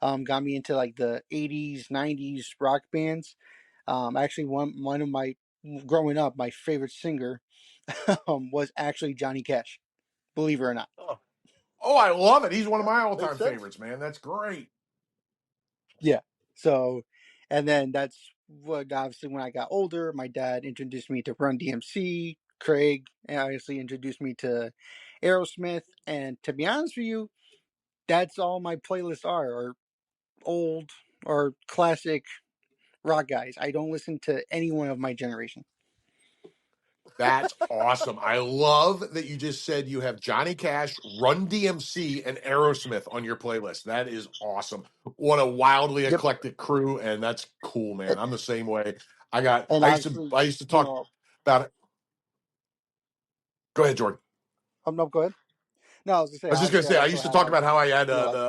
Speaker 1: got me into like the '80s, '90s rock bands. Actually, one of my growing up, my favorite singer was actually Johnny Cash. Believe it or not.
Speaker 3: Oh,
Speaker 2: Oh, I love it. He's one of my
Speaker 3: makes
Speaker 2: all-time
Speaker 3: sense.
Speaker 2: favorites, man. That's great.
Speaker 1: Yeah. So, and then that's what obviously when I got older, my dad introduced me to Run DMC, Craig, and obviously introduced me to Aerosmith. And to be honest with you, that's all my playlists are old or classic rock guys. I don't listen to anyone of my generation.
Speaker 2: That's awesome. I love that you just said you have Johnny Cash, Run DMC, and Aerosmith on your playlist. That is awesome. What a wildly
Speaker 1: Yep.
Speaker 2: eclectic crew, and that's cool, man. I'm the same way.
Speaker 1: And obviously,
Speaker 2: I used to
Speaker 1: you
Speaker 2: talk
Speaker 1: know,
Speaker 2: about it. Go ahead, Jordan.
Speaker 1: no, go ahead. No, I was gonna say
Speaker 2: I was just gonna
Speaker 1: obviously I
Speaker 2: say I
Speaker 1: also
Speaker 2: used to talk
Speaker 1: have
Speaker 2: about how I had
Speaker 1: you know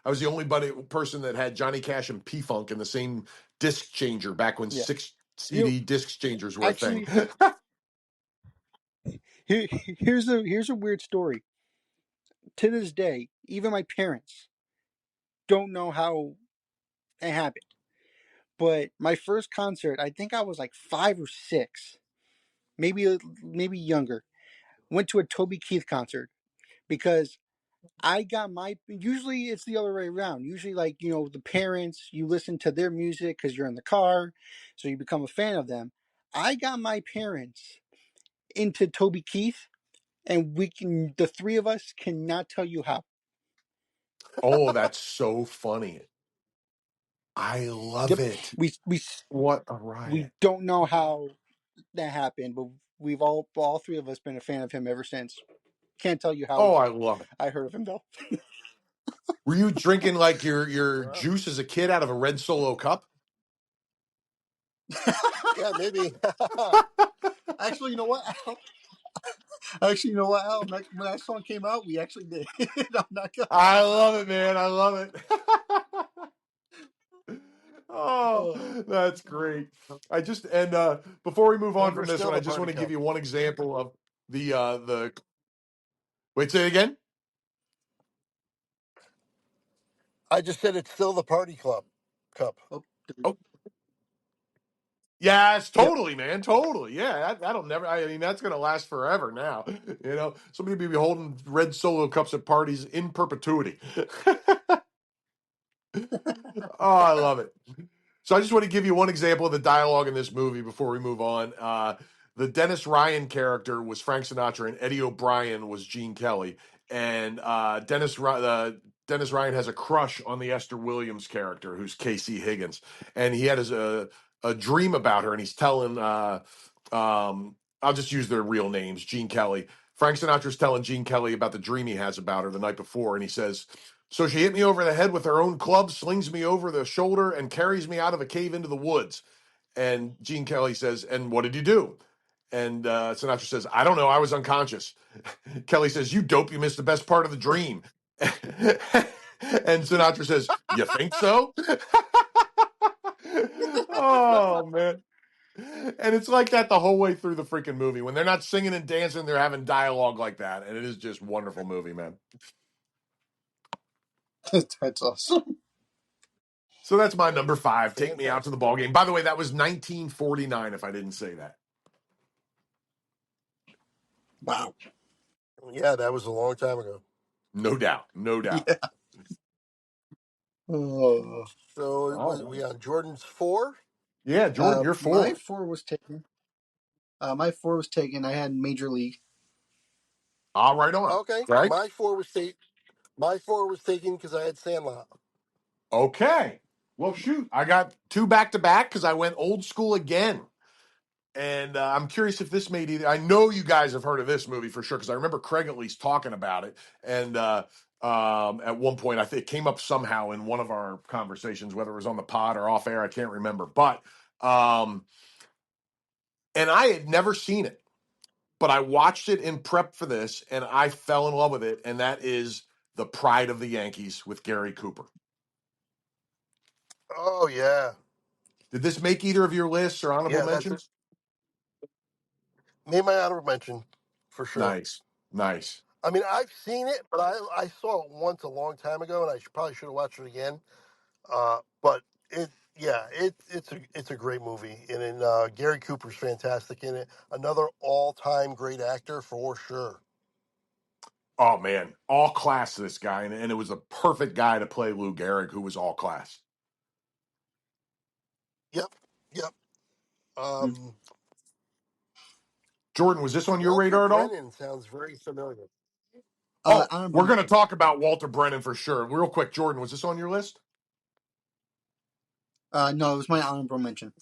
Speaker 2: I was the only person that had Johnny Cash and P Funk in the same disc changer back when
Speaker 1: yeah
Speaker 2: six
Speaker 1: you know,
Speaker 2: CD disc changers were a thing.
Speaker 1: actually here's a weird story. To this day, even my parents don't know how it happened. But my first concert, I think I was like 5 or 6, maybe younger. Went to a Toby Keith concert because I got my. Usually it's the other way around. Usually, like the parents, you listen to their music because you're in the car, so you become a fan of them. I got my parents into Toby Keith, and the three of us cannot tell you how.
Speaker 2: Oh, that's so funny. I love
Speaker 1: Yep,
Speaker 2: it.
Speaker 1: we we
Speaker 2: What a
Speaker 1: we
Speaker 2: riot.
Speaker 1: don't know how that happened, but we've all three of us been a fan of him ever since. Can't tell you how
Speaker 2: Oh, I love it.
Speaker 1: I heard of him though.
Speaker 2: Were you drinking like your
Speaker 3: Wow.
Speaker 2: juice as a kid out of a red Solo cup?
Speaker 3: Yeah, maybe.
Speaker 1: Actually, you know what? Al? Actually, you know what, Al? When that song came out, we actually did. I'm not gonna
Speaker 2: I
Speaker 1: lie.
Speaker 2: love it, man. I love it. Oh,
Speaker 1: Oh,
Speaker 2: that's great. I just and before we move on
Speaker 3: and we're
Speaker 2: from this
Speaker 3: still
Speaker 2: one, I
Speaker 3: the
Speaker 2: just want
Speaker 3: party
Speaker 2: to give
Speaker 3: cup.
Speaker 2: you one example of the wait, say it again.
Speaker 3: I just said it's still the party club cup.
Speaker 1: oh,
Speaker 2: Oh, Yes,
Speaker 1: Yep.
Speaker 2: totally, man, totally. Yeah, that'll never. I mean, that's gonna last forever. Now, somebody be holding red Solo cups at parties in perpetuity. Oh, I love it. So I just want to give you one example of the dialogue in this movie before we move on. The Dennis Ryan character was Frank Sinatra, and Eddie O'Brien was Gene Kelly. And Dennis Ryan has a crush on the Esther Williams character, who's Casey Higgins, and he had a dream about her, and he's telling. I'll just use their real names, Gene Kelly. Frank Sinatra's telling Gene Kelly about the dream he has about her the night before, and he says, so she hit me over the head with her own club, slings me over the shoulder, and carries me out of a cave into the woods. And Gene Kelly says, and what did you do? And Sinatra says, I don't know. I was unconscious. Kelly says, you dope. You missed the best part of the dream. And Sinatra says, you think so? Oh, man. And it's like that the whole way through the freaking movie. When they're not singing and dancing, they're having dialogue like that. And it is just wonderful movie, man.
Speaker 1: That's awesome.
Speaker 2: So that's my number five. Take me out to the
Speaker 3: Fantastic.
Speaker 2: ball game. By the way, that was 1949. If I didn't say that,
Speaker 1: Wow.
Speaker 3: Yeah, that was a long time ago.
Speaker 2: no doubt, no doubt.
Speaker 1: Yeah. Oh.
Speaker 3: So
Speaker 2: All
Speaker 3: we
Speaker 2: right.
Speaker 3: on Jordan's 4.
Speaker 2: Yeah, Jordan, you're
Speaker 1: My
Speaker 2: four.
Speaker 1: four was taken. My four was taken. I had Major League.
Speaker 2: All right on.
Speaker 3: Okay,
Speaker 2: Right.
Speaker 3: My 4 was taken because I had Sandlot.
Speaker 2: Okay. Well, shoot, I got two back to back because I went old school again. And I'm curious if this made either. I know you guys have heard of this movie for sure because I remember Craig at least talking about it. And at one point, I think it came up somehow in one of our conversations, whether it was on the pod or off air. I can't remember. But and I had never seen it, but I watched it in prep for this, and I fell in love with it. And that is The Pride of the Yankees with Gary Cooper.
Speaker 3: Oh yeah,
Speaker 2: Did this make either of your lists or honorable
Speaker 3: yeah. That's
Speaker 2: mentions?
Speaker 3: made my honorable mention for sure.
Speaker 2: Nice, nice.
Speaker 3: I mean, I've seen it, but I saw it once a long time ago, and probably should have watched it again. But it's a great movie, and Gary Cooper's fantastic in it. Another all time great actor for sure.
Speaker 2: Oh man, all class this guy, and it was a perfect guy to play Lou Gehrig, who was all class.
Speaker 3: Yep, yep.
Speaker 1: Mm.
Speaker 3: Um,
Speaker 2: Jordan, was this on your
Speaker 3: Walter
Speaker 2: radar at all?
Speaker 3: Brennan sounds very familiar.
Speaker 2: Oh,
Speaker 1: Honorable
Speaker 2: we're going to
Speaker 1: mention.
Speaker 2: talk about Walter Brennan for sure. Real quick, Jordan, was this on your list?
Speaker 1: No, it was my honorable mention.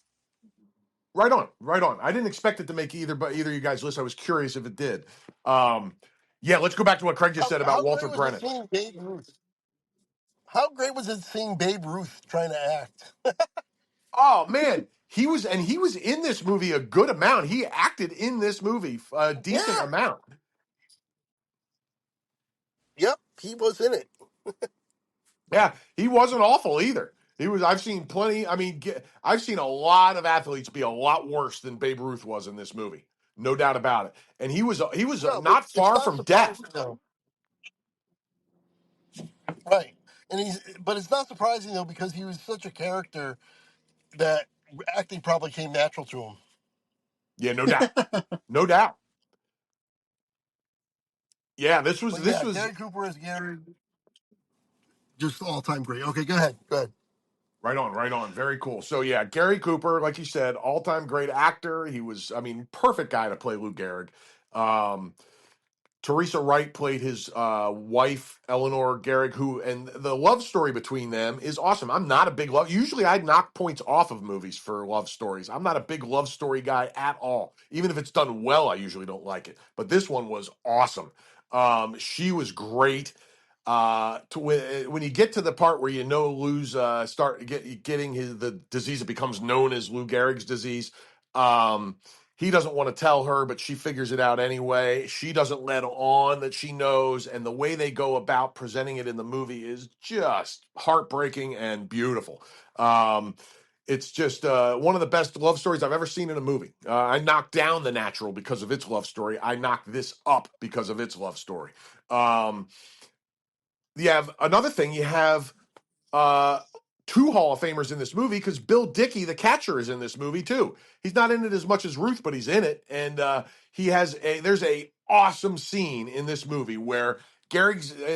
Speaker 2: Right on, right on. I didn't expect it to make either, but either of you guys' list. I was curious if it did. Yeah, let's go back to what Craig just said about
Speaker 3: How
Speaker 2: Walter
Speaker 3: great was it
Speaker 2: Brennan.
Speaker 3: seeing Babe Ruth? How great was it seeing Babe Ruth trying to act?
Speaker 2: Oh man, he was in this movie a good amount. He acted in this movie a decent
Speaker 3: Yeah.
Speaker 2: amount.
Speaker 3: Yep, he was in it.
Speaker 2: Yeah, he wasn't awful either. He was. I've seen plenty. I mean, I've seen a lot of athletes be a lot worse than Babe Ruth was in this movie, no doubt about it. And he was
Speaker 3: No, but
Speaker 2: not
Speaker 3: it's
Speaker 2: far
Speaker 3: not
Speaker 2: from death.
Speaker 3: surprising though. Right. But it's not surprising though because he was such a character that acting probably came natural to him.
Speaker 2: Yeah, no doubt, no doubt. Yeah, this was
Speaker 3: But
Speaker 2: this
Speaker 3: yeah,
Speaker 2: was
Speaker 3: Gary Cooper is Gary, just all time great. Okay, go ahead. Go ahead.
Speaker 2: right on, right on. Very cool. So yeah, Gary Cooper, like you said, all time great actor. He was, I mean, perfect guy to play Lou Gehrig. Um, Teresa Wright played his wife, Eleanor Gehrig, who, and the love story between them is awesome. I'm not a big love. Usually, I'd knock points off of movies for love stories. I'm not a big love story guy at all. Even if it's done well, I usually don't like it. But this one was awesome. She was great. When you get to the part where you know Lou's getting the disease that becomes known as Lou Gehrig's disease. He doesn't want to tell her, but she figures it out anyway. She doesn't let on that she knows, and the way they go about presenting it in the movie is just heartbreaking and beautiful. It's just one of the best love stories I've ever seen in a movie. I knocked down The Natural because of its love story. I knocked this up because of its love story. You have another thing. You have uh, two Hall of Famers in this movie because Bill Dickey, the catcher, is in this movie too. He's not in it as much as Ruth, but he's in it, and there's a awesome scene in this movie where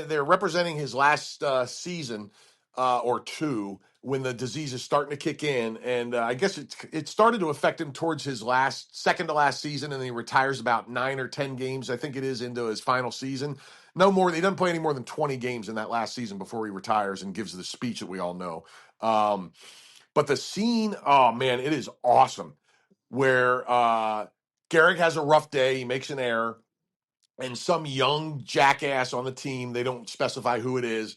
Speaker 2: they're representing his last season or two when the disease is starting to kick in, and I guess it started to affect him towards his second to last season, and then he retires about 9 or 10 games, I think it is, into his final season. No more. He doesn't play any more than 20 games in that last season before he retires and gives the speech that we all know. Um, but the scene, oh man, it is awesome. Where Garrick has a rough day, he makes an error, and some young jackass on the team, they don't specify who it is,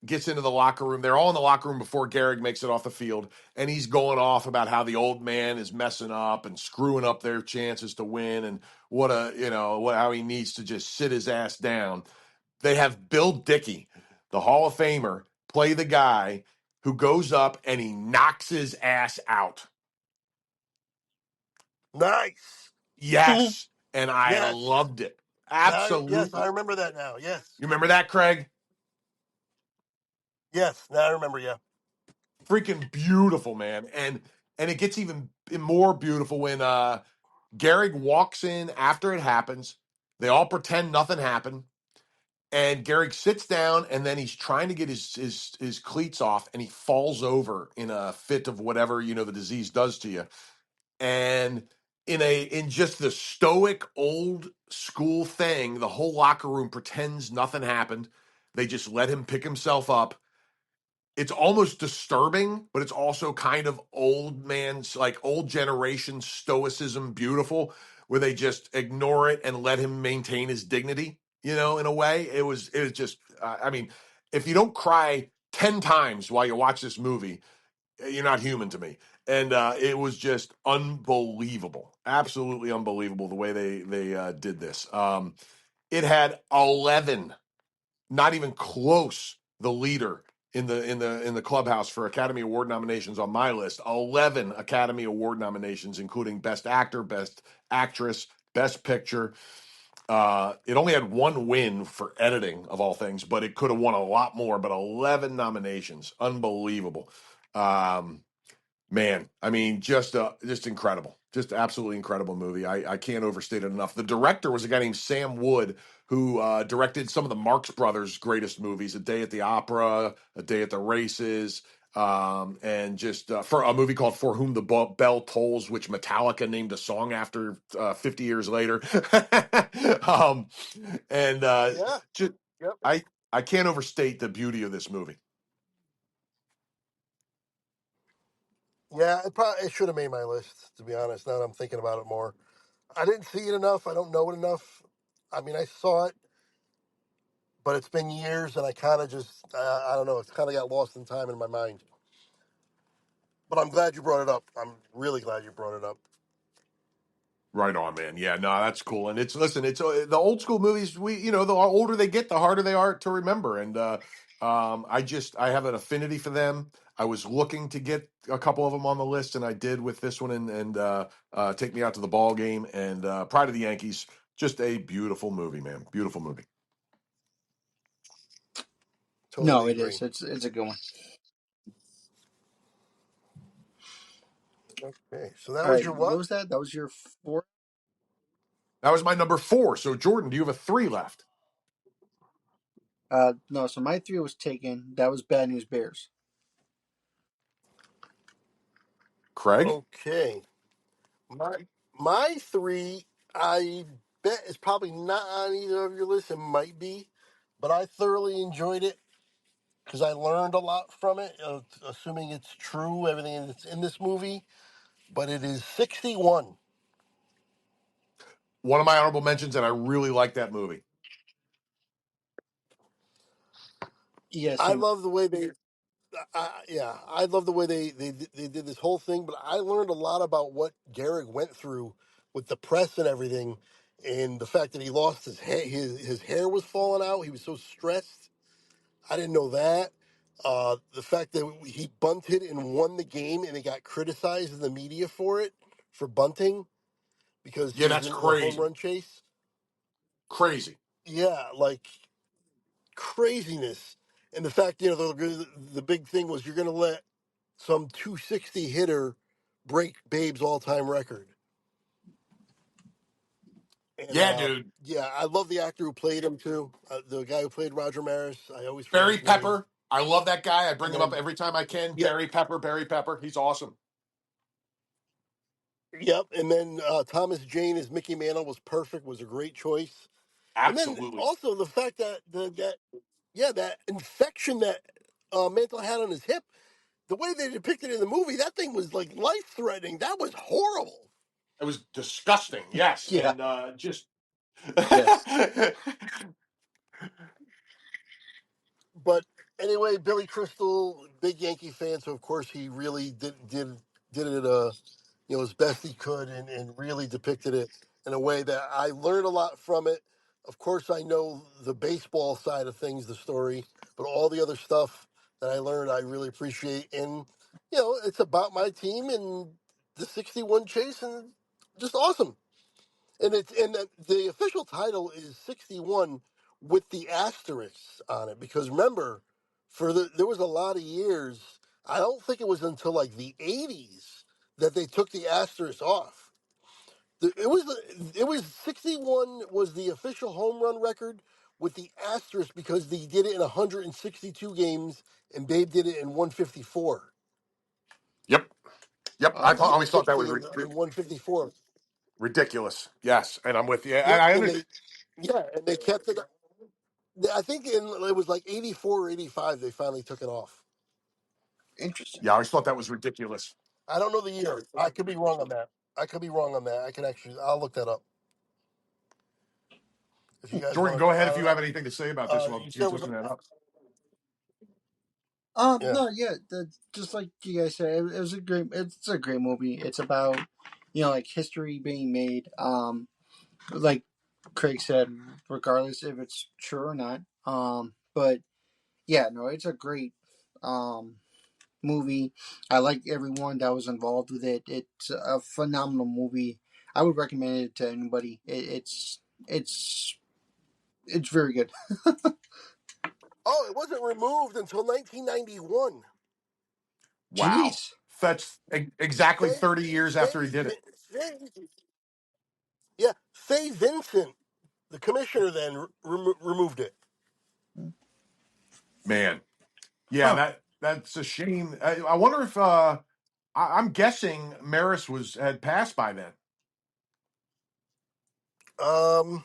Speaker 2: gets into the locker room. They're all in the locker room before Garrick makes it off the field, and he's going off about how the old man is messing up and screwing up their chances to win, and how he needs to just sit his ass down. They have Bill Dickey, the Hall of Famer, play the guy who goes up and he knocks his ass out.
Speaker 3: Nice.
Speaker 2: Yes. And I
Speaker 3: Yes.
Speaker 2: loved it.
Speaker 3: Yes, I
Speaker 2: Absolutely.
Speaker 3: remember that now. Yes.
Speaker 2: You remember that, Craig?
Speaker 3: Yes, now I remember. Yeah.
Speaker 2: Freaking beautiful, man. And it gets even more beautiful when Gehrig walks in after it happens. They all pretend nothing happened. And Gehrig sits down, and then he's trying to get his cleats off, and he falls over in a fit of whatever the disease does to you. And in just the stoic old school thing, the whole locker room pretends nothing happened. They just let him pick himself up. It's almost disturbing, but it's also kind of old man's, like old generation stoicism, beautiful, where they just ignore it and let him maintain his dignity. In a way, it was just. I mean, if you don't cry 10 times while you watch this movie, you're not human to me. And it was just unbelievable, absolutely unbelievable the way they did this. It had 11, not even close, the leader in the clubhouse for Academy Award nominations on my list. 11 Academy Award nominations, including Best Actor, Best Actress, Best Picture. It only had one win for editing of all things, but it could have won a lot more. But 11 nominations, unbelievable. Man, I mean, just incredible, just absolutely incredible movie. I can't overstate it enough. The director was a guy named Sam Wood, who directed some of the Marx Brothers' greatest movies: A Day at the Opera, A Day at the Races, and just for a movie called For Whom the Bell Tolls, which Metallica named a song after 50 years later. um, and
Speaker 3: Yeah.
Speaker 2: just,
Speaker 3: Yep.
Speaker 2: I can't overstate the beauty of this movie.
Speaker 3: Yeah, it should have made my list, to be honest. Now that I'm thinking about it more, I didn't see it enough. I don't know it enough. I mean, I saw it, but it's been years, and I kind of just I don't know. It's kind of got lost in time in my mind. But I'm glad you brought it up. I'm really glad you brought it up.
Speaker 2: Right on, man. Yeah, no, that's cool. And it's the old school movies. The older they get, the harder they are to remember. And I have an affinity for them. I was looking to get a couple of them on the list, and I did with this one. And Take Me Out to the Ball Game and Pride of the Yankees. Just a beautiful movie, man. Beautiful movie.
Speaker 1: No,
Speaker 3: Totally
Speaker 1: it
Speaker 3: agree.
Speaker 1: is. It's a good one.
Speaker 3: Okay, so that
Speaker 1: All
Speaker 3: was
Speaker 1: right,
Speaker 3: your
Speaker 1: what
Speaker 3: what?
Speaker 1: was that? That was your four.
Speaker 2: That was my number 4. So Jordan, do you have a 3 left?
Speaker 1: No, so my three was taken. That was Bad News Bears.
Speaker 2: Craig?
Speaker 3: Okay, my three, I bet is probably not on either of your lists. It might be, but I thoroughly enjoyed it because I learned a lot from it. Assuming it's true, everything that's in this movie. But it is 61.
Speaker 2: One of my honorable mentions, and I really like that movie.
Speaker 1: Yeah,
Speaker 3: I
Speaker 1: same.
Speaker 3: love the way they yeah, I love the way they did this whole thing, but I learned a lot about what Garrick went through with the press and everything, and the fact that he lost his hair, his hair was falling out. He was so stressed. I didn't know that. The fact that he bunted and won the game, and he got criticized in the media for it, for bunting, because he
Speaker 2: Yeah,
Speaker 3: was
Speaker 2: that's
Speaker 3: in the home
Speaker 2: crazy.
Speaker 3: run chase.
Speaker 2: Crazy.
Speaker 3: Yeah, like craziness. And the fact, the big thing was you're going to let some 260 hitter break Babe's all time record. And
Speaker 2: Yeah, dude.
Speaker 3: yeah, I love the actor who played him too. The guy who played Roger Maris. I always forget
Speaker 2: Barry
Speaker 3: his name.
Speaker 2: Pepper. I love that guy. I bring
Speaker 3: And
Speaker 2: him up
Speaker 3: then,
Speaker 2: every time I can.
Speaker 3: yep,
Speaker 2: Barry Pepper, Barry Pepper. He's awesome.
Speaker 3: yep. And then Thomas Jane as Mickey Mantle was perfect. Was a great choice. And then
Speaker 2: Absolutely.
Speaker 3: also the fact that that infection that Mantle had on his hip, the way they depicted it in the movie, that thing was like life threatening. That was horrible.
Speaker 2: It was disgusting. Yes.
Speaker 1: Yeah.
Speaker 2: And just.
Speaker 1: Yes.
Speaker 3: But anyway, Billy Crystal, big Yankee fan, so of course he really did it as best he could and really depicted it in a way that I learned a lot from it. Of course, I know the baseball side of things, the story, but all the other stuff that I learned, I really appreciate. And it's about my team and the 61 chase, and just awesome. And the official title is 61 with the asterisks on it, because remember, there was a lot of years. I don't think it was until like the 80s that they took the asterisk off. It was 61 was the official home run record with the asterisk, because they did it in 162 games and Babe did it in 154.
Speaker 2: Yep. Yep. I
Speaker 1: Oh,
Speaker 2: always thought that
Speaker 3: 160
Speaker 2: was
Speaker 3: and 154.
Speaker 2: ridiculous. Yes. And I'm with you. And
Speaker 3: Yep,
Speaker 2: I
Speaker 3: and
Speaker 2: under.
Speaker 3: they kept it. I think it was like 84 or 85 they finally took it off.
Speaker 1: interesting.
Speaker 2: Yeah, I always thought that was ridiculous.
Speaker 3: I don't know the year. I could be wrong on that. I can actually. I'll look that up if you guys
Speaker 2: Jordan,
Speaker 3: want.
Speaker 2: go ahead if you have anything to say about this while
Speaker 3: You said
Speaker 2: he's
Speaker 3: it was.
Speaker 2: looking that up.
Speaker 3: Yeah.
Speaker 1: No, yeah, just like you guys said, it's a great movie. It's about, like history being made. Like Craig said, regardless if it's true or not. But yeah, no, it's a great, um, movie. I like everyone that was involved with it. It's a phenomenal movie. I would recommend it to anybody. It's it's very good.
Speaker 3: Oh, it wasn't removed until 1991.
Speaker 2: Wow.
Speaker 1: Jeez.
Speaker 2: That's exactly
Speaker 3: Faye,
Speaker 2: 30 years after he
Speaker 3: Faye,
Speaker 2: did it.
Speaker 3: Faye, yeah, Faye Vincent, the commissioner, then removed it.
Speaker 2: Man. Yeah,
Speaker 1: Huh.
Speaker 2: that's a shame. I wonder if I'm guessing Maris had passed by then.
Speaker 3: Um,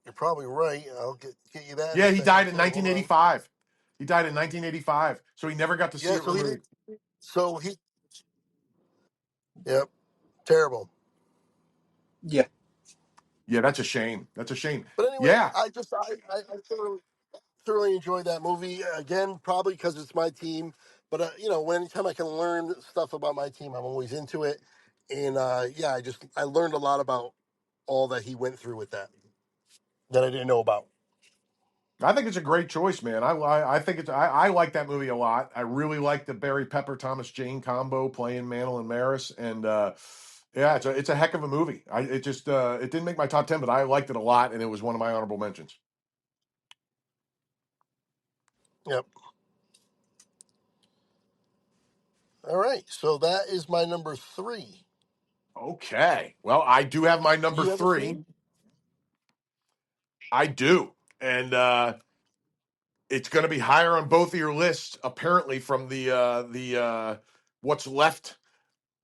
Speaker 3: you're probably right. I'll get you that in a
Speaker 2: Yeah, he
Speaker 3: second
Speaker 2: died in
Speaker 3: too. Hold on.
Speaker 2: 1985. He died in 1985, so he never got to see
Speaker 3: Yeah,
Speaker 2: it
Speaker 3: so he did.
Speaker 2: removed.
Speaker 3: So he. Yep. Terrible.
Speaker 1: Yeah.
Speaker 2: Yeah, that's a shame. That's a shame.
Speaker 3: But anyway,
Speaker 2: Yeah,
Speaker 3: I thoroughly enjoyed that movie. Again, probably because it's my team. But anytime I can learn stuff about my team, I'm always into it. And yeah, I learned a lot about all that he went through with that I didn't know about.
Speaker 2: I think it's a great choice, man. I think I like that movie a lot. I really like the Barry Pepper Thomas Jane combo playing Mantle and Maris, and yeah, it's a heck of a movie. It didn't make my top 10, but I liked it a lot, and it was one of my honorable mentions.
Speaker 3: Yep. All right. So that is my number 3.
Speaker 2: Okay, well, I do have my number
Speaker 3: You have a 3?
Speaker 2: 3. I do, and it's going to be higher on both of your lists, apparently, from the what's left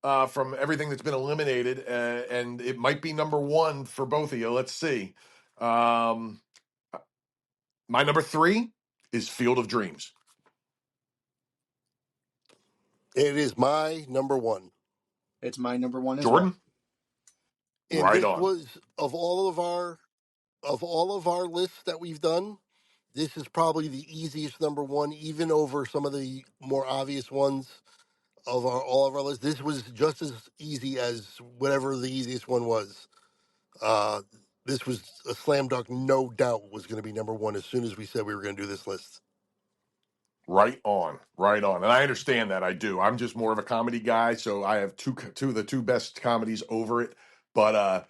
Speaker 2: from everything that's been eliminated, and it might be number 1 for both of you. Let's see. Um, my number 3 is Field of Dreams.
Speaker 3: It is my number 1.
Speaker 1: It's my number one as well.
Speaker 2: Jordan,
Speaker 3: And
Speaker 2: right
Speaker 3: this
Speaker 2: on.
Speaker 3: was of all of our lists that we've done. This is probably the easiest number 1, even over some of the more obvious ones of all of our lists. This was just as easy as whatever the easiest one was. Uh, this was a slam dunk, no doubt, was going to be number 1 as soon as we said we were going to do this list.
Speaker 2: Right on, right on, and I understand that. I do. I'm just more of a comedy guy, so I have two of the two best comedies over it. But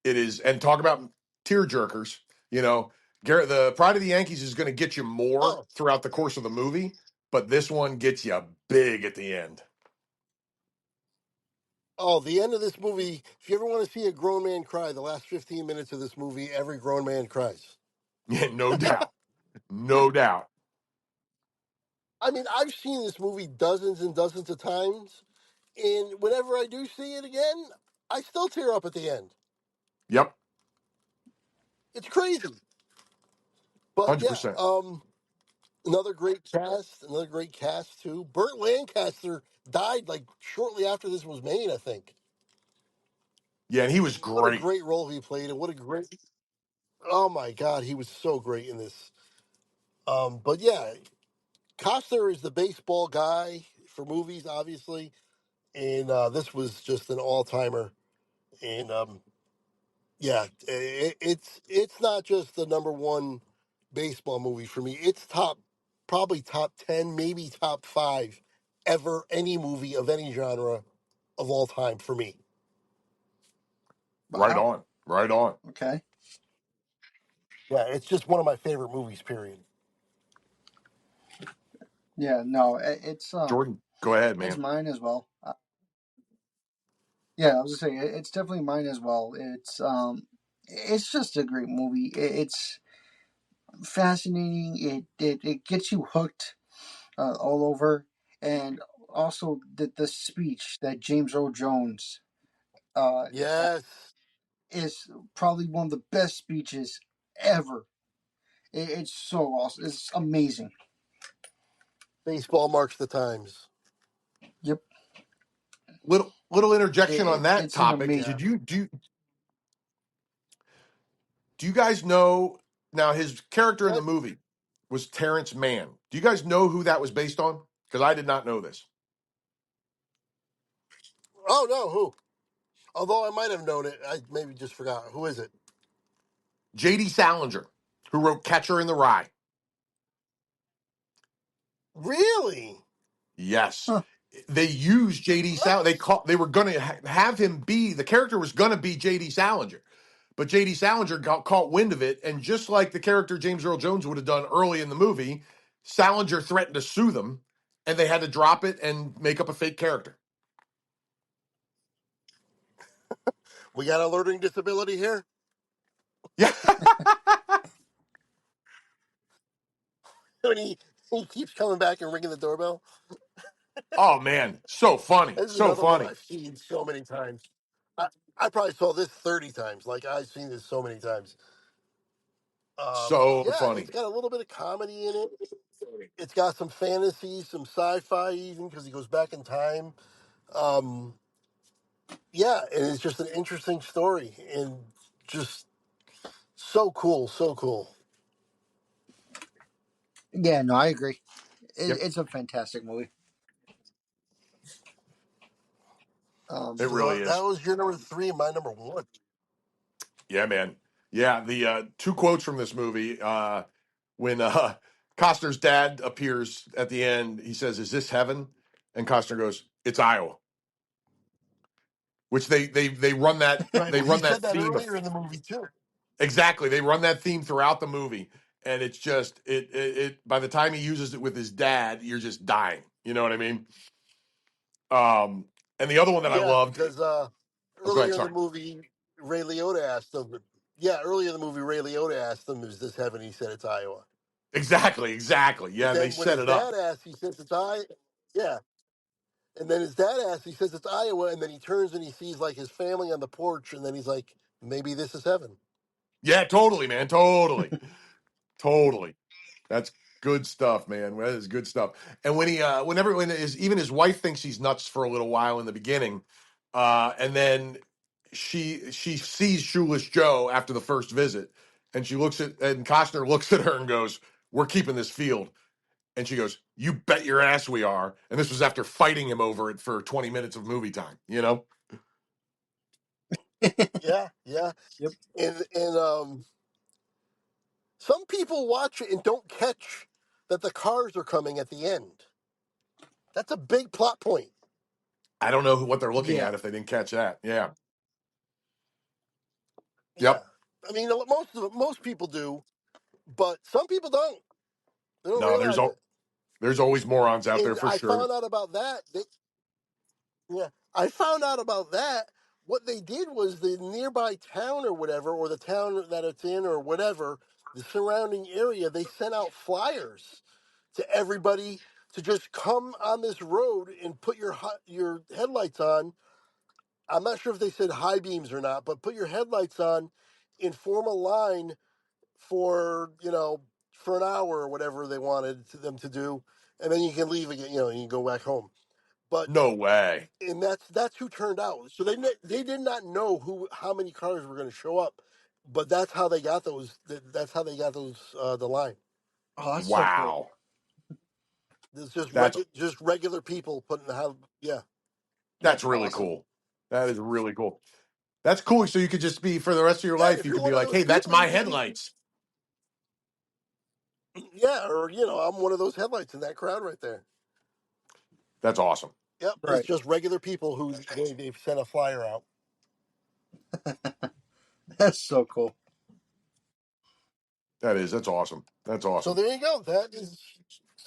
Speaker 2: it is, and talk about tear jerkers. You know, Garrett, the Pride of the Yankees is going to get you more
Speaker 3: Oh,
Speaker 2: throughout the course of the movie, but this one gets you big at the end.
Speaker 3: oh, the end of this movie. If you ever want to see a grown man cry, the last 15 minutes of this movie, every grown man cries.
Speaker 2: Yeah, no doubt. No doubt.
Speaker 3: I mean, I've seen this movie dozens and dozens of times, and whenever I do see it again, I still tear up at the end.
Speaker 2: Yep.
Speaker 3: It's crazy. But yeah,
Speaker 2: 100%.
Speaker 3: another great cast too. Burt Lancaster died like shortly after this was made, I think.
Speaker 2: Yeah, and he was
Speaker 3: What a
Speaker 2: great.
Speaker 3: great role he played, and what a great oh my god, he was so great in this. But yeah, Costner is the baseball guy for movies, obviously, and this was just an all timer. And yeah, it's not just the number one baseball movie for me. It's probably top 10, maybe top five ever any movie of any genre of all time for me.
Speaker 2: Right
Speaker 1: Wow.
Speaker 2: on. Right on.
Speaker 1: Okay.
Speaker 3: Yeah, it's just one of my favorite movies. Period.
Speaker 1: Yeah. No,
Speaker 2: Jordan, go ahead,
Speaker 1: it's
Speaker 2: man.
Speaker 1: mine as well. Yeah, I was gonna say it's definitely mine as well. It's just a great movie. It's fascinating. It gets you hooked all over, and also the speech that James Earl Jones uh,
Speaker 3: Yes,
Speaker 1: is probably one of the best speeches ever. It's so awesome. It's amazing.
Speaker 3: baseball marks the times.
Speaker 1: Yep.
Speaker 2: Little interjection on that
Speaker 1: It's an
Speaker 2: topic.
Speaker 1: amazing.
Speaker 3: Yeah.
Speaker 2: Do you guys know now his character in the
Speaker 3: Yep.
Speaker 2: movie was Terrence Mann? Do you guys know who that was based on? Because I did not know this.
Speaker 3: Oh no, who? Although I might have known it, I maybe just forgot. Who is it?
Speaker 2: J.D. Salinger, who wrote Catcher in the Rye.
Speaker 3: Really?
Speaker 2: Yes.
Speaker 1: Huh.
Speaker 2: They used JD
Speaker 3: What?
Speaker 2: Salinger. They were going to have him be the character was going to be JD Salinger, but JD Salinger got caught wind of it, and just like the character James Earl Jones would have done early in the movie, Salinger threatened to sue them, and they had to drop it and make up a fake character.
Speaker 3: We got a learning disability here.
Speaker 2: Yeah.
Speaker 3: When he keeps coming back and ringing the doorbell.
Speaker 2: Oh man, so funny,
Speaker 3: This is
Speaker 2: so
Speaker 3: another one
Speaker 2: funny.
Speaker 3: I've seen so many times. I, I probably saw this 30 times. Like I've seen this so many times.
Speaker 2: So
Speaker 3: Yeah,
Speaker 2: funny.
Speaker 3: it's got a little bit of comedy in it. It's got some fantasy, some sci-fi, even because he goes back in time. Um, yeah, and it's just an interesting story and just so cool, so cool.
Speaker 1: Yeah. No, I agree.
Speaker 2: Yep,
Speaker 1: It's a fantastic movie.
Speaker 2: it
Speaker 3: So
Speaker 2: really
Speaker 3: that
Speaker 2: is.
Speaker 3: was your number three, and my number one.
Speaker 2: Yeah, man. Yeah, the two quotes from this movie. When Costner's dad appears at the end, he says, "Is this heaven?" And Costner goes, "It's Iowa." Which
Speaker 3: Right.
Speaker 2: they
Speaker 3: Well, he
Speaker 2: run that
Speaker 3: said that
Speaker 2: theme
Speaker 3: earlier
Speaker 2: of
Speaker 3: in the movie too.
Speaker 2: exactly. They run that theme throughout the movie, and it's just it. By the time he uses it with his dad, you're just dying. You know what I mean? And the other one that I
Speaker 3: Yeah,
Speaker 2: loved.
Speaker 3: because
Speaker 2: Oh, go ahead.
Speaker 3: earlier in the
Speaker 2: Sorry.
Speaker 3: movie, Ray Liotta asked him. Yeah, earlier in the movie, Ray Liotta asked him, "Is this heaven?" He said, "It's Iowa."
Speaker 2: Exactly. Exactly.
Speaker 3: But
Speaker 2: Yeah, they
Speaker 3: then when
Speaker 2: set
Speaker 3: his
Speaker 2: it up.
Speaker 3: dad asked, he says, "It's I." Yeah, and then his dad asks, he says, "It's Iowa," and then he turns and he sees like his family on the porch, and then he's like, "Maybe this is heaven."
Speaker 2: Yeah, totally, man. Totally. Totally. That's good stuff, man. That is good stuff. And when even his wife thinks he's nuts for a little while in the beginning, and then she sees Shoeless Joe after the first visit, and and Costner looks at her and goes, "We're keeping this field." And she goes, "You bet your ass we are." And this was after fighting him over it for 20 minutes of movie time. You know?
Speaker 3: Yeah, yeah,
Speaker 1: Yep.
Speaker 3: and some people watch it and don't catch that the cars are coming at the end. That's a big plot point.
Speaker 2: I don't know what they're looking
Speaker 1: Yeah.
Speaker 2: at if they didn't catch that. Yeah.
Speaker 3: Yeah,
Speaker 2: Yep.
Speaker 3: I mean, most people do. but some people don't. They don't
Speaker 2: No,
Speaker 3: realize it.
Speaker 2: there's always morons out there
Speaker 3: And
Speaker 2: for
Speaker 3: I
Speaker 2: sure.
Speaker 3: found out about that. Yeah, I found out about that. What they did was the nearby town or whatever, or the town that it's in or whatever, the surrounding area, they sent out flyers to everybody to just come on this road and put your headlights on. I'm not sure if they said high beams or not, but put your headlights on and form a line for, for an hour or whatever they wanted them to do, and then you can leave again, and you can go back home. But
Speaker 2: No way.
Speaker 3: and that's who turned out. So they did not know how many cars were going to show up, but that's how they got those. That's how they got those the line.
Speaker 1: Oh, that's so cool.
Speaker 2: Wow.
Speaker 3: It's just
Speaker 2: That's
Speaker 3: just regular people putting the how. Yeah,
Speaker 2: that's
Speaker 1: That's
Speaker 2: really
Speaker 1: awesome.
Speaker 2: cool. That is really cool. That's cool. So you could just be for the rest of your
Speaker 3: yeah. And
Speaker 2: life,
Speaker 3: if
Speaker 2: you
Speaker 3: you're
Speaker 2: could be
Speaker 3: one of
Speaker 2: like,
Speaker 3: those
Speaker 2: hey, that's
Speaker 3: people,
Speaker 2: my
Speaker 3: you could be
Speaker 2: headlights.
Speaker 3: yeah, or I'm one of those headlights in that crowd right there.
Speaker 2: That's awesome.
Speaker 3: Yep, it's
Speaker 1: Right.
Speaker 3: just regular people who they've sent a flyer out.
Speaker 1: That's so cool.
Speaker 2: That's awesome. That's
Speaker 3: So
Speaker 2: awesome.
Speaker 3: there you go.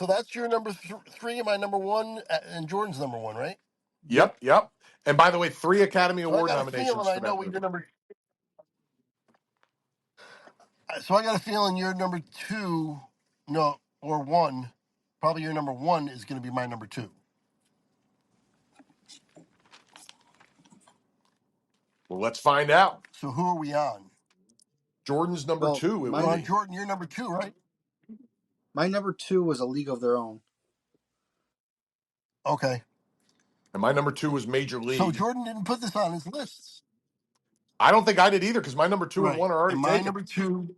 Speaker 3: That's your number three and my number one, and Jordan's number one, right?
Speaker 1: Yep.
Speaker 2: Yep. And by the way, 3 Academy
Speaker 3: So I
Speaker 2: Award
Speaker 3: got a
Speaker 2: nominations
Speaker 3: feeling I
Speaker 2: for
Speaker 3: know
Speaker 2: that
Speaker 3: what your
Speaker 2: movie.
Speaker 3: number. So I got a feeling your number two, no, or one, probably your number one is going to be my number two.
Speaker 2: Well, let's find out.
Speaker 3: So who are we on?
Speaker 2: Jordan's number
Speaker 1: Well,
Speaker 2: 2, it
Speaker 3: We're
Speaker 2: would
Speaker 3: on
Speaker 2: be.
Speaker 3: Jordan. You're number two, right?
Speaker 1: my number 2 was A League of Their Own.
Speaker 3: Okay.
Speaker 2: And my number 2 was Major
Speaker 3: So
Speaker 2: League.
Speaker 3: Jordan didn't put this on his list,
Speaker 2: I don't think I did either because my number 2 and
Speaker 3: right?
Speaker 2: 1 are already
Speaker 3: And my
Speaker 2: taken.
Speaker 3: number two.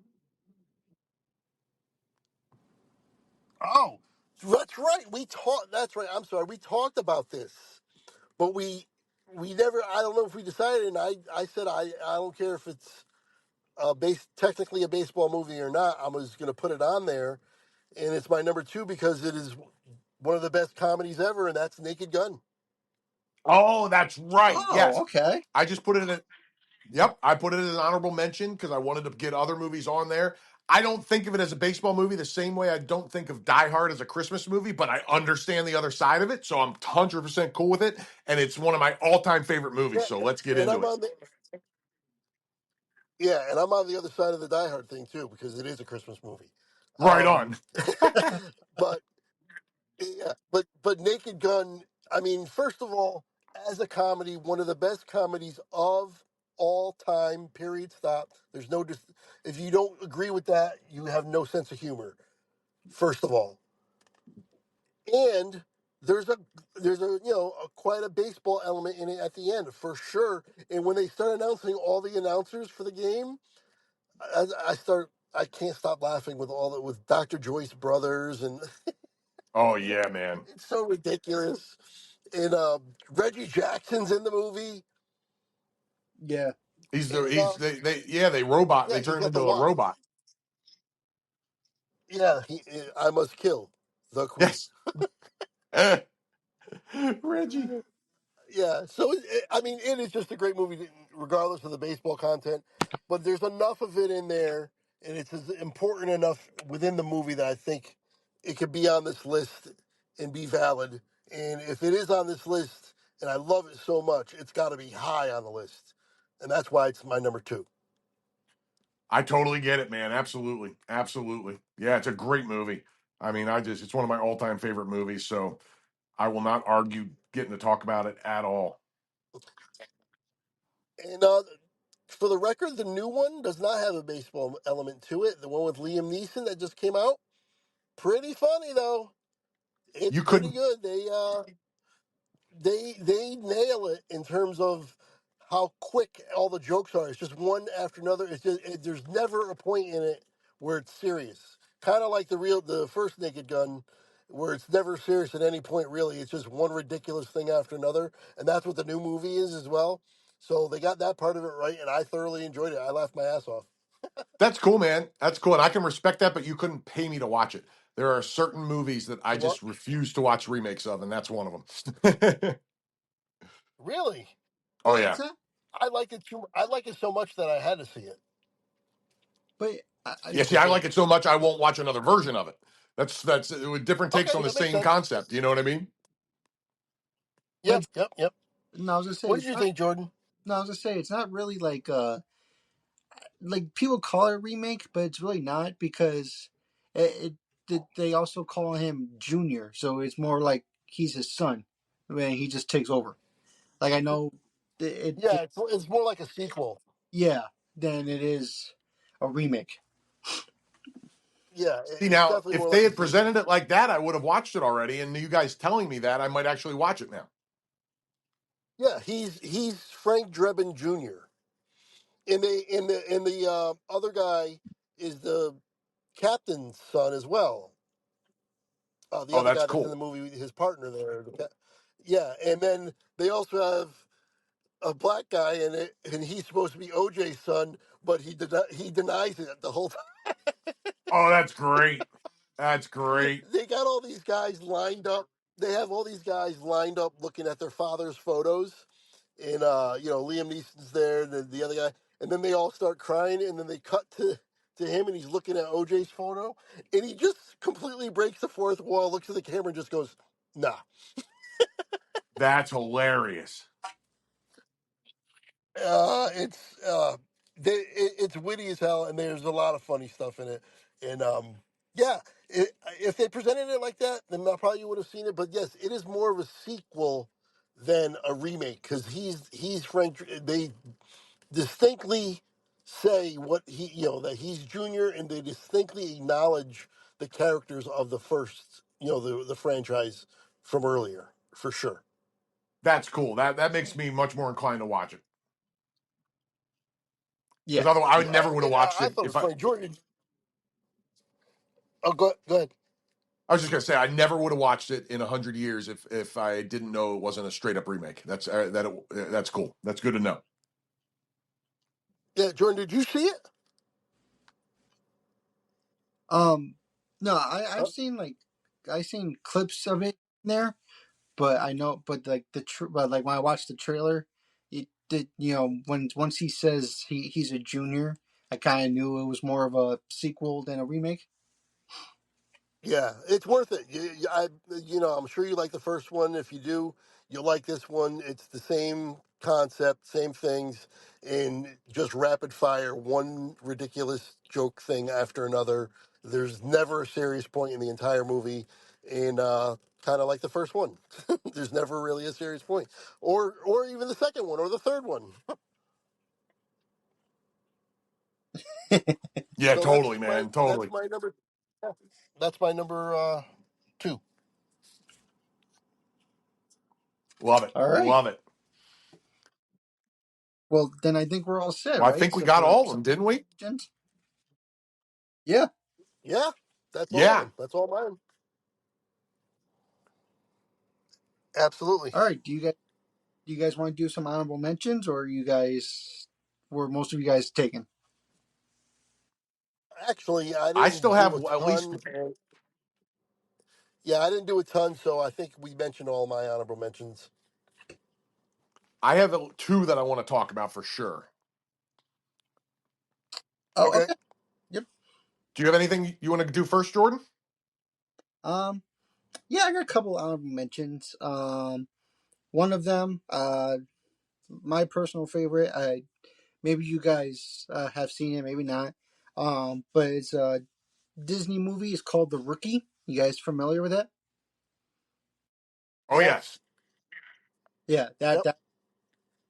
Speaker 3: Oh, that's right. We talked. That's right. I'm sorry. We talked about this, but we never. I don't know if we decided. And I said I don't care if it's technically a baseball movie or not. I was going to put it on there, and it's my number two because it is one of the best comedies ever, and that's Naked Gun.
Speaker 2: Oh, that's right.
Speaker 1: Oh,
Speaker 2: Yes.
Speaker 1: okay.
Speaker 2: I just put it in. Yep. I put it as an honorable mention because I wanted to get other movies on there. I don't think of it as a baseball movie the same way I don't think of Die Hard as a Christmas movie, but I understand the other side of it. So I'm 100% cool with it. And it's one of my all time favorite movies.
Speaker 3: Yeah,
Speaker 2: So let's get
Speaker 3: and
Speaker 2: into
Speaker 3: I'm
Speaker 2: it.
Speaker 3: on the yeah, and I'm on the other side of the Die Hard thing too because it is a Christmas movie.
Speaker 2: Right
Speaker 3: Um,
Speaker 2: on.
Speaker 3: but yeah, but Naked Gun. I mean, first of all, as a comedy, one of the best comedies of all time. Period. Stop. There's no. If you don't agree with that, you have no sense of humor. First of all, and there's a quite a baseball element in it at the end for sure. And when they start announcing all the announcers for the game, I can't stop laughing with with Dr. Joyce Brothers, and
Speaker 2: Oh, yeah, man.
Speaker 3: it's so ridiculous. And Reggie Jackson's in the movie,
Speaker 1: Yeah.
Speaker 3: and
Speaker 2: They
Speaker 3: yeah, he's
Speaker 2: turned him
Speaker 3: got the
Speaker 2: into a
Speaker 3: walk.
Speaker 2: robot.
Speaker 3: Yeah, I must kill the queen.
Speaker 2: Yes. Reggie.
Speaker 3: Yeah, so I mean, it is just a great movie, regardless of the baseball content. But there's enough of it in there, and it's important enough within the movie that I think it could be on this list and be valid. And if it is on this list, and I love it so much, it's got to be high on the list, and that's why it's my number two.
Speaker 2: I totally get it, man. Absolutely. Absolutely. Yeah, it's a great movie. I mean, it's one of my all time favorite movies. So I will not argue getting to talk about it at all.
Speaker 3: And for the record, the new one does not have a baseball element to it. The one with Liam Neeson that just came out, pretty funny though. It's
Speaker 2: You
Speaker 3: pretty
Speaker 2: couldn't,
Speaker 3: good. They nail it in terms of how quick all the jokes are. It's just one after another. There's never a point in it where it's serious. Kind of like the first Naked Gun, where it's never serious at any point. Really, it's just one ridiculous thing after another, and that's what the new movie is as well. So they got that part of it right, and I thoroughly enjoyed it. I laughed my ass off.
Speaker 2: that's cool, man. That's cool. And I can respect that, but you couldn't pay me to watch it. There are certain movies that I
Speaker 3: What?
Speaker 2: just refuse to watch remakes of, and that's one of them.
Speaker 3: Really?
Speaker 2: Oh,
Speaker 1: What's
Speaker 2: yeah.
Speaker 1: that?
Speaker 3: I like it too. I like it so much that I had to see it.
Speaker 1: But
Speaker 2: Yeah, see, I like it so much I won't watch another version of it. That's with different takes
Speaker 3: Okay,
Speaker 2: on the
Speaker 3: that makes
Speaker 2: same
Speaker 3: sense.
Speaker 2: concept. You know what I mean?
Speaker 3: Yep,
Speaker 1: But
Speaker 3: yep, yep.
Speaker 1: no, I was gonna say
Speaker 3: What did
Speaker 1: it's
Speaker 3: you
Speaker 1: not.
Speaker 3: think, Jordan?
Speaker 1: No, I was gonna say it's not really like people call it a remake, but it's really not because they also call him Junior, so it's more like he's his son when he just takes over. Like I know
Speaker 3: Yeah, it's more like a sequel.
Speaker 1: yeah, than it is a remake.
Speaker 3: Yeah,
Speaker 2: See,
Speaker 3: it's
Speaker 2: now
Speaker 3: definitely
Speaker 2: if
Speaker 3: more
Speaker 2: they
Speaker 3: like a
Speaker 2: had presented
Speaker 3: sequel.
Speaker 2: it like that, I would have watched it already. And you guys telling me that, I might actually watch it now.
Speaker 3: Yeah, he's Frank Drebin Jr. And the other guy is the captain's son as well. The
Speaker 2: Oh,
Speaker 3: other
Speaker 2: that's
Speaker 3: guy that's in the
Speaker 2: cool.
Speaker 3: movie, his partner there. Yeah, and then they also have a black guy in it, and he's supposed to be OJ's son, but he denies it the whole time.
Speaker 2: Oh, that's great. That's great.
Speaker 3: They got all these guys lined up. They have all these guys lined up looking at their father's photos, and Liam Neeson's there, and the other guy, and then they all start crying, and then they cut to him, and he's looking at OJ's photo, and he just completely breaks the fourth wall, looks at the camera, and just goes, "Nah."
Speaker 2: That's hilarious.
Speaker 3: It's it's witty as hell, and there's a lot of funny stuff in it. And yeah, if they presented it like that, then I probably would have seen it. But yes, it is more of a sequel than a remake because he's Frank. They distinctly say what that he's Junior, and they distinctly acknowledge the characters of the first the franchise from earlier for sure.
Speaker 2: That's cool. That makes me much more inclined to watch it. Because
Speaker 1: Yeah,
Speaker 2: otherwise, I would
Speaker 1: yeah.
Speaker 2: never would have watched
Speaker 3: I
Speaker 2: it
Speaker 3: thought it
Speaker 2: if
Speaker 3: was
Speaker 2: I.
Speaker 3: funny. Jordan, oh, go ahead.
Speaker 2: I was just gonna say I never would have watched it in 100 years if I didn't know it wasn't a straight up remake. That's cool. That's good to know.
Speaker 3: Yeah, Jordan, did you see it?
Speaker 1: Um, no, I've
Speaker 3: Uh,
Speaker 1: seen I've seen clips of it in there, but I know, but like but like when I watched the trailer, it did when once he says he's a junior, I kind of knew it was more of a sequel than a remake.
Speaker 3: yeah, it's worth it. I'm sure you like the first one. If you do, you'll like this one. It's the same concept, same things, and just rapid fire, one ridiculous joke thing after another. There's never a serious point in the entire movie, and kind of like the first one, there's never really a serious point, or even the second one or the third one.
Speaker 2: Yeah,
Speaker 3: So
Speaker 2: totally, man.
Speaker 3: that's
Speaker 2: Totally.
Speaker 3: my number. That's my number two.
Speaker 2: Love it.
Speaker 1: All right.
Speaker 2: Love it.
Speaker 1: Well, then I think we're all set,
Speaker 2: Well, I
Speaker 1: right?
Speaker 2: think we
Speaker 1: So
Speaker 2: got
Speaker 1: for
Speaker 2: all of
Speaker 1: some
Speaker 2: them, didn't we?
Speaker 1: questions, yeah.
Speaker 3: Yeah, that's all of
Speaker 2: Yeah.
Speaker 3: them. That's all mine. Absolutely.
Speaker 1: All right. Do you guys want to do some honorable mentions, or you guys were most of you guys taken?
Speaker 3: Actually, I
Speaker 2: I
Speaker 3: didn't
Speaker 2: still have
Speaker 3: do a
Speaker 2: at least.
Speaker 3: ton. Yeah, I didn't do a ton, so I think we mentioned all my honorable mentions.
Speaker 2: I have two that I want to talk about for sure.
Speaker 1: Oh,
Speaker 3: Okay.
Speaker 1: okay. Yep.
Speaker 2: Do you have anything you want to do first, Jordan?
Speaker 1: Um. Yeah, I got a couple honorable mentions. One of them, my personal favorite. Maybe you guys have seen it, maybe not. But it's a Disney movie. It's called The Rookie. You guys familiar with that?
Speaker 2: Oh
Speaker 3: Yes.
Speaker 2: yes.
Speaker 1: Yeah, that
Speaker 3: Yep.
Speaker 1: that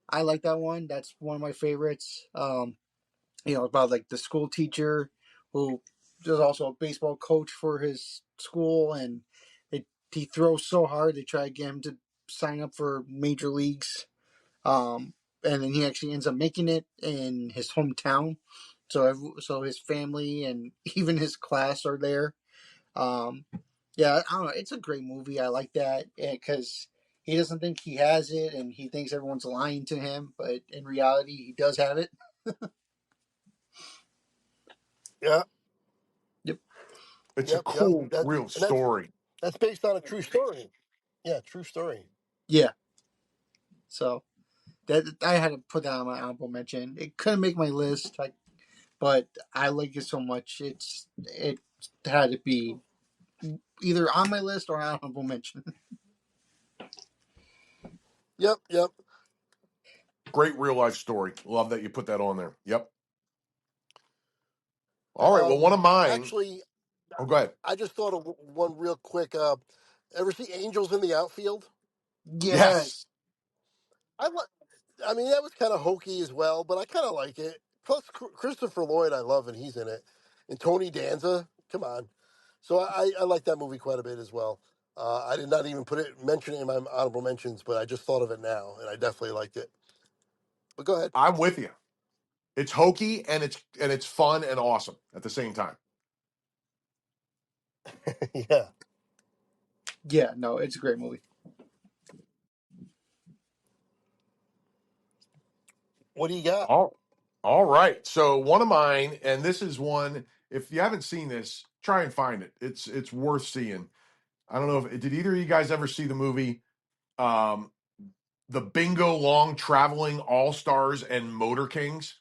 Speaker 1: I like that one. That's one of my favorites. About like the school teacher who is also a baseball coach for his school, and he throws so hard they try to get him to sign up for major leagues. And then he actually ends up making it in his hometown. So his family and even his class are there. Um, yeah, I don't know. It's a great movie. I like that because he doesn't think he has it, and he thinks everyone's lying to him. But in reality, he does have it.
Speaker 3: Yeah.
Speaker 1: Yep.
Speaker 2: It's a
Speaker 3: Yep. Yep.
Speaker 2: cool,
Speaker 3: That
Speaker 2: real
Speaker 3: and that's
Speaker 2: story.
Speaker 3: that's based on a true story. Yeah, true story.
Speaker 1: Yeah. So that I had to put that on my honorable mention. It couldn't make my list. but I like it so much. It had to be either on my list or honorable mention.
Speaker 3: Yep, yep.
Speaker 2: Great real life story. Love that you put that on there. Yep. All right. Well, one
Speaker 3: Um,
Speaker 2: of mine.
Speaker 3: Actually,
Speaker 2: Oh, go ahead.
Speaker 3: I just thought of one real quick. Ever see Angels in the Outfield?
Speaker 1: Yes.
Speaker 2: Yes.
Speaker 3: I li- I mean, that was kind of hokey as well, but I kind of like it. Plus, Christopher Lloyd, I love, and he's in it. And Tony Danza, come on. So I like that movie quite a bit as well. I did not even mention it in my honorable mentions, but I just thought of it now, and I definitely liked it. But go ahead.
Speaker 2: I'm with you. It's hokey and it's fun and awesome at the same time.
Speaker 3: Yeah.
Speaker 1: Yeah, no, it's a great movie.
Speaker 3: What do you got?
Speaker 2: All right. So one of mine, and this is one. If you haven't seen this, try and find it. It's worth seeing. I don't know if did either of you guys ever see the movie, um, the Bingo Long Traveling All Stars and Motor Kings?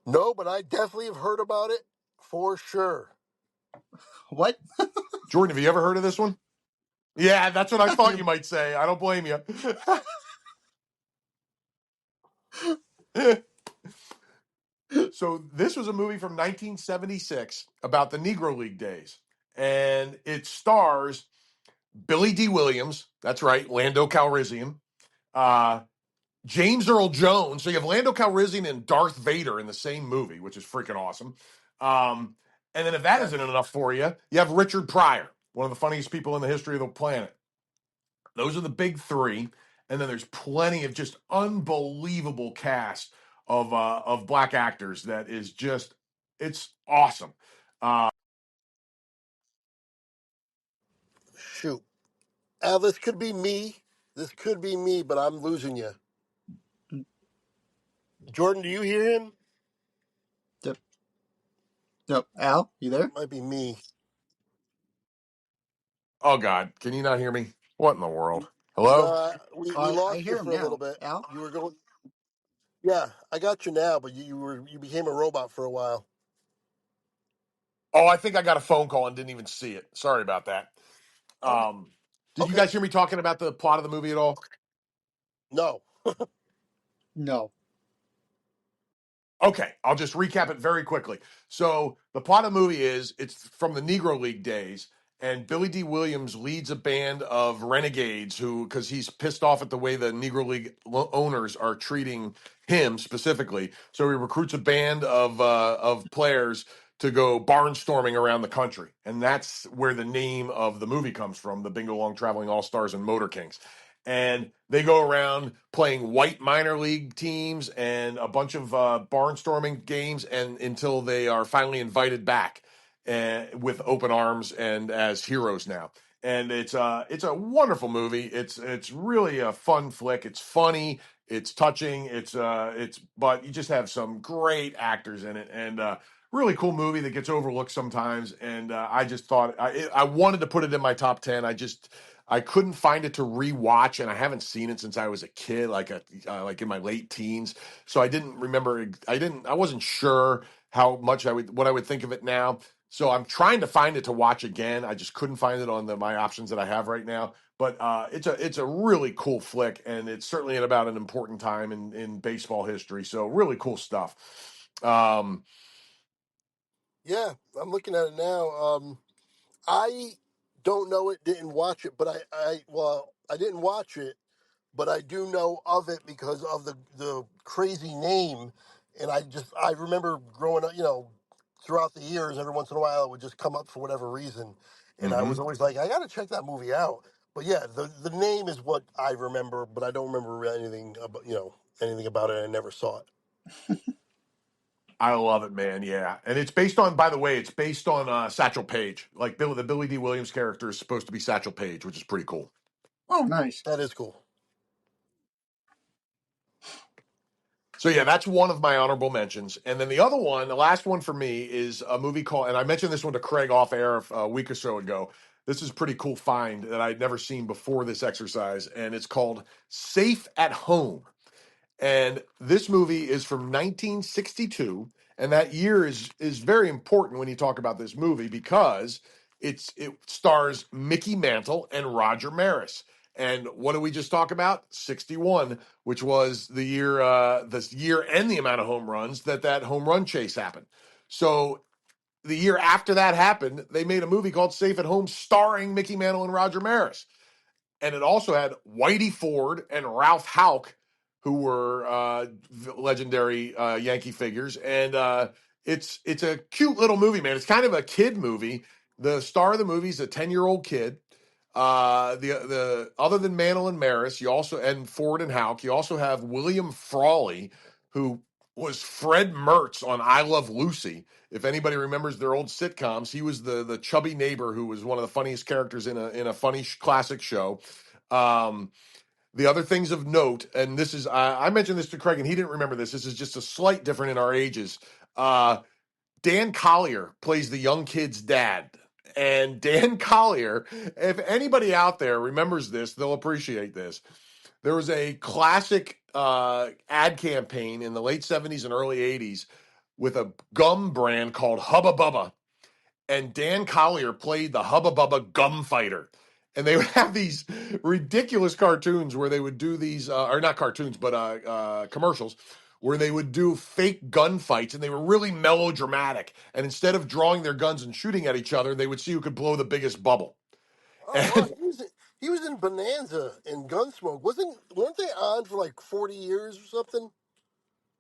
Speaker 3: No, but I definitely have heard about it for sure.
Speaker 1: What?
Speaker 2: Jordan, have you ever heard of this one? Yeah, that's what I thought you might say. I don't blame you. So this was a movie from 1976 about the Negro League days, and it stars Billy D. Williams. That's right, Lando Calrissian. Uh, James Earl Jones. So you have Lando Calrissian and Darth Vader in the same movie, which is freaking awesome. And then if that isn't
Speaker 3: Yes.
Speaker 2: enough for you, you have Richard Pryor, one of the funniest people in the history of the planet. Those are the big three, and then there's plenty of just unbelievable cast of black actors that is just it's awesome. Uh,
Speaker 3: Shoot. Al, this could be me. This could be me, but I'm losing you. Jordan, do you hear him?
Speaker 1: Yep. No, Al, you there?
Speaker 3: Might be me.
Speaker 2: oh God, can you not hear me? What in the world?
Speaker 3: No,
Speaker 2: Hello?
Speaker 3: we
Speaker 1: I
Speaker 3: lost you
Speaker 1: hear him
Speaker 3: for a little
Speaker 1: now.
Speaker 3: bit.
Speaker 1: Al?
Speaker 3: You were going. Yeah, I got you now, but you became a robot for a while.
Speaker 2: Oh, I think I got a phone call and didn't even see it. Sorry about that.
Speaker 3: Okay.
Speaker 2: Um, did you
Speaker 3: Okay.
Speaker 2: guys hear me talking about the plot of the movie at all?
Speaker 3: No.
Speaker 1: No.
Speaker 2: Okay, I'll just recap it very quickly. So the plot of the movie is it's from the Negro League days, and Billy D. Williams leads a band of renegades who, because he's pissed off at the way the Negro League owners are treating him specifically. So he recruits a band of players to go barnstorming around the country, and that's where the name of the movie comes from: the Bingo Long Traveling All Stars and Motor Kings. And they go around playing white minor league teams and a bunch of barnstorming games, and until they are finally invited back with open arms and as heroes now. And it's a wonderful movie. It's really a fun flick. It's funny. It's touching. It's but you just have some great actors in it, and really cool movie that gets overlooked sometimes. And I just thought I wanted to put it in my top 10. I couldn't find it to rewatch, and I haven't seen it since I was a kid, like in my late teens. So I didn't remember. I wasn't sure how much what I would think of it now. So I'm trying to find it to watch again. I just couldn't find it on my options that I have right now. But it's a really cool flick, and it's certainly at about an important time in baseball history. So really cool stuff.
Speaker 3: Yeah, I'm looking at it now. I don't know it, didn't watch it, but I didn't watch it, but I do know of it because of the crazy name, and I remember growing up, throughout the years, every once in a while it would just come up for whatever reason, and I was
Speaker 2: mhm.
Speaker 3: always like, I got to check that movie out. But yeah, the name is what I remember, but I don't remember anything about anything about it. I never saw it.
Speaker 2: I love it, man. Yeah, and it's based on. By the way, it's based on Satchel Paige. Like the Billy D. Williams character is supposed to be Satchel Paige, which is pretty cool.
Speaker 1: Oh, nice.
Speaker 3: That is cool.
Speaker 2: So yeah, that's one of my honorable mentions. And then the other one, the last one for me, is a movie called. And I mentioned this one to Craig off air a week or so ago. This is a pretty cool find that I'd never seen before this exercise, and it's called Safe at Home. And this movie is from 1962, and that year is very important when you talk about this movie because it stars Mickey Mantle and Roger Maris. And what did we just talk about? 61, which was the year and the amount of home runs that home run chase happened. So the year after that happened, they made a movie called Safe at Home starring Mickey Mantle and Roger Maris. And it also had Whitey Ford and Ralph Houck, who were legendary Yankee figures. And it's a cute little movie, man. It's kind of a kid movie. The star of the movie is a 10-year-old kid. The other than Mantle and Maris, you also and Ford and Houck, you also have William Frawley, who was Fred Mertz on I Love Lucy. If anybody remembers their old sitcoms, he was the chubby neighbor who was one of the funniest characters in a funny classic show. Um, the other things of note, and this is I mentioned this to Craig, and he didn't remember this. This is just a slight different in our ages. Dan Collier plays the young kid's dad. And Dan Collier, if anybody out there remembers this, they'll appreciate this. There was a classic ad campaign in the late 70s and early 80s with a gum brand called Hubba Bubba, and Dan Collier played the Hubba Bubba gum fighter. And they would have these ridiculous cartoons where they would do these, or not cartoons, but commercials where they would do fake gunfights, and they were really melodramatic. And instead of drawing their guns and shooting at each other, they would see who could blow the biggest bubble.
Speaker 3: Oh wow,
Speaker 2: And
Speaker 3: he was in Bonanza and Gunsmoke. Weren't they on for like 40 years or something?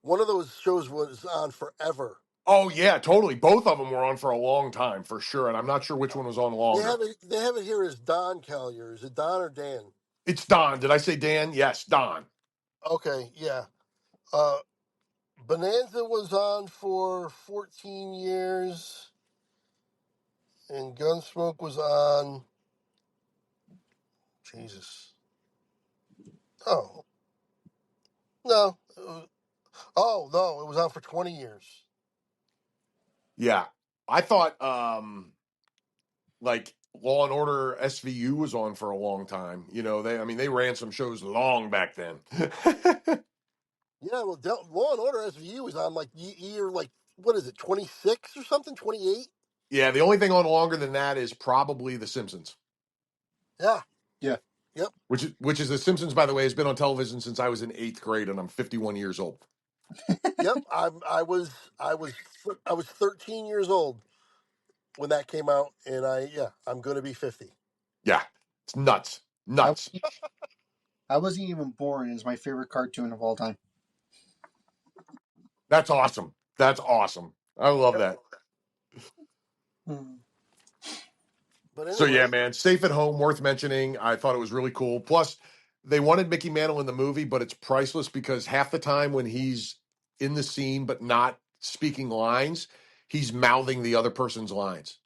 Speaker 3: One of those shows was on forever.
Speaker 2: oh yeah, totally. Both of them were on for a long time for sure, and I'm not sure which one was on longer.
Speaker 3: They have it here as Don Collier. Is it Don or Dan?
Speaker 2: It's Don. Did I say Dan? Yes, Don.
Speaker 3: Okay, yeah. Uh, Bonanza was on for 14 years, and Gunsmoke was on. Jesus. Oh no. Oh no, it was on for 20 years.
Speaker 2: Yeah, I thought like Law and Order SVU was on for a long time. You know, I mean they ran some shows long back then.
Speaker 3: Yeah, well, Law and Order SVU was on like year like what is it, 26 or something, 28?
Speaker 2: Yeah, the only thing on longer than that is probably The Simpsons,
Speaker 3: Yeah.
Speaker 1: Yeah.
Speaker 3: Yep.
Speaker 2: which is The Simpsons, by the way, has been on television since I was in 8th grade, and I'm 51 years old.
Speaker 3: Yep. I was 13 years old when that came out, and I'm going to be 50.
Speaker 2: Yeah, it's nuts,
Speaker 1: I
Speaker 2: nuts.
Speaker 1: wasn't, I wasn't even born. It's my favorite cartoon of all time.
Speaker 2: That's awesome. That's awesome. I love
Speaker 3: Yep.
Speaker 2: that.
Speaker 1: Hmm.
Speaker 3: But
Speaker 2: So yeah,
Speaker 3: anyway,
Speaker 2: man, Safe at Home, worth mentioning. I thought it was really cool. Plus, they wanted Mickey Mantle in the movie, but it's priceless because half the time when he's in the scene but not speaking lines, he's mouthing the other person's lines.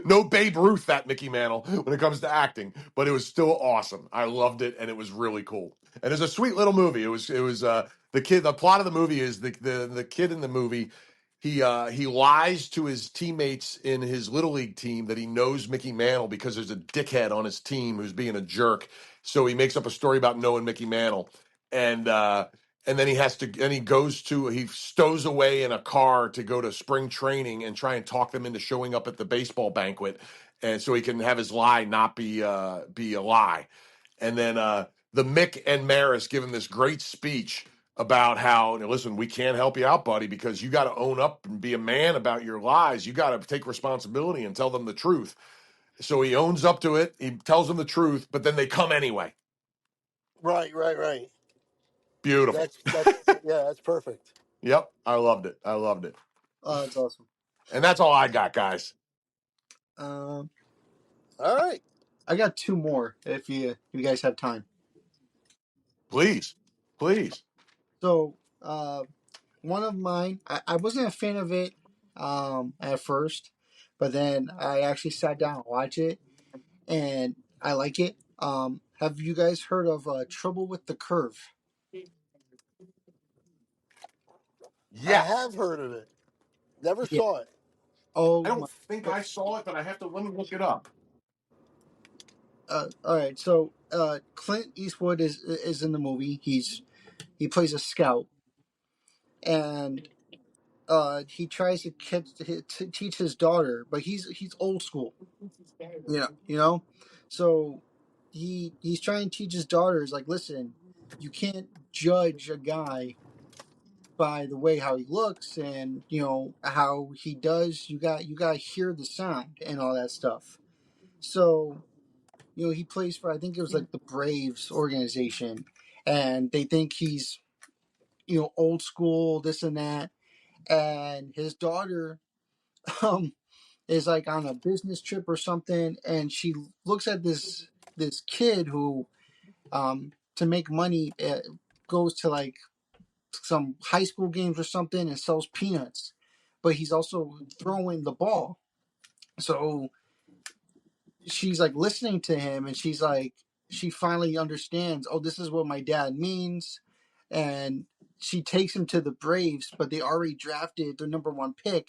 Speaker 2: No Babe Ruth, that Mickey Mantle, when it comes to acting, but it was still awesome. I loved it, and it was really cool. And it's a sweet little movie. It was the kid. The plot of the movie is the kid in the movie. He lies to his teammates in his little league team that he knows Mickey Mantle because there's a dickhead on his team who's being a jerk. So he makes up a story about knowing Mickey Mantle, and and then he stows away in a car to go to spring training and try and talk them into showing up at the baseball banquet, and so he can have his lie not be a lie. And then the Mick and Maris give him this great speech about how, listen, we can't help you out, buddy, because you got to own up and be a man about your lies. You got to take responsibility and tell them the truth. So he owns up to it. He tells them the truth, but then they come anyway.
Speaker 3: right.
Speaker 2: Beautiful.
Speaker 3: That's perfect.
Speaker 2: Yep, I loved it. I loved it.
Speaker 1: That's awesome.
Speaker 2: And that's all I got, guys.
Speaker 1: Um,
Speaker 3: All right.
Speaker 1: I got two more if you guys have time.
Speaker 2: Please, please.
Speaker 1: So, one of mine, I wasn't a fan of it at first, but then I actually sat down and watched it, and I like it. Have you guys heard of Trouble with the Curve?
Speaker 3: I
Speaker 2: Yes.
Speaker 3: have heard of it. Never
Speaker 1: Yeah.
Speaker 3: saw it.
Speaker 2: I
Speaker 1: Oh
Speaker 2: don't
Speaker 1: my.
Speaker 2: think I saw it, but let me look it up.
Speaker 1: All right. So Clint Eastwood is in the movie. He plays a scout, and he tries to teach his daughter, but he's old school. You know. So he's trying to teach his daughters like, listen, you can't judge a guy by the way how he looks and how he does. You got to hear the sound and all that stuff. So he plays for, I think it was like the Braves organization, and they think he's old school, this and that. And his daughter um is like on a business trip or something, and she looks at this kid who to make money goes to like some high school games or something and sells peanuts, but he's also throwing the ball. So she's like listening to him, and she finally understands, oh, this is what my dad means. And she takes him to the Braves, but they already drafted their number one pick.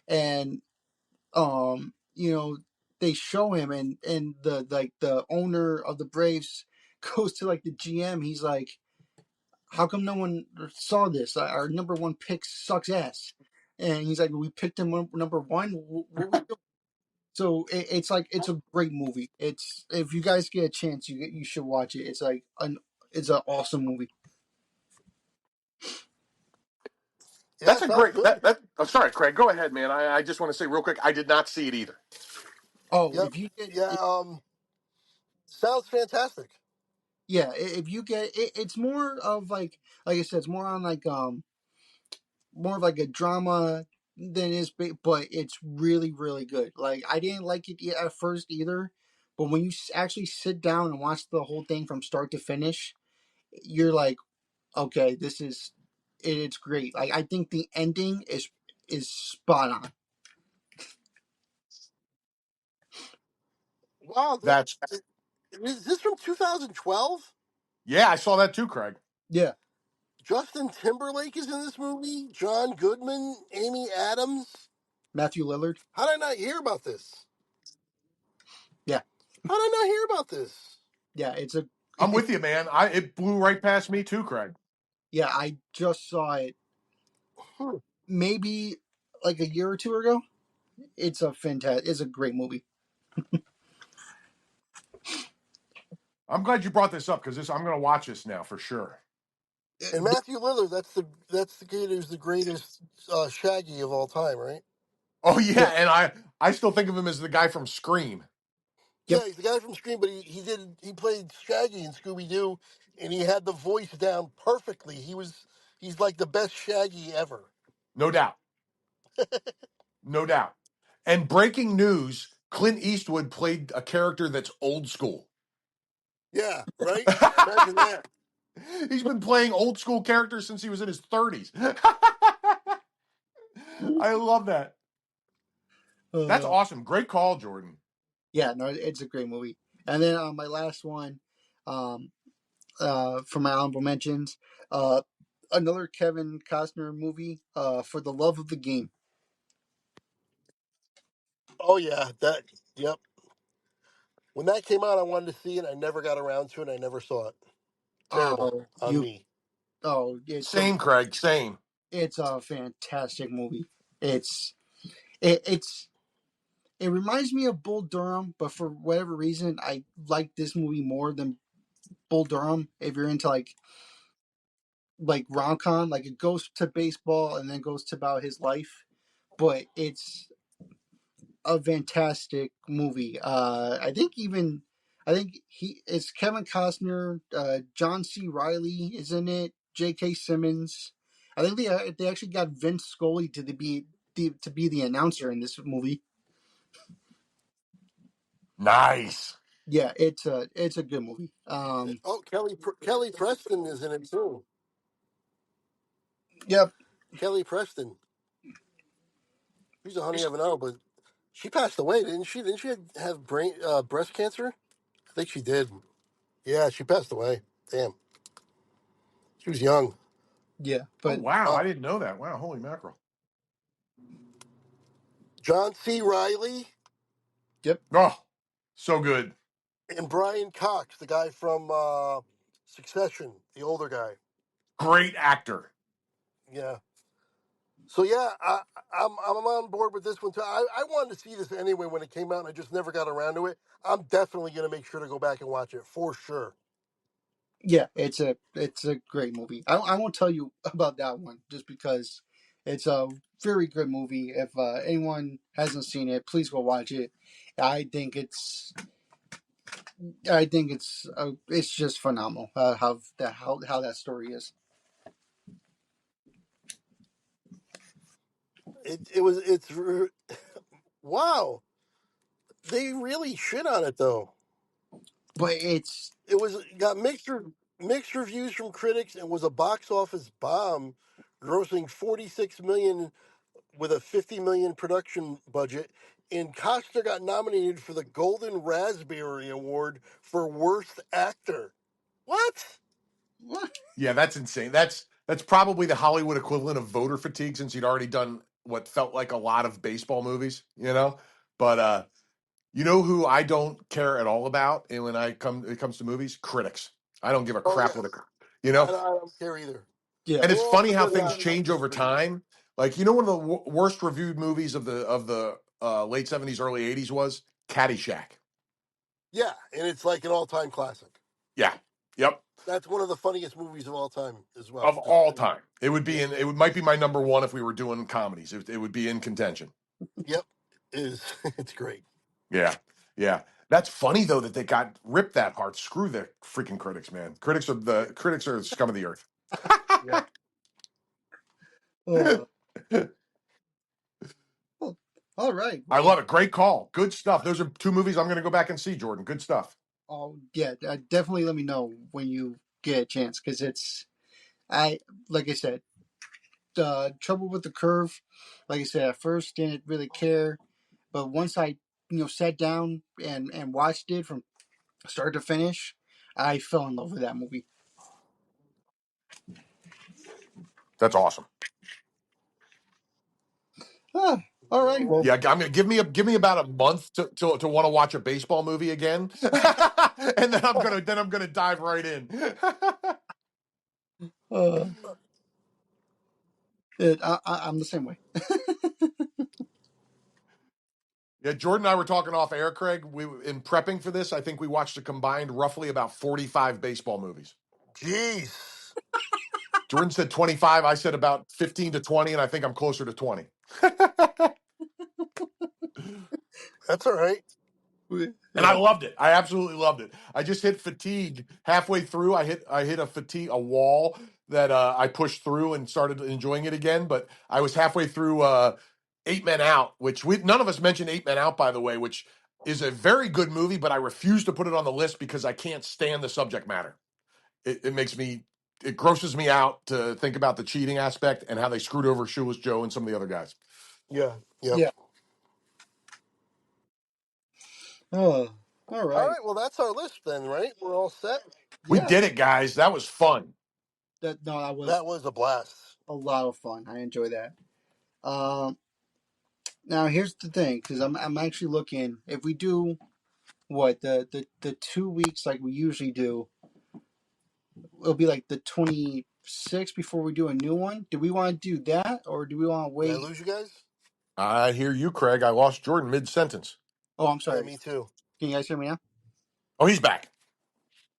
Speaker 1: And they show him, and the owner of the Braves goes to like the GM. He's like, how come no one saw this? Our number one pick sucks ass. And he's like, we picked him number one. What we doing? So it's like, it's a great movie. It's, if you guys get a chance, you should watch it. It's like it's an awesome movie.
Speaker 3: Yeah,
Speaker 2: That's a
Speaker 3: sounds
Speaker 2: great.
Speaker 3: good.
Speaker 2: I'm sorry, Craig. Go ahead, man. I just want to say real quick. I did not see it either.
Speaker 1: Oh,
Speaker 3: Yep.
Speaker 1: if you get
Speaker 3: Yeah. Sounds fantastic.
Speaker 1: yeah, if you get it, it's more of like I said, it's more on like more of like a drama than it is, but it's really really good. Like, I didn't like it at first either, but when you actually sit down and watch the whole thing from start to finish, you're like, okay, it's great. Like, I think the ending is spot on.
Speaker 3: Wow.
Speaker 2: That's
Speaker 3: Is this from 2012?
Speaker 2: yeah. I saw that too, Craig.
Speaker 1: Yeah,
Speaker 3: Justin Timberlake is in this movie. John Goodman, Amy Adams.
Speaker 1: Matthew Lillard.
Speaker 3: How did I not hear about this?
Speaker 1: Yeah,
Speaker 3: How did I not hear about this?
Speaker 1: yeah, it's a
Speaker 2: I'm with you, man. It blew right past me too, Craig.
Speaker 1: yeah. I just saw it
Speaker 3: Hmm.
Speaker 1: maybe like a year or two ago. It's a fantastic. It's a great movie.
Speaker 2: I'm glad you brought this up because I'm going to watch this now for sure.
Speaker 3: And Matthew Lillard, that's the kid who's the greatest Shaggy of all time, right?
Speaker 2: Oh yeah,
Speaker 1: Yeah.
Speaker 2: and I still think of him as the guy from Scream.
Speaker 1: Yep.
Speaker 3: Yeah, he's the guy from Scream, but he played Shaggy in Scooby Doo, and he had the voice down perfectly. He's like the best Shaggy ever.
Speaker 2: No doubt, no doubt. And breaking news: Clint Eastwood played a character that's old school.
Speaker 3: Yeah, right. Imagine that.
Speaker 2: He's been playing old school characters since he was in his 30s. I love that. That's
Speaker 1: Uh,
Speaker 2: awesome. Great call, Jordan.
Speaker 1: yeah, no, it's a great movie. And then my last one, um, for my honorable mentions, uh, another Kevin Costner movie, For the Love of the Game.
Speaker 3: Oh yeah, that. Yep. When that came out, I wanted to see it. I never got around to it. I never saw it. Terrible
Speaker 1: Oh,
Speaker 3: on me.
Speaker 2: Same, Craig. Same.
Speaker 1: it's a fantastic movie. It's it, it's it reminds me of Bull Durham, but for whatever reason, I like this movie more than Bull Durham. If you're into like rom com, like it goes to baseball and then goes to about his life, but it's a fantastic movie. I think it's Kevin Costner, John C. Riley is in it, J.K. Simmons. I think they actually got Vince Scully to be the announcer in this movie.
Speaker 2: Nice.
Speaker 1: Yeah, it's a good movie.
Speaker 3: Oh, Kelly Preston is in it too.
Speaker 1: Yep.
Speaker 3: Kelly Preston. She's a honey of an owl, but she passed away, didn't she? Didn't she have breast cancer? I think she did. Yeah, she passed away. Damn, she was young.
Speaker 1: Yeah,
Speaker 2: Oh
Speaker 1: but
Speaker 2: wow, I didn't know that. Wow, holy mackerel.
Speaker 3: John C. Riley.
Speaker 1: yep.
Speaker 2: Oh, so good.
Speaker 3: And Brian Cox, the guy from Succession, the older guy.
Speaker 2: Great actor.
Speaker 3: Yeah. So yeah, I'm on board with this one too. I wanted to see this anyway when it came out, and I just never got around to it. I'm definitely gonna make sure to go back and watch it for sure.
Speaker 1: Yeah, it's a great movie. I won't tell you about that one just because it's a very good movie. If anyone hasn't seen it, please go watch it. I think it's it's just phenomenal how that story is.
Speaker 3: Wow, they really shit on it though.
Speaker 1: But it's
Speaker 3: It got mixed reviews from critics and was a box office bomb, grossing 46 million with a 50 million production budget. And Costner got nominated for the Golden Raspberry Award for Worst Actor. What?
Speaker 1: what?
Speaker 2: Yeah, that's insane. That's probably the Hollywood equivalent of voter fatigue since he'd already done what felt like a lot of baseball movies, you know? But you know who I don't care at all about and when it comes to movies? Critics. I don't give a
Speaker 3: Oh
Speaker 2: crap
Speaker 3: yeah,
Speaker 2: what you know?
Speaker 3: I don't care either.
Speaker 1: Yeah.
Speaker 2: And it's
Speaker 3: We're all
Speaker 2: funny how
Speaker 3: together
Speaker 2: things
Speaker 3: on that
Speaker 2: change over
Speaker 3: disagreement.
Speaker 2: time. Like, you know one of the worst reviewed movies of the late 70s early 80s was Caddyshack.
Speaker 3: Yeah, and it's like an all-time classic.
Speaker 2: Yeah. Yep.
Speaker 3: That's one of the funniest movies of all time as well.
Speaker 2: Of
Speaker 3: Just
Speaker 2: all time. It would be
Speaker 3: yeah,
Speaker 2: might be my number one if we were doing comedies. It would be in contention.
Speaker 3: yep, is it's great.
Speaker 2: Yeah. Yeah. That's funny though that they got ripped that hard. Screw the freaking critics, man. Critics are the scum of the earth.
Speaker 3: Yeah.
Speaker 1: Uh, well, all right.
Speaker 2: I
Speaker 1: Well,
Speaker 2: love it. Great call. Good stuff. Those are two movies I'm going to go back and see, Jordan. Good stuff.
Speaker 1: yeah. Definitely let me know when you get a chance because I like I said, Trouble with the Curve. Like I said, at first didn't really care, but once I sat down and watched it from start to finish, I fell in love with that movie.
Speaker 2: That's awesome.
Speaker 1: Ah, all right. Well,
Speaker 2: Yeah, I'm gonna give me about a month to want to watch a baseball movie again, and then I'm gonna dive right in.
Speaker 1: uh, I'm the same way.
Speaker 2: Yeah, Jordan and I were talking off air, Craig. We in prepping for this, I think we watched a combined roughly about 45 baseball movies.
Speaker 3: Jeez,
Speaker 2: Jordan said 25. I said about 15 to 20, and I think I'm closer to 20.
Speaker 3: that's all right.
Speaker 2: And I
Speaker 1: Yeah,
Speaker 2: loved it. I absolutely loved it. I just hit fatigue halfway through. I hit a wall that I pushed through and started enjoying it again. But I was halfway through Eight Men Out, which none of us mentioned Eight Men Out, by the way, which is a very good movie. But I refuse to put it on the list because I can't stand the subject matter. It grosses me out to think about the cheating aspect and how they screwed over Shoeless Joe and some of the other guys.
Speaker 3: Yeah, yep.
Speaker 1: yeah. Oh, all
Speaker 3: All
Speaker 1: right.
Speaker 3: right, well that's our list then, right? We're all set.
Speaker 2: We
Speaker 1: Yeah,
Speaker 2: did it, guys. That was fun.
Speaker 1: that was
Speaker 3: That was a blast.
Speaker 1: a lot of fun. I enjoy that. Um, Now here's the thing, because I'm actually looking. If we do what the 2 weeks like we usually do, it'll be like the 26th before we do a new one. Do we want to do that, or do we want to
Speaker 3: Did I
Speaker 1: wait?
Speaker 3: lose you guys?
Speaker 2: I hear you, Craig. I lost Jordan mid sentence.
Speaker 1: Oh, I'm
Speaker 3: Yeah,
Speaker 1: sorry.
Speaker 3: me too.
Speaker 1: Can you guys hear me now?
Speaker 2: Oh, he's back.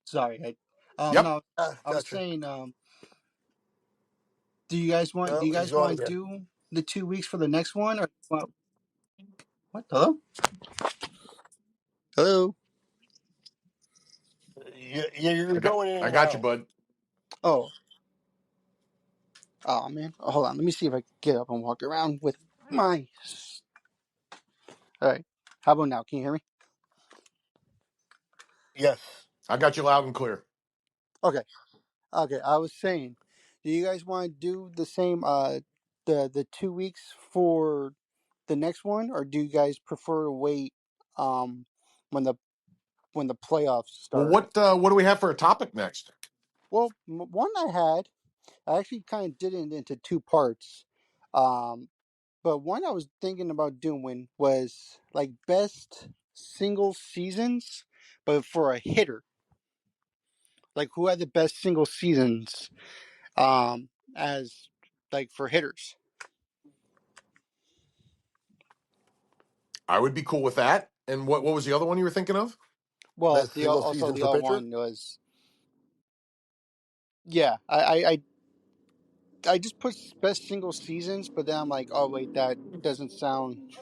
Speaker 1: Sorry.
Speaker 2: Yep.
Speaker 1: No,
Speaker 3: Ah,
Speaker 1: I was
Speaker 3: gotcha.
Speaker 1: saying, do
Speaker 3: No,
Speaker 1: you
Speaker 3: he's
Speaker 1: guys
Speaker 3: gone
Speaker 1: want to
Speaker 3: again.
Speaker 1: do the 2 weeks for the next one, or what? Hello? Hello?
Speaker 3: You're going in
Speaker 2: I
Speaker 3: and
Speaker 2: got you,
Speaker 3: out.
Speaker 2: bud.
Speaker 1: Oh, oh man. Oh, hold on. Let me see if I can get up and walk around with my. All right. How about now? Can you hear me?
Speaker 3: Yes.
Speaker 2: I got you loud and clear.
Speaker 1: Okay. Okay. I was saying, do you guys want to do the same the 2 weeks for the next one, or do you guys prefer to wait um when the playoffs
Speaker 2: Well,
Speaker 1: start?
Speaker 2: what do we have for a topic next?
Speaker 1: Well, one I actually kind of did it into two parts. Um, but one I was thinking about doing was like best single seasons, but for a hitter, like who had the best single seasons, as like for hitters.
Speaker 2: I would be cool with that. And what was the other one you were thinking of?
Speaker 1: Well,
Speaker 3: Best
Speaker 1: the
Speaker 3: single
Speaker 1: also
Speaker 3: season
Speaker 1: the
Speaker 3: for
Speaker 1: other
Speaker 3: pitcher.
Speaker 1: one was yeah. I just put best single seasons, but then I'm like, oh wait, that doesn't sound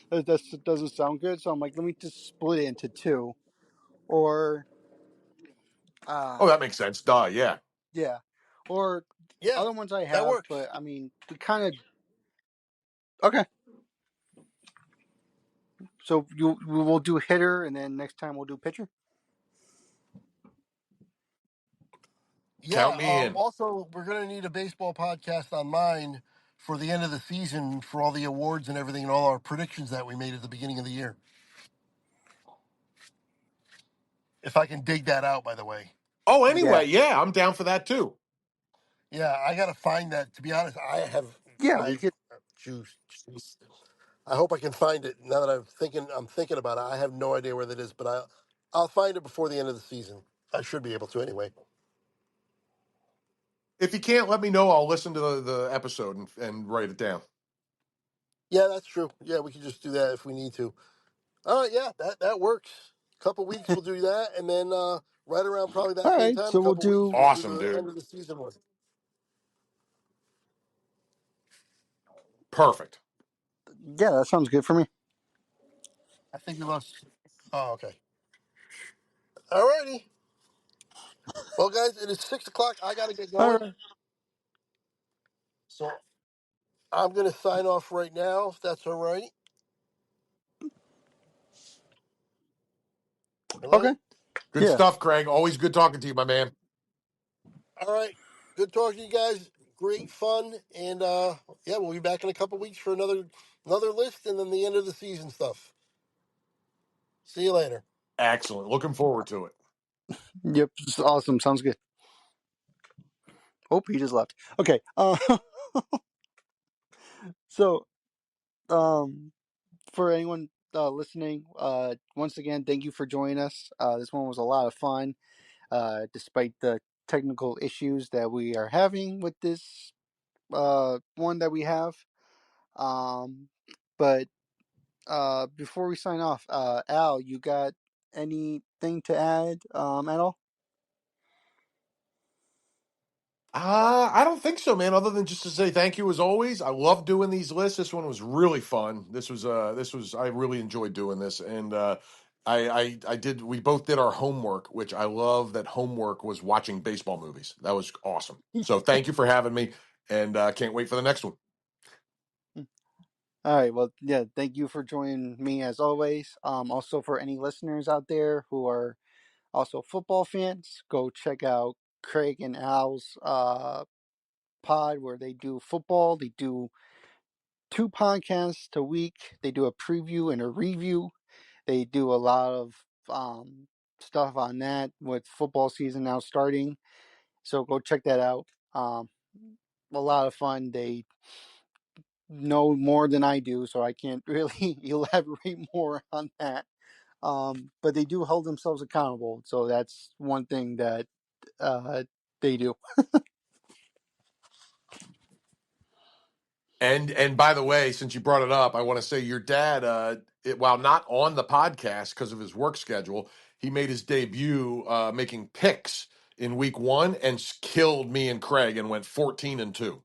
Speaker 1: that doesn't sound good. So I'm like, let me just split it into two, or uh
Speaker 2: Oh, that makes sense. Duh, yeah.
Speaker 1: yeah, or
Speaker 3: Yeah,
Speaker 1: other ones I
Speaker 3: that
Speaker 1: have.
Speaker 3: works.
Speaker 1: But I mean, we kind of okay. So we will do hitter, and then next time we'll do pitcher.
Speaker 3: Yeah.
Speaker 2: Count me in.
Speaker 3: Also, we're gonna need a baseball podcast on mine for the end of the season for all the awards and everything and all our predictions that we made at the beginning of the year. If I can dig that out, by the way.
Speaker 2: Oh,
Speaker 1: Yeah,
Speaker 2: anyway, yeah, I'm down for that too.
Speaker 3: Yeah, I gotta find that. To be honest, I have.
Speaker 1: yeah, we
Speaker 3: I
Speaker 1: could.
Speaker 3: choose. I hope I can find it. Now that I'm thinking about it. I have no idea where that is, but I'll find it before the end of the season. I should be able to anyway.
Speaker 2: If you can't, let me know. I'll listen to the episode and write it down.
Speaker 3: Yeah, that's true. Yeah, we can just do that if we need to. All right, yeah, that works. Couple weeks we'll do that, and then right around probably that
Speaker 1: All
Speaker 3: same
Speaker 1: right,
Speaker 3: time, a
Speaker 1: so we'll
Speaker 3: couple weeks
Speaker 1: do.
Speaker 3: we'll do
Speaker 2: Awesome,
Speaker 3: the end
Speaker 2: dude.
Speaker 3: of the season one.
Speaker 2: Perfect.
Speaker 1: Yeah, that sounds good for me.
Speaker 3: I think we lost. Oh, okay. All righty. Well, guys, it is 6 o'clock. I got to get
Speaker 1: All
Speaker 3: going,
Speaker 1: right.
Speaker 3: so I'm going to sign off right now. If that's all right.
Speaker 1: Okay.
Speaker 3: Hello.
Speaker 2: Good
Speaker 1: Yeah.
Speaker 2: stuff, Craig. Always good talking to you, my man.
Speaker 3: All right. Good talking to you guys. Great fun, and yeah, we'll be back in a couple weeks for another list, and then the end of the season stuff. See you later.
Speaker 2: Excellent. Looking forward to it.
Speaker 1: Yep. Awesome. Sounds good. Oh, he just left. Okay. So for anyone listening, once again, thank you for joining us. This one was a lot of fun, despite the technical issues that we are having with this one that we have. Um, but before we sign off, Al, you got anything to add at all?
Speaker 2: I don't think so, man. Other than just to say thank you as always. I love doing these lists. This one was really fun. This was I really enjoyed doing this, and I did. We both did our homework, which I love. That homework was watching baseball movies. That was awesome. So thank you for having me, and can't wait for the next one.
Speaker 1: All right. Well, yeah. Thank you for joining me as always. Also for any listeners out there who are also football fans, go check out Craig and Al's pod where they do football. They do 2 podcasts a week. They do a preview and a review. They do a lot of stuff on that with football season now starting. So go check that out. A lot of fun. They know more than I do, so I can't really elaborate more on that. But they do hold themselves accountable, so that's one thing that uh, they do.
Speaker 2: And by the way, since you brought it up, I want to say your dad, while not on the podcast because of his work schedule, he made his debut making picks in week one and killed me and Craig and went 14-2.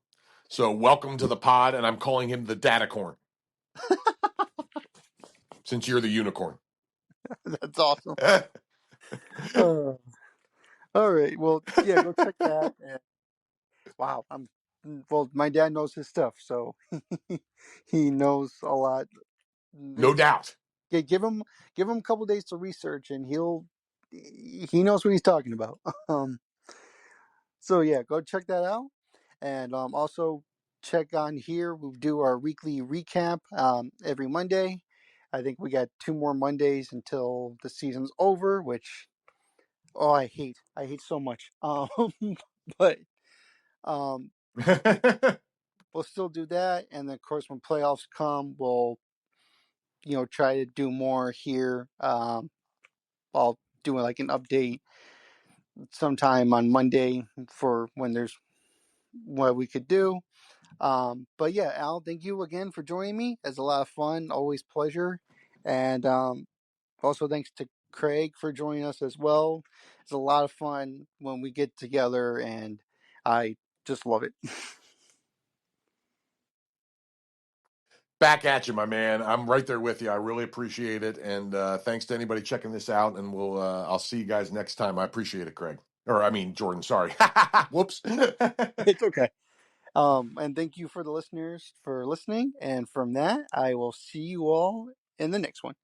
Speaker 2: So welcome to the pod, and I'm calling him the Datacorn since you're the unicorn.
Speaker 1: That's awesome. Uh, all right, well, yeah, go check that. And, wow, well. My dad knows his stuff, so he knows a lot.
Speaker 2: No
Speaker 1: It's
Speaker 2: doubt.
Speaker 1: yeah, give him a couple days to research, and he knows what he's talking about. Um, so yeah, go check that out, and also check on here. We do our weekly recap every Monday. I think we got 2 more Mondays until the season's over, which oh I hate so much. But um, we'll still do that, and then of course when playoffs come, we'll try to do more here. I'll doing like an update sometime on Monday for when there's what we could do. But yeah, Al, thank you again for joining me. It's a lot of fun, always pleasure. And also thanks to Craig for joining us as well. It's a lot of fun when we get together, and I just love it.
Speaker 2: Back at you, my man. I'm right there with you. I really appreciate it, and thanks to anybody checking this out. And I'll see you guys next time. I appreciate it, Craig. Or I mean, Jordan. Sorry. Whoops.
Speaker 1: It's okay. And thank you for the listeners for listening. And from that, I will see you all in the next one.